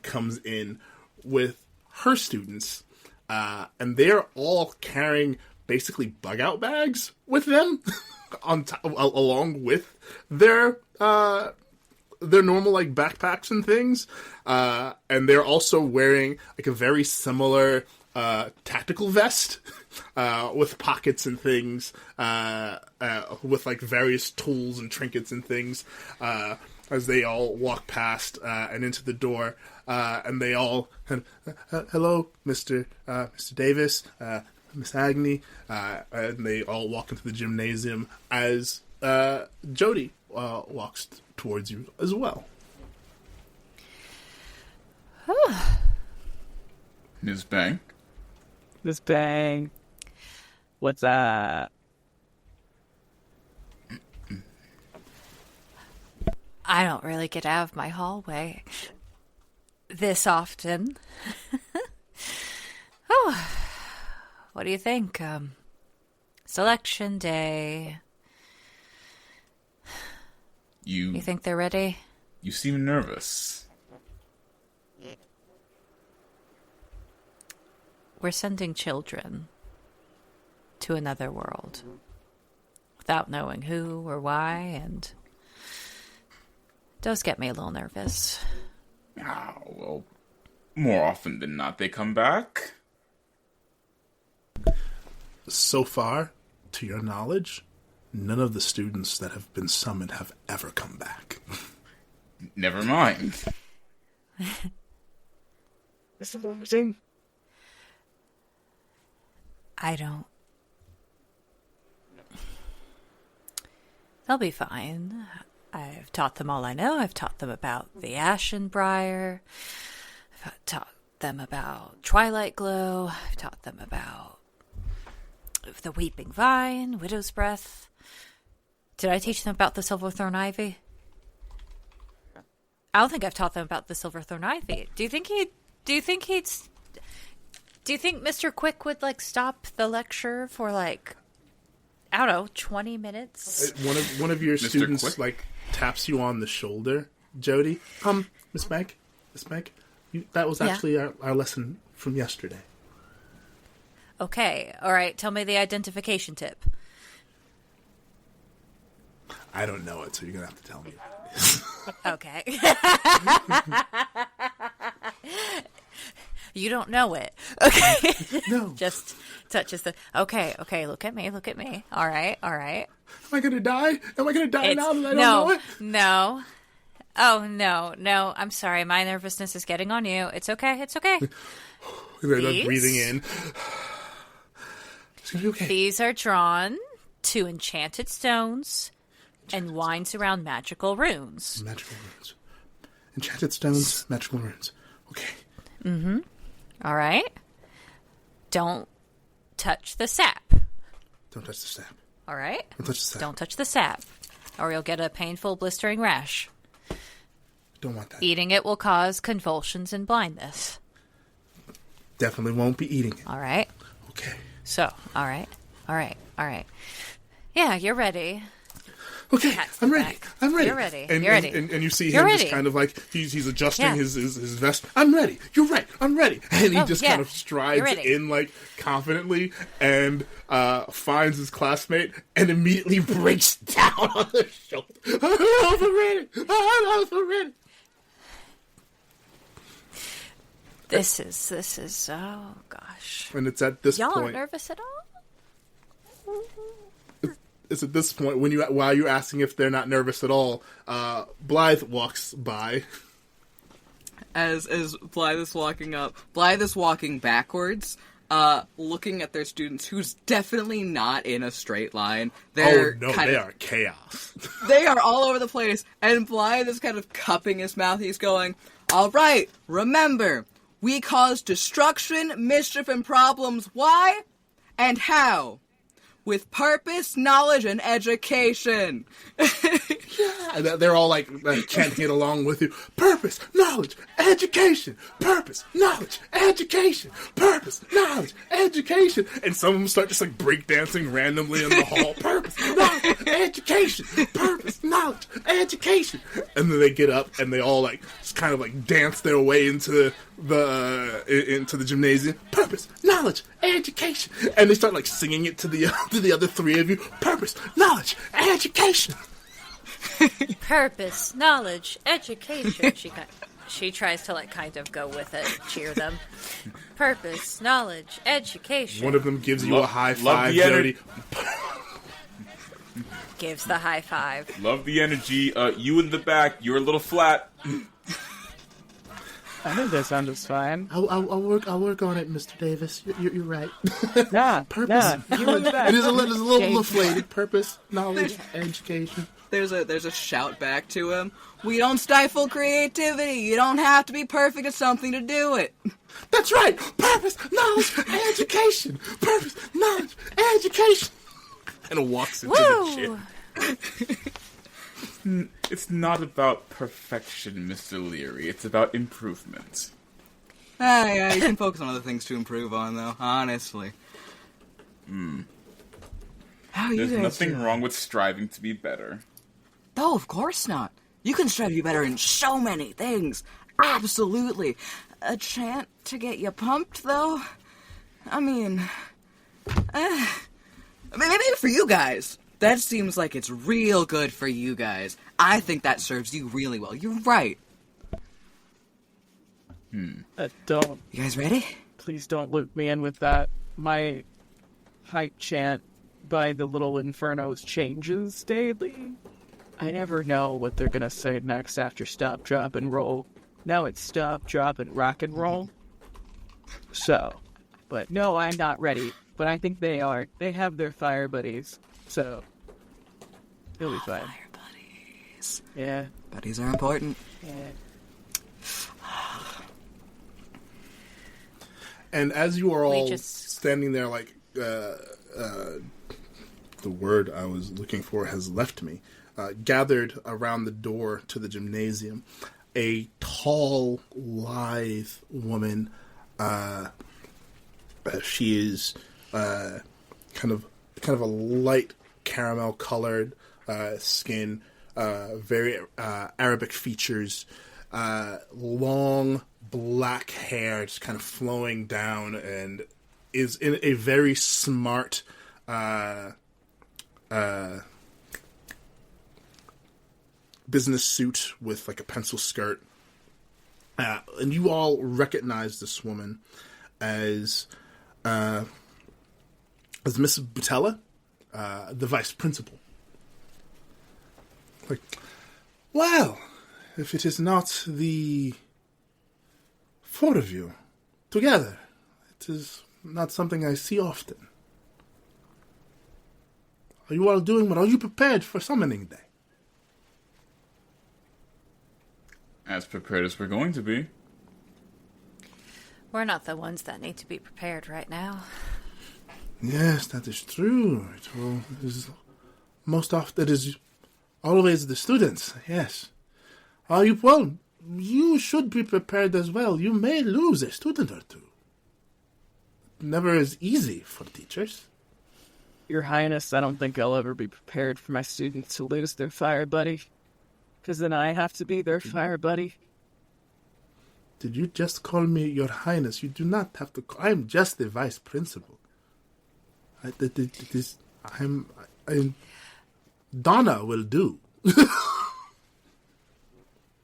comes in with her students, and they're all carrying basically bug-out bags with them, along with their normal like backpacks and things, and they're also wearing like a very similar tactical vest with pockets and things, with like various tools and trinkets and things. As they all walk past and into the door, and they all, hello, Mr. Davis, Miss Agni, and they all walk into the gymnasium as Jodie walks towards you as well. Ms. Bang? Miss Bang. What's up? I don't really get out of my hallway this often. Oh, what do you think? Selection day. You think they're ready? You seem nervous. We're sending children to another world without knowing who or why, and it does get me a little nervous. Ah, well, more often than not, they come back. So far, to your knowledge, none of the students that have been summoned have ever come back. Never mind. This is amazing. I don't. They'll be fine. I've taught them all I know. I've taught them about the Ashenbriar. I've taught them about Twilight Glow. I've taught them about the Weeping Vine, Widow's Breath. Did I teach them about the Silverthorn Ivy? I don't think I've taught them about the Silverthorn Ivy. Do you think Mr. Quick would, like, stop the lecture for, like, I don't know, 20 minutes? One of your Mr. students, Quick? like, taps you on the shoulder, Jodie. Miss Meg, that was actually our lesson from yesterday. Okay, all right, tell me the identification tip. I don't know it, so you're going to have to tell me. Okay. You don't know it. Okay. No. Just touches the... Okay, look at me. All right. Am I going to die? Am I going to die now that I don't know it? No. Oh, no. I'm sorry. My nervousness is getting on you. It's okay. They're like breathing in. It's going to be okay. These are drawn to enchanted stones and winds around magical runes. Enchanted stones, magical runes. Okay. Mm-hmm. All right. Don't touch the sap. Don't touch the sap. All right? Don't touch the sap. Don't touch the sap, or you'll get a painful, blistering rash. Don't want that. Eating it will cause convulsions and blindness. Definitely won't be eating it. All right? Okay. So, all right. Yeah, you're ready. Okay, I'm ready. You're ready. And, You're ready. And you see You're him ready. just kind of like, he's adjusting his vest. I'm ready. You're right. I'm ready. And he just kind of strides in, like, confidently and finds his classmate and immediately breaks down on their shoulder. I'm ready. This is, oh gosh. And it's at this Y'all point. aren't nervous at all? it's at this point while you're asking if they're not nervous at all, Blaidd walks by. As Blaidd is walking up, Blaidd is walking backwards, looking at their students, who's definitely not in a straight line. They're they are chaos. They are all over the place, and Blaidd is kind of cupping his mouth. He's going, "All right, remember, we cause destruction, mischief, and problems. Why? And how? With purpose, knowledge, and education." Yeah, they're all like can't get along with you. Purpose, knowledge, education. Purpose, knowledge, education. Purpose, knowledge, education. And some of them start just like breakdancing randomly in the hall. Purpose, knowledge, education. Purpose, knowledge, education. And then they get up and they all like just kind of like dance their way into the gymnasium. Purpose, knowledge, education. And they start like singing it to the other three of you. Purpose, knowledge, education. Purpose, knowledge, education. She tries to like kind of go with it, cheer them. Purpose, knowledge, education. One of them gives you a high five, Jodie. Gives the high five. Love the energy. You in the back, you're a little flat. I think that sounds fine. I'll work on it, Mr. Davis. You're right. Nah, Purpose. nah, you in the back. It is a little inflated. Purpose, knowledge, education. There's a shout back to him. We don't stifle creativity. You don't have to be perfect at something to do it. That's right. Purpose, knowledge, education. Purpose, knowledge, education. And walks into the shit. It's not about perfection, Mr. Leary. It's about improvement. Yeah, you can focus on other things to improve on, though, honestly. How are you There's guys nothing doing? wrong with striving to be better. No, of course not. You can strive to be better in so many things. Absolutely. A chant to get you pumped, though? I mean, maybe for you guys. That seems like it's real good for you guys. I think that serves you really well. You're right. Don't. You guys ready? Please don't loop me in with that. My hype chant by the little infernos changes daily. I never know what they're gonna say next after stop, drop, and roll. Now it's stop, drop, and rock and roll. So, but no, I'm not ready. But I think they are. They have their fire buddies, so they'll be fine. Fire buddies. Yeah. Buddies are important. Yeah. And as you are all just- standing there, like the word I was looking for has left me. Gathered around the door to the gymnasium, a tall, lithe woman. She is kind of a light caramel colored skin, very Arabic features, long black hair just kind of flowing down, and is in a very smart business suit with like a pencil skirt. And you all recognize this woman as Miss Butella, the vice principal. Like, well, if it is not the four of you together, it is not something I see often. Are you all doing well? Are you prepared for summoning day? As prepared as we're going to be. We're not the ones that need to be prepared right now. Yes, that is true. It is most often it is always the students. Yes. You should be prepared as well. You may lose a student or two. Never is easy for teachers. Your Highness, I don't think I'll ever be prepared for my students to lose their fire buddy. Because then I have to be their fire buddy. Did you just call me Your Highness? You do not have to call... I'm just the vice principal. Donna will do.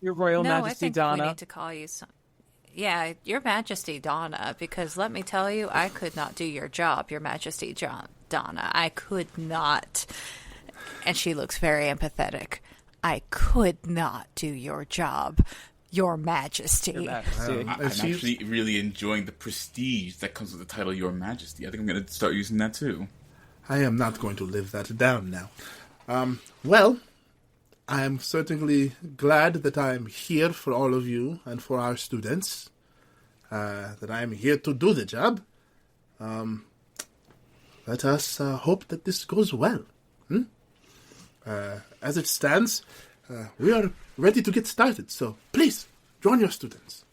Your Royal Majesty I think Donna. we need to call you Yeah, Your Majesty Donna, because let me tell you, I could not do your job, Your Majesty Donna. I could not. And she looks very empathetic. "I could not do your job, Your Majesty." I'm actually really enjoying the prestige that comes with the title Your Majesty. I think I'm going to start using that too. I am not going to live that down now. Well, I am certainly glad that I am here for all of you and for our students. That I am here to do the job. Let us hope that this goes well. As it stands, we are ready to get started, so please, join your students.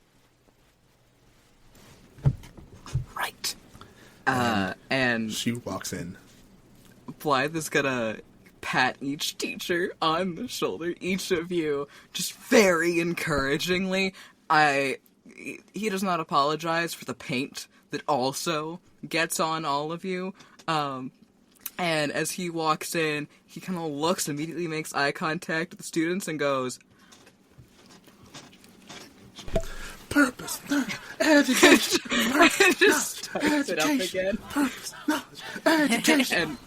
Right. And she walks in. Blaidd is gonna pat each teacher on the shoulder, each of you, just very encouragingly. He does not apologize for the paint that also gets on all of you. And as he walks in, he kind of looks, immediately makes eye contact with the students and goes, "Purpose, knowledge, education, and just starts it up again. Purpose, knowledge, education."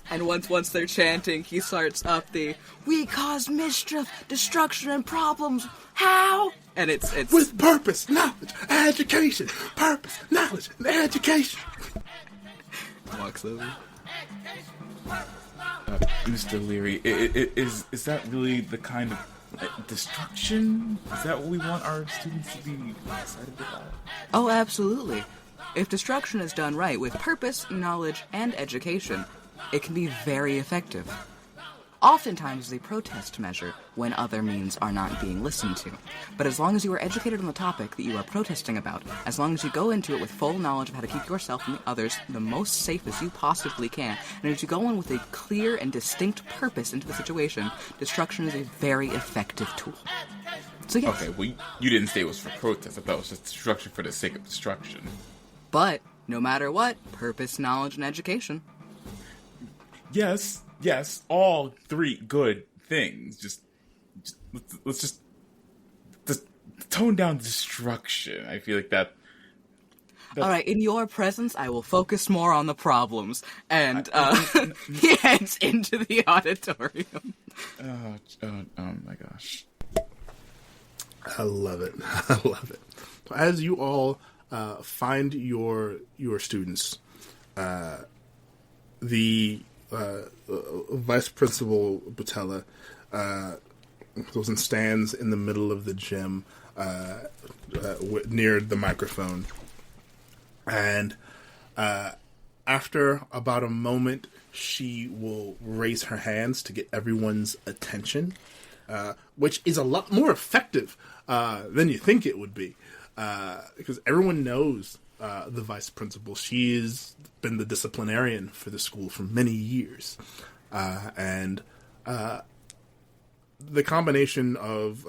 And once they're chanting, he starts up the, "We cause mischief, destruction, and problems. How?" And it's with purpose, knowledge, education. Purpose, knowledge, and education. Walks over. Mr. Leary, is that really the kind of destruction? Is that what we want our students to be excited about? Oh, absolutely. If destruction is done right with purpose, knowledge, and education, it can be very effective. Oftentimes a protest measure when other means are not being listened to. But as long as you are educated on the topic that you are protesting about, as long as you go into it with full knowledge of how to keep yourself and the others the most safe as you possibly can, and as you go in with a clear and distinct purpose into the situation, destruction is a very effective tool. So yes. Okay, well, you didn't say it was for protest. I thought it was just destruction for the sake of destruction. But, no matter what, purpose, knowledge, and education. Yes, all three good things. Let's just tone down destruction. I feel like that. Alright, in your presence, I will focus more on the problems. And he heads into the auditorium. Oh my gosh. I love it. I love it. As you all find your students, the Vice Principal Butella goes and stands in the middle of the gym near the microphone. And after about a moment, she will raise her hands to get everyone's attention, which is a lot more effective than you think it would be, because everyone knows the Vice Principal. She has been the disciplinarian for the school for many years. And the combination of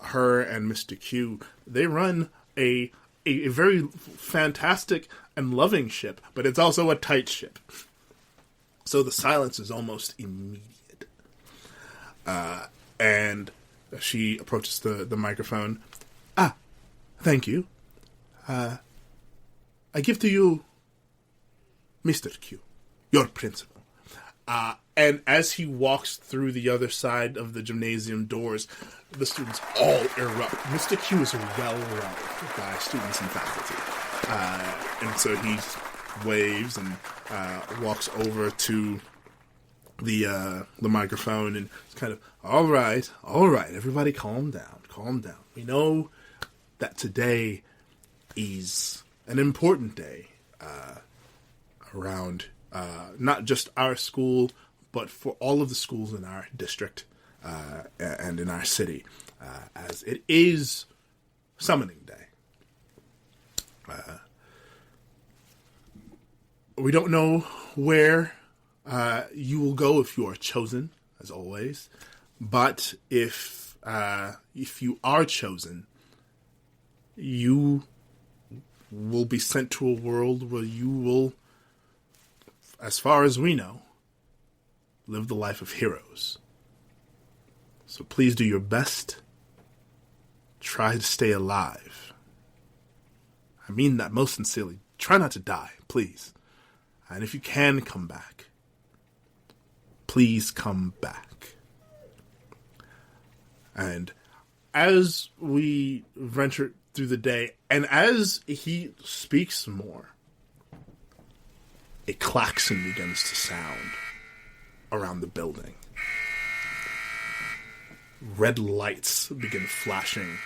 her and Mr. Q, they run a very fantastic and loving ship, but it's also a tight ship. So the silence is almost immediate. And she approaches the microphone. Thank you. I give to you Mr. Q, your principal. And as he walks through the other side of the gymnasium doors, the students all erupt. Mr. Q is well-loved by students and faculty. And so he waves and walks over to the microphone and is kind of, all right, everybody calm down. We know that today is an important day around not just our school, but for all of the schools in our district and in our city, as it is summoning day. We don't know where you will go if you are chosen, as always, but if you are chosen, you will be sent to a world where you will, as far as we know, live the life of heroes. So please do your best. Try to stay alive. I mean that most sincerely. Try not to die, please. And if you can come back, please come back. And as we venture through the day, and as he speaks more, a klaxon begins to sound around the building. Red lights begin flashing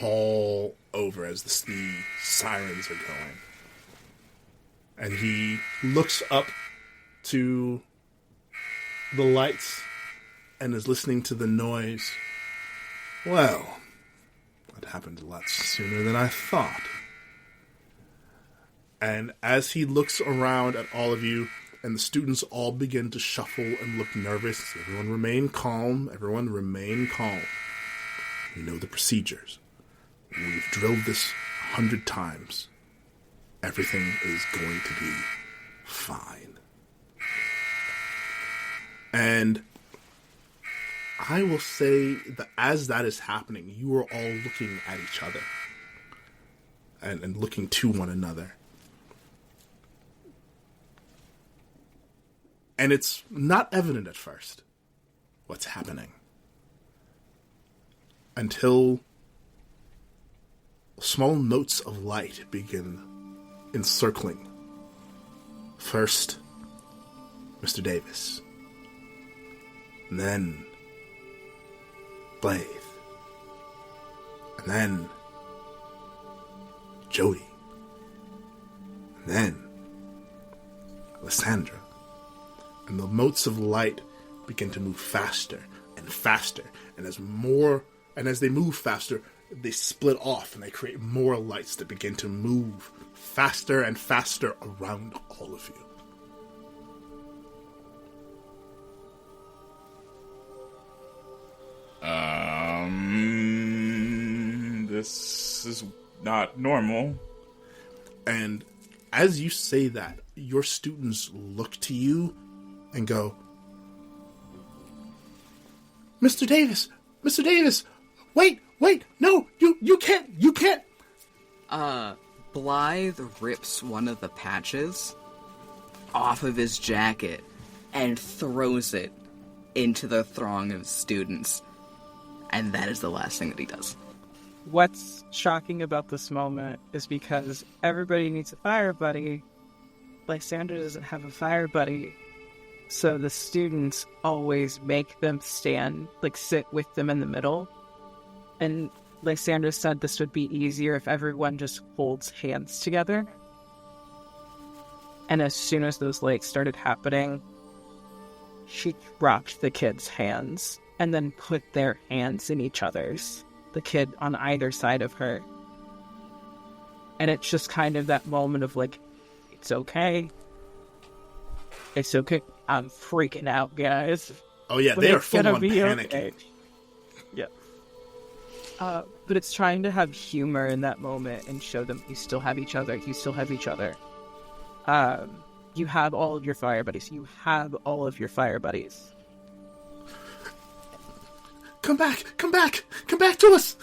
all over as the sirens are going. And he looks up to the lights and is listening to the noise. Well, that happened a lot sooner than I thought. And as he looks around at all of you, and the students all begin to shuffle and look nervous, everyone remain calm. Everyone remain calm. You know the procedures. We've drilled this 100 times. Everything is going to be fine. And I will say that as that is happening, you are all looking at each other and looking to one another. And it's not evident at first what's happening until small notes of light begin encircling. First, Mr. Davis. And then Blaidd. And then Jodie. And then Lysandra. And the motes of light begin to move faster and faster. And as they move faster, they split off and they create more lights that begin to move faster and faster around all of you. This is not normal. And as you say that, your students look to you and go, Mr. Davis, wait, no, you can't. Blaidd rips one of the patches off of his jacket and throws it into the throng of students. And that is the last thing that he does. What's shocking about this moment is because everybody needs a fire buddy. Lysandra doesn't have a fire buddy. So the students always make them stand, sit with them in the middle. And Lysandra said this would be easier if everyone just holds hands together. And as soon as those lights started happening, she dropped the kids' hands and then put their hands in each other's, the kid on either side of her. And it's just kind of that moment of it's okay. It's okay. I'm freaking out, guys. Oh yeah, they are full on panicking. Okay. Yeah. But it's trying to have humor in that moment and show them you still have each other. You still have each other. You have all of your fire buddies. You have all of your fire buddies. Come back to us.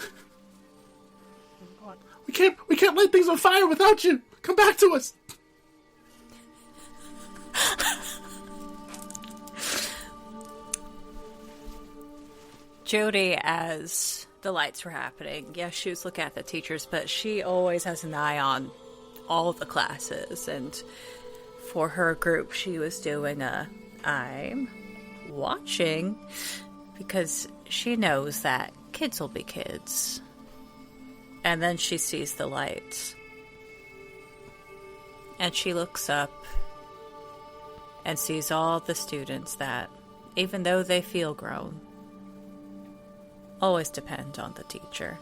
We can't light things on fire without you. Come back to us. Jodie, as the lights were happening, she was looking at the teachers, but she always has an eye on all the classes. And for her group, she was doing I'm watching, because she knows that kids will be kids. And then she sees the lights. And she looks up and sees all the students that, even though they feel grown, always depend on the teacher.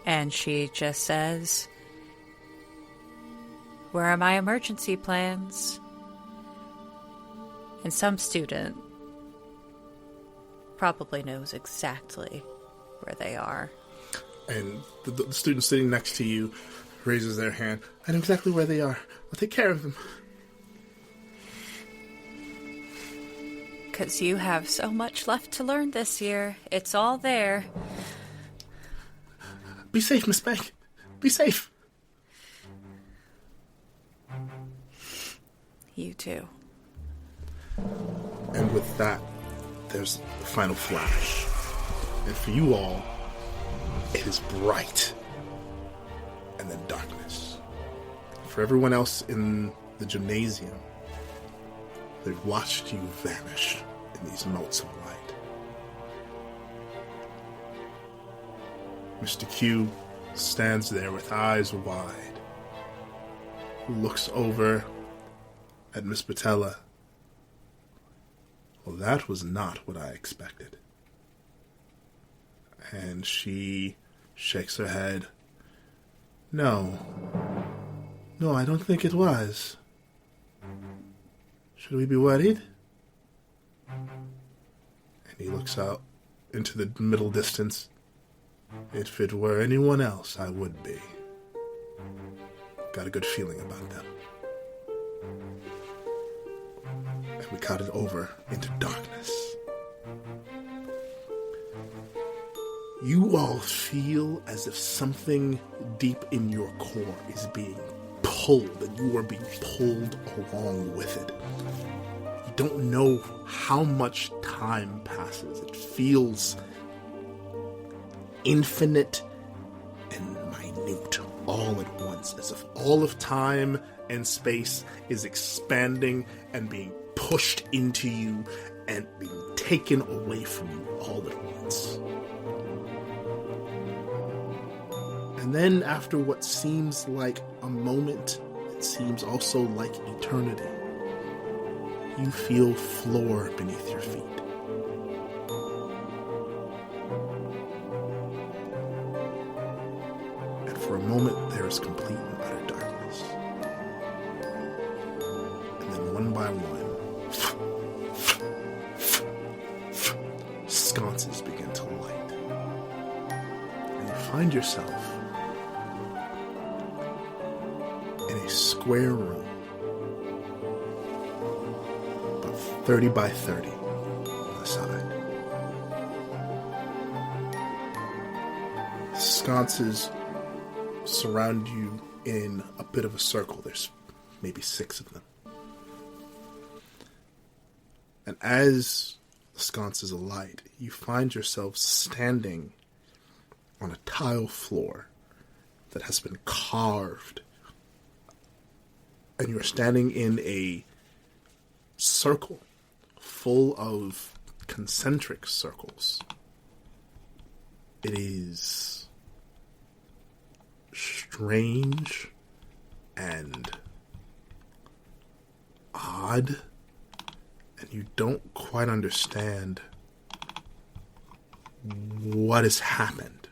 And she just says, "Where are my emergency plans?" And some student probably knows exactly where they are. And the student sitting next to you raises their hand. I know exactly where they are. I'll take care of them. Because you have so much left to learn this year. It's all there. Be safe, Miss Meg. Be safe. You too. And with that, there's the final flash. And for you all, it is bright. And then darkness. For everyone else in the gymnasium, they've watched you vanish in these motes of light. Mr. Q stands there with eyes wide, who looks over at Miss Patella. Well, that was not what I expected. And she shakes her head. No, I don't think it was. Should we be worried? And he looks out into the middle distance. If it were anyone else, I would be. Got a good feeling about them. And we cut it over into darkness. You all feel as if something deep in your core is being pulled, and you are being pulled along with it. You don't know how much time passes. It feels infinite and minute all at once, as if all of time and space is expanding and being pushed into you and being taken away from you all at once. And then after what seems like a moment, it seems also like eternity. You feel floor beneath your feet. And for a moment, there is complete and utter darkness. And then one by one, sconces begin to light. And you find yourself in a square room, about 30 by 30 on the side. Sconces surround you in a bit of a circle. There's maybe 6 of them. And as the sconces alight, you find yourself standing on a tile floor that has been carved. And you're standing in a circle full of concentric circles. It is strange and odd, and you don't quite understand what has happened.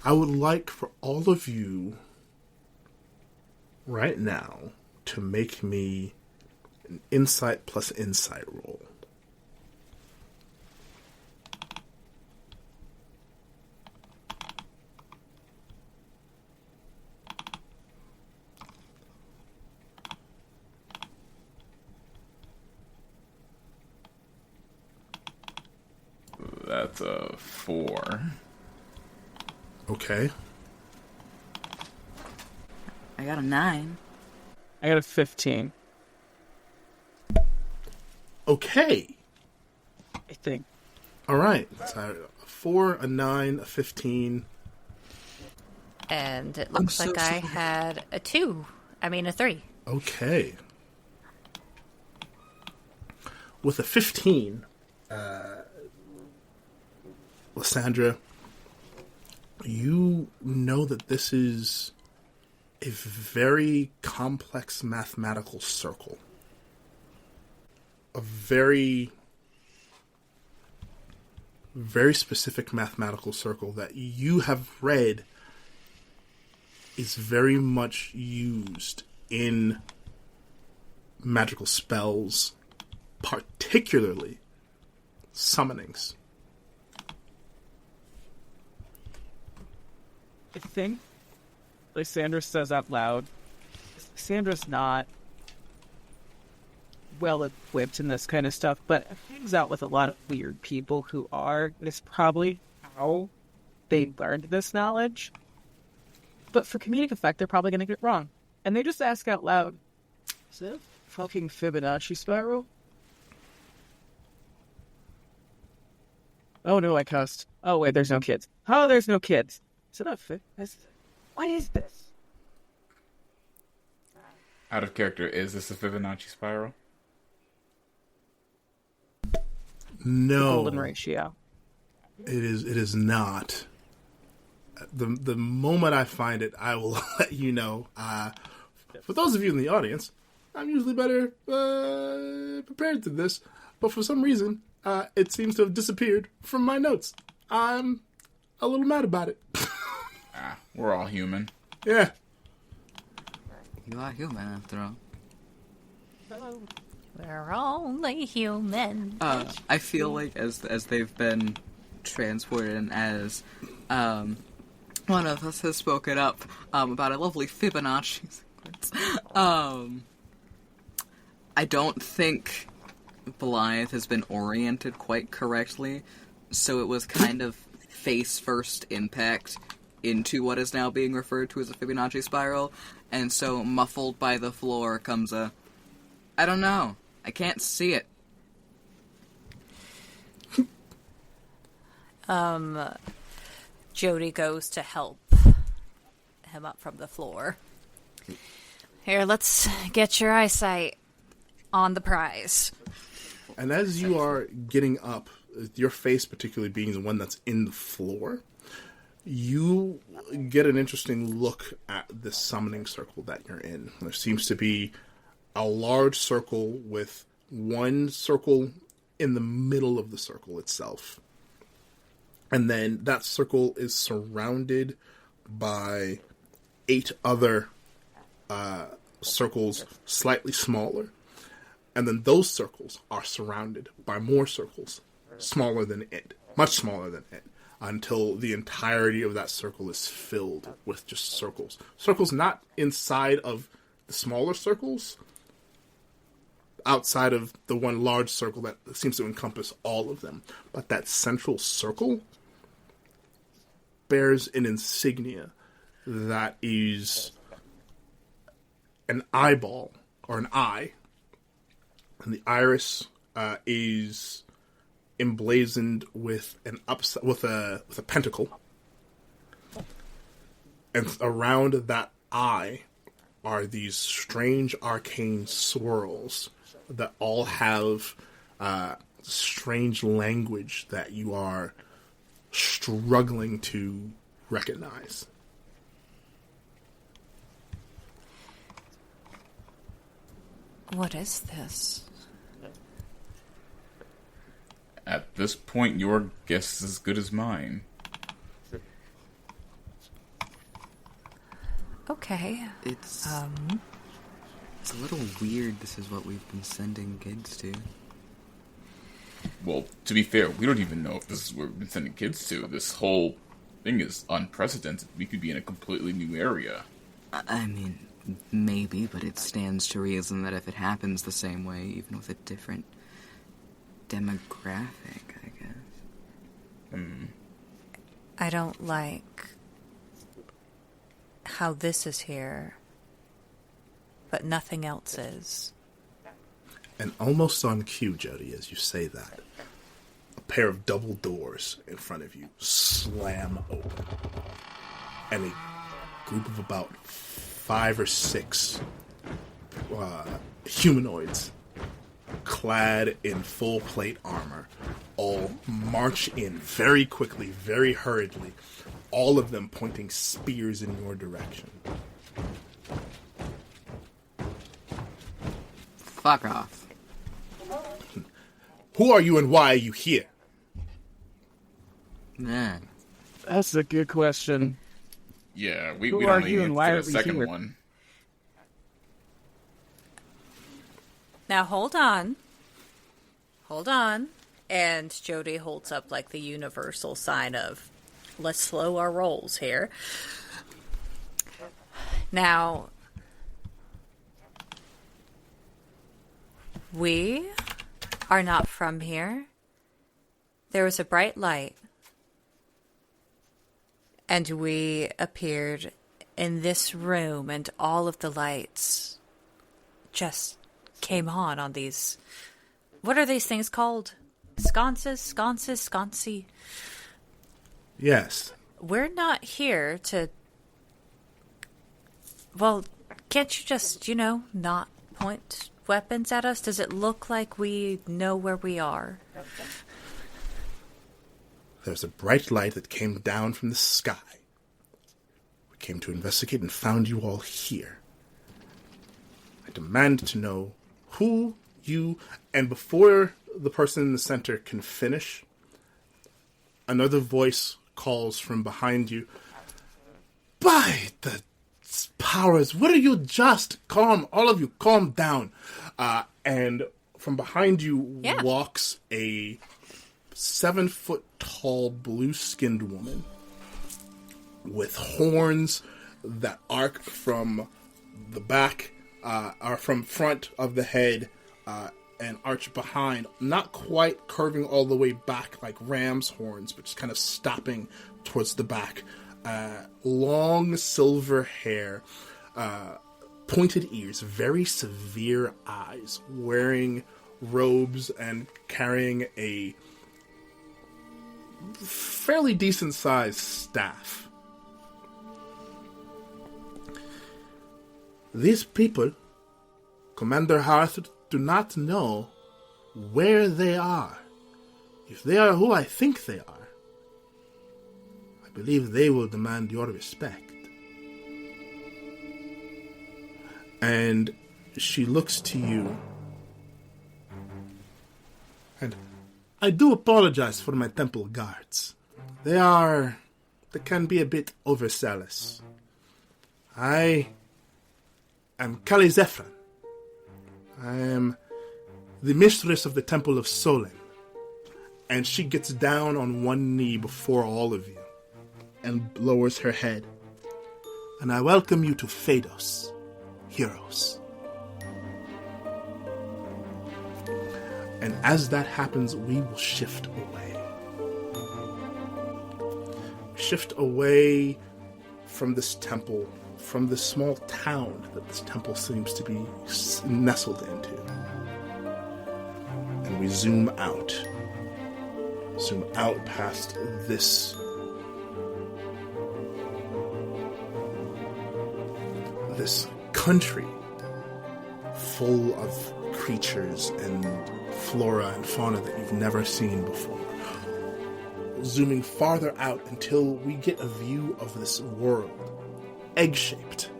I would like for all of you right now to make me an insight plus insight roll. That's a 4. Okay. I got a 9. I got a 15. Okay. I think. All right. So a 4, a 9, a 15. And it looks like I had a 2. I mean, a 3. Okay. With a 15, Lysandra, you know that this is a very complex mathematical circle. A very, very specific mathematical circle that you have read is very much used in magical spells, particularly summonings. I think Lysandra says out loud, Lysandra's not well equipped in this kind of stuff, but hangs out with a lot of weird people who are. It's probably how they learned this knowledge. but for comedic effect, they're probably going to get it wrong. And they just ask out loud, is that a fucking Fibonacci spiral? Oh no, I cussed. Oh wait, there's no kids. Oh, there's no kids. Is it a what is this? Out of character, is this a Fibonacci spiral? No. Golden ratio. It is not. The moment I find it, I will let you know. For those of you in the audience, I'm usually better prepared to this, but for some reason, it seems to have disappeared from my notes. I'm a little mad about it. We're all human. Yeah. You are human, after all. We're only human. I feel like as they've been transported and as one of us has spoken up about a lovely Fibonacci sequence, I don't think Blaidd has been oriented quite correctly, so it was kind of face-first impact into what is now being referred to as a Fibonacci spiral, and so muffled by the floor comes a, I don't know, I can't see it. Jodie goes to help him up from the floor. Here, let's get your eyesight on the prize. And as you are getting up, your face particularly being the one that's in the floor, you get an interesting look at this summoning circle that you're in. There seems to be a large circle with one circle in the middle of the circle itself. And then that circle is surrounded by 8 other circles slightly smaller. And then those circles are surrounded by more circles smaller than it, much smaller than it, until the entirety of that circle is filled with just circles. Circles not inside of the smaller circles, outside of the one large circle that seems to encompass all of them. But that central circle bears an insignia that is an eyeball, or an eye. And the iris is emblazoned with with a pentacle, and around that eye are these strange arcane swirls that all have strange language that you are struggling to recognize. What is this? At this point, your guess is as good as mine. Okay. It's a little weird this is what we've been sending kids to. Well, to be fair, we don't even know if this is where we've been sending kids to. This whole thing is unprecedented. We could be in a completely new area. I mean, maybe, but it stands to reason that if it happens the same way, even with a different demographic, I guess. I don't like how this is here, but nothing else is. And almost on cue, Jodie, as you say that, a pair of double doors in front of you slam open. And a group of about 5 or 6 humanoids, clad in full plate armor, all march in very quickly, very hurriedly, all of them pointing spears in your direction. Fuck off. Who are you and why are you here? Man. That's a good question. Yeah, we Who don't are need you to and why get are a we second here? one. Now hold on. Hold on. And Jodie holds up like the universal sign of, let's slow our rolls here. Now, we are not from here. There was a bright light, and we appeared in this room and all of the lights just came on these... What are these things called? Sconcy? Yes. We're not here to... Well, can't you just, not point weapons at us? Does it look like we know where we are? There's a bright light that came down from the sky. We came to investigate and found you all here. I demand to know who you... And before the person in the center can finish, another voice calls from behind you. By the powers, what are you just? Calm, all of you, calm down. And from behind you walks a 7-foot-tall, blue-skinned woman with horns that arc from the back, or from front of the head, and arch behind, not quite curving all the way back like ram's horns, but just kind of stopping towards the back. Long silver hair, pointed ears, very severe eyes, wearing robes and carrying a fairly decent-sized staff. These people, Commander Harth, do not know where they are. If they are who I think they are, I believe they will demand your respect. And she looks to you. And I do apologize for my temple guards. They can be a bit overzealous. I am Kali Zephran. I am the mistress of the Temple of Solem. And she gets down on one knee before all of you and lowers her head. And I welcome you to Phaedos, heroes. And as that happens, we will shift away. Shift away from this temple, from the small town that this temple seems to be nestled into. And we zoom out past this country full of creatures and flora and fauna that you've never seen before. Zooming farther out until we get a view of this world, egg-shaped,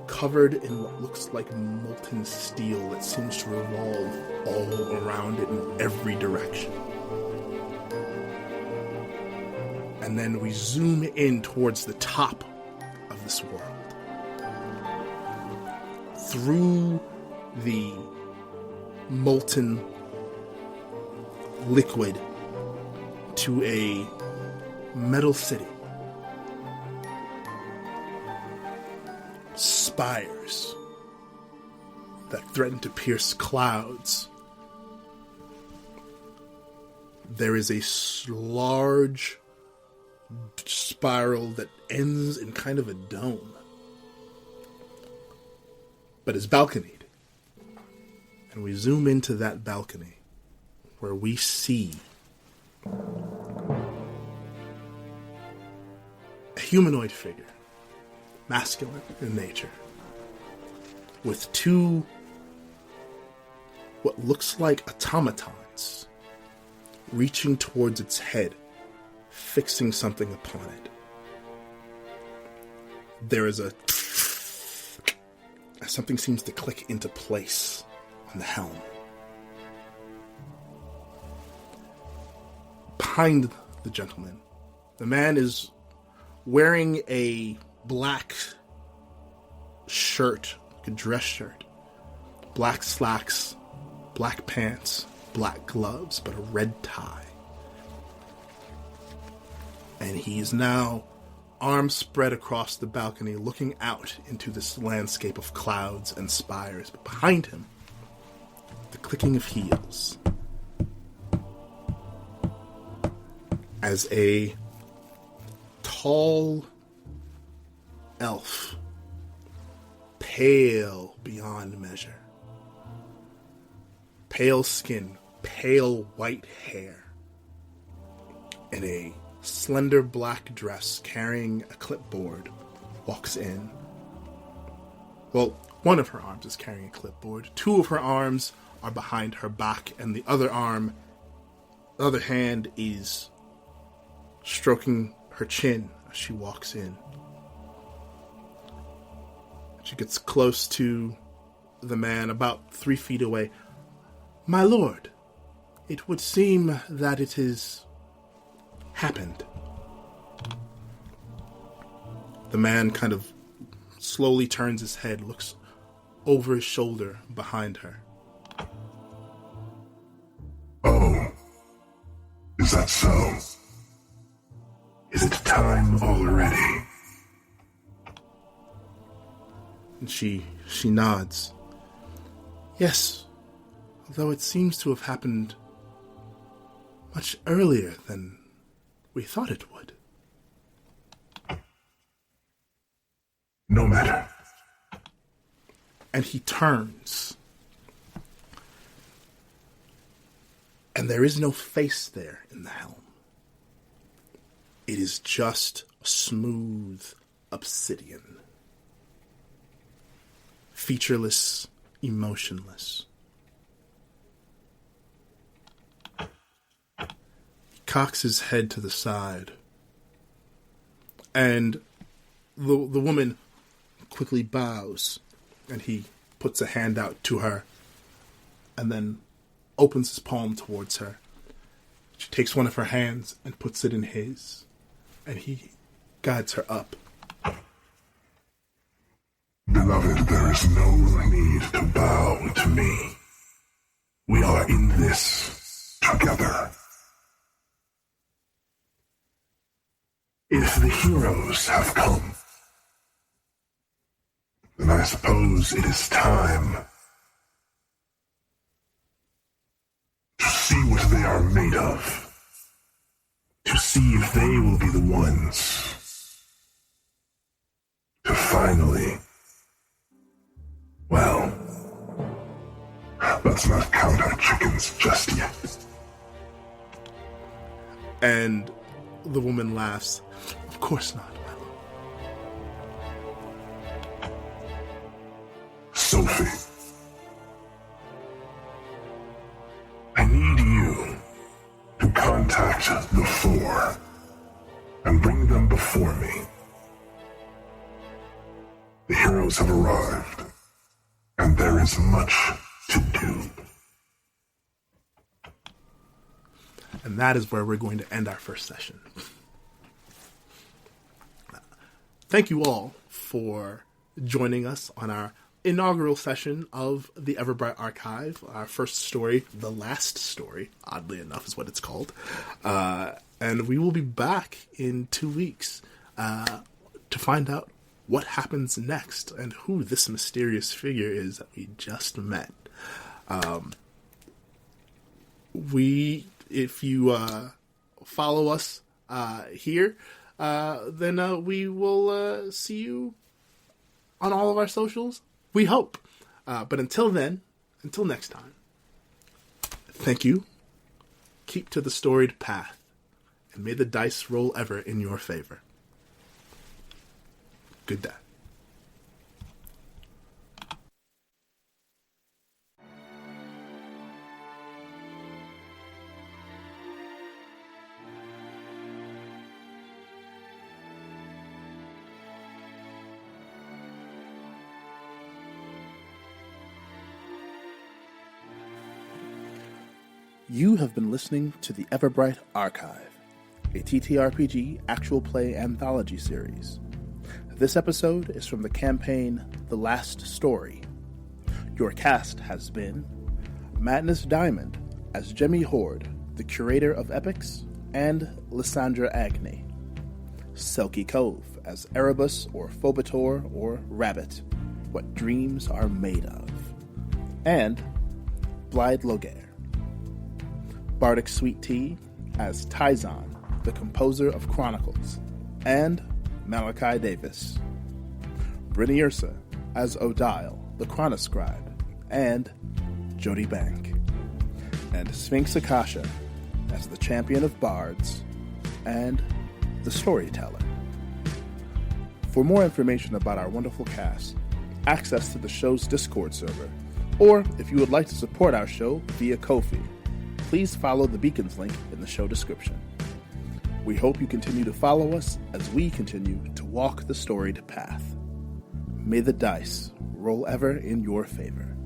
covered in what looks like molten steel that seems to revolve all around it in every direction. And then we zoom in towards the top of this world. Through the molten liquid to a metal city. Spires that threaten to pierce clouds. There is a large spiral that ends in kind of a dome, but is balconied. And we zoom into that balcony where we see a humanoid figure, masculine in nature, with two what looks like automatons reaching towards its head, fixing something upon it. There is something seems to click into place on the helm. Behind the gentleman, the man is wearing a black shirt, like a dress shirt, black slacks, black pants, black gloves, but a red tie. And he is now arms spread across the balcony, looking out into this landscape of clouds and spires. But behind him, the clicking of heels, as a tall, elf, pale beyond measure. Pale skin, pale white hair, in a slender black dress carrying a clipboard, walks in. Well, one of her arms is carrying a clipboard. Two of her arms are behind her back, and the other hand is stroking her chin as she walks in. She gets close to the man, about 3 feet away. "My lord, it would seem that it has happened." The man kind of slowly turns his head, looks over his shoulder behind her. "Oh, is that so? Is it time already?" And she nods. "Yes, although it seems to have happened much earlier than we thought it would." "No matter." And he turns. And there is no face there in the helm. It is just smooth obsidian. Featureless, emotionless. He cocks his head to the side. And the woman quickly bows, and he puts a hand out to her, and then opens his palm towards her. She takes one of her hands and puts it in his, and he guides her up. "Beloved, there is no need to bow to me. We are in this together. If the heroes have come, then I suppose it is time to see what they are made of, to see if they will be the ones to finally, well, let's not count our chickens just yet." And the woman laughs. "Of course not, my lord." "Sophie, I need you to contact the Four and bring them before me. The heroes have arrived, and there is much to do." And that is where we're going to end our first session. Thank you all for joining us on our inaugural session of the Everbright Archive. Our first story, The Last Story, oddly enough, is what it's called. And we will be back in 2 weeks to find out what happens next and who this mysterious figure is that we just met. If you follow us here, then we will see you on all of our socials. We hope. But until next time, thank you. Keep to the storied path, and may the dice roll ever in your favor. Good day. You have been listening to the Everbright Archive, a TTRPG actual play anthology series. This episode is from the campaign The Last Story. Your cast has been Madness Diamond as Gemmi Hoard, the Curator of Epics, and Lysandra Agni. Selkie Cove as Erebos or Phobetor or Rabbit, what dreams are made of. And Blaidd Laoghaire. Bardic Sweet Tea as Tyzon, the composer of Chronicles, and Malachi Davis, Brynniursa as Odile, the Chronoscribe, and Jodie Bank, and Sphinx Akashaa as the Champion of Bards and the Storyteller. For more information about our wonderful cast, access to the show's Discord server, or if you would like to support our show via Ko-fi, please follow the beacons link in the show description. We hope you continue to follow us as we continue to walk the storied path. May the dice roll ever in your favor.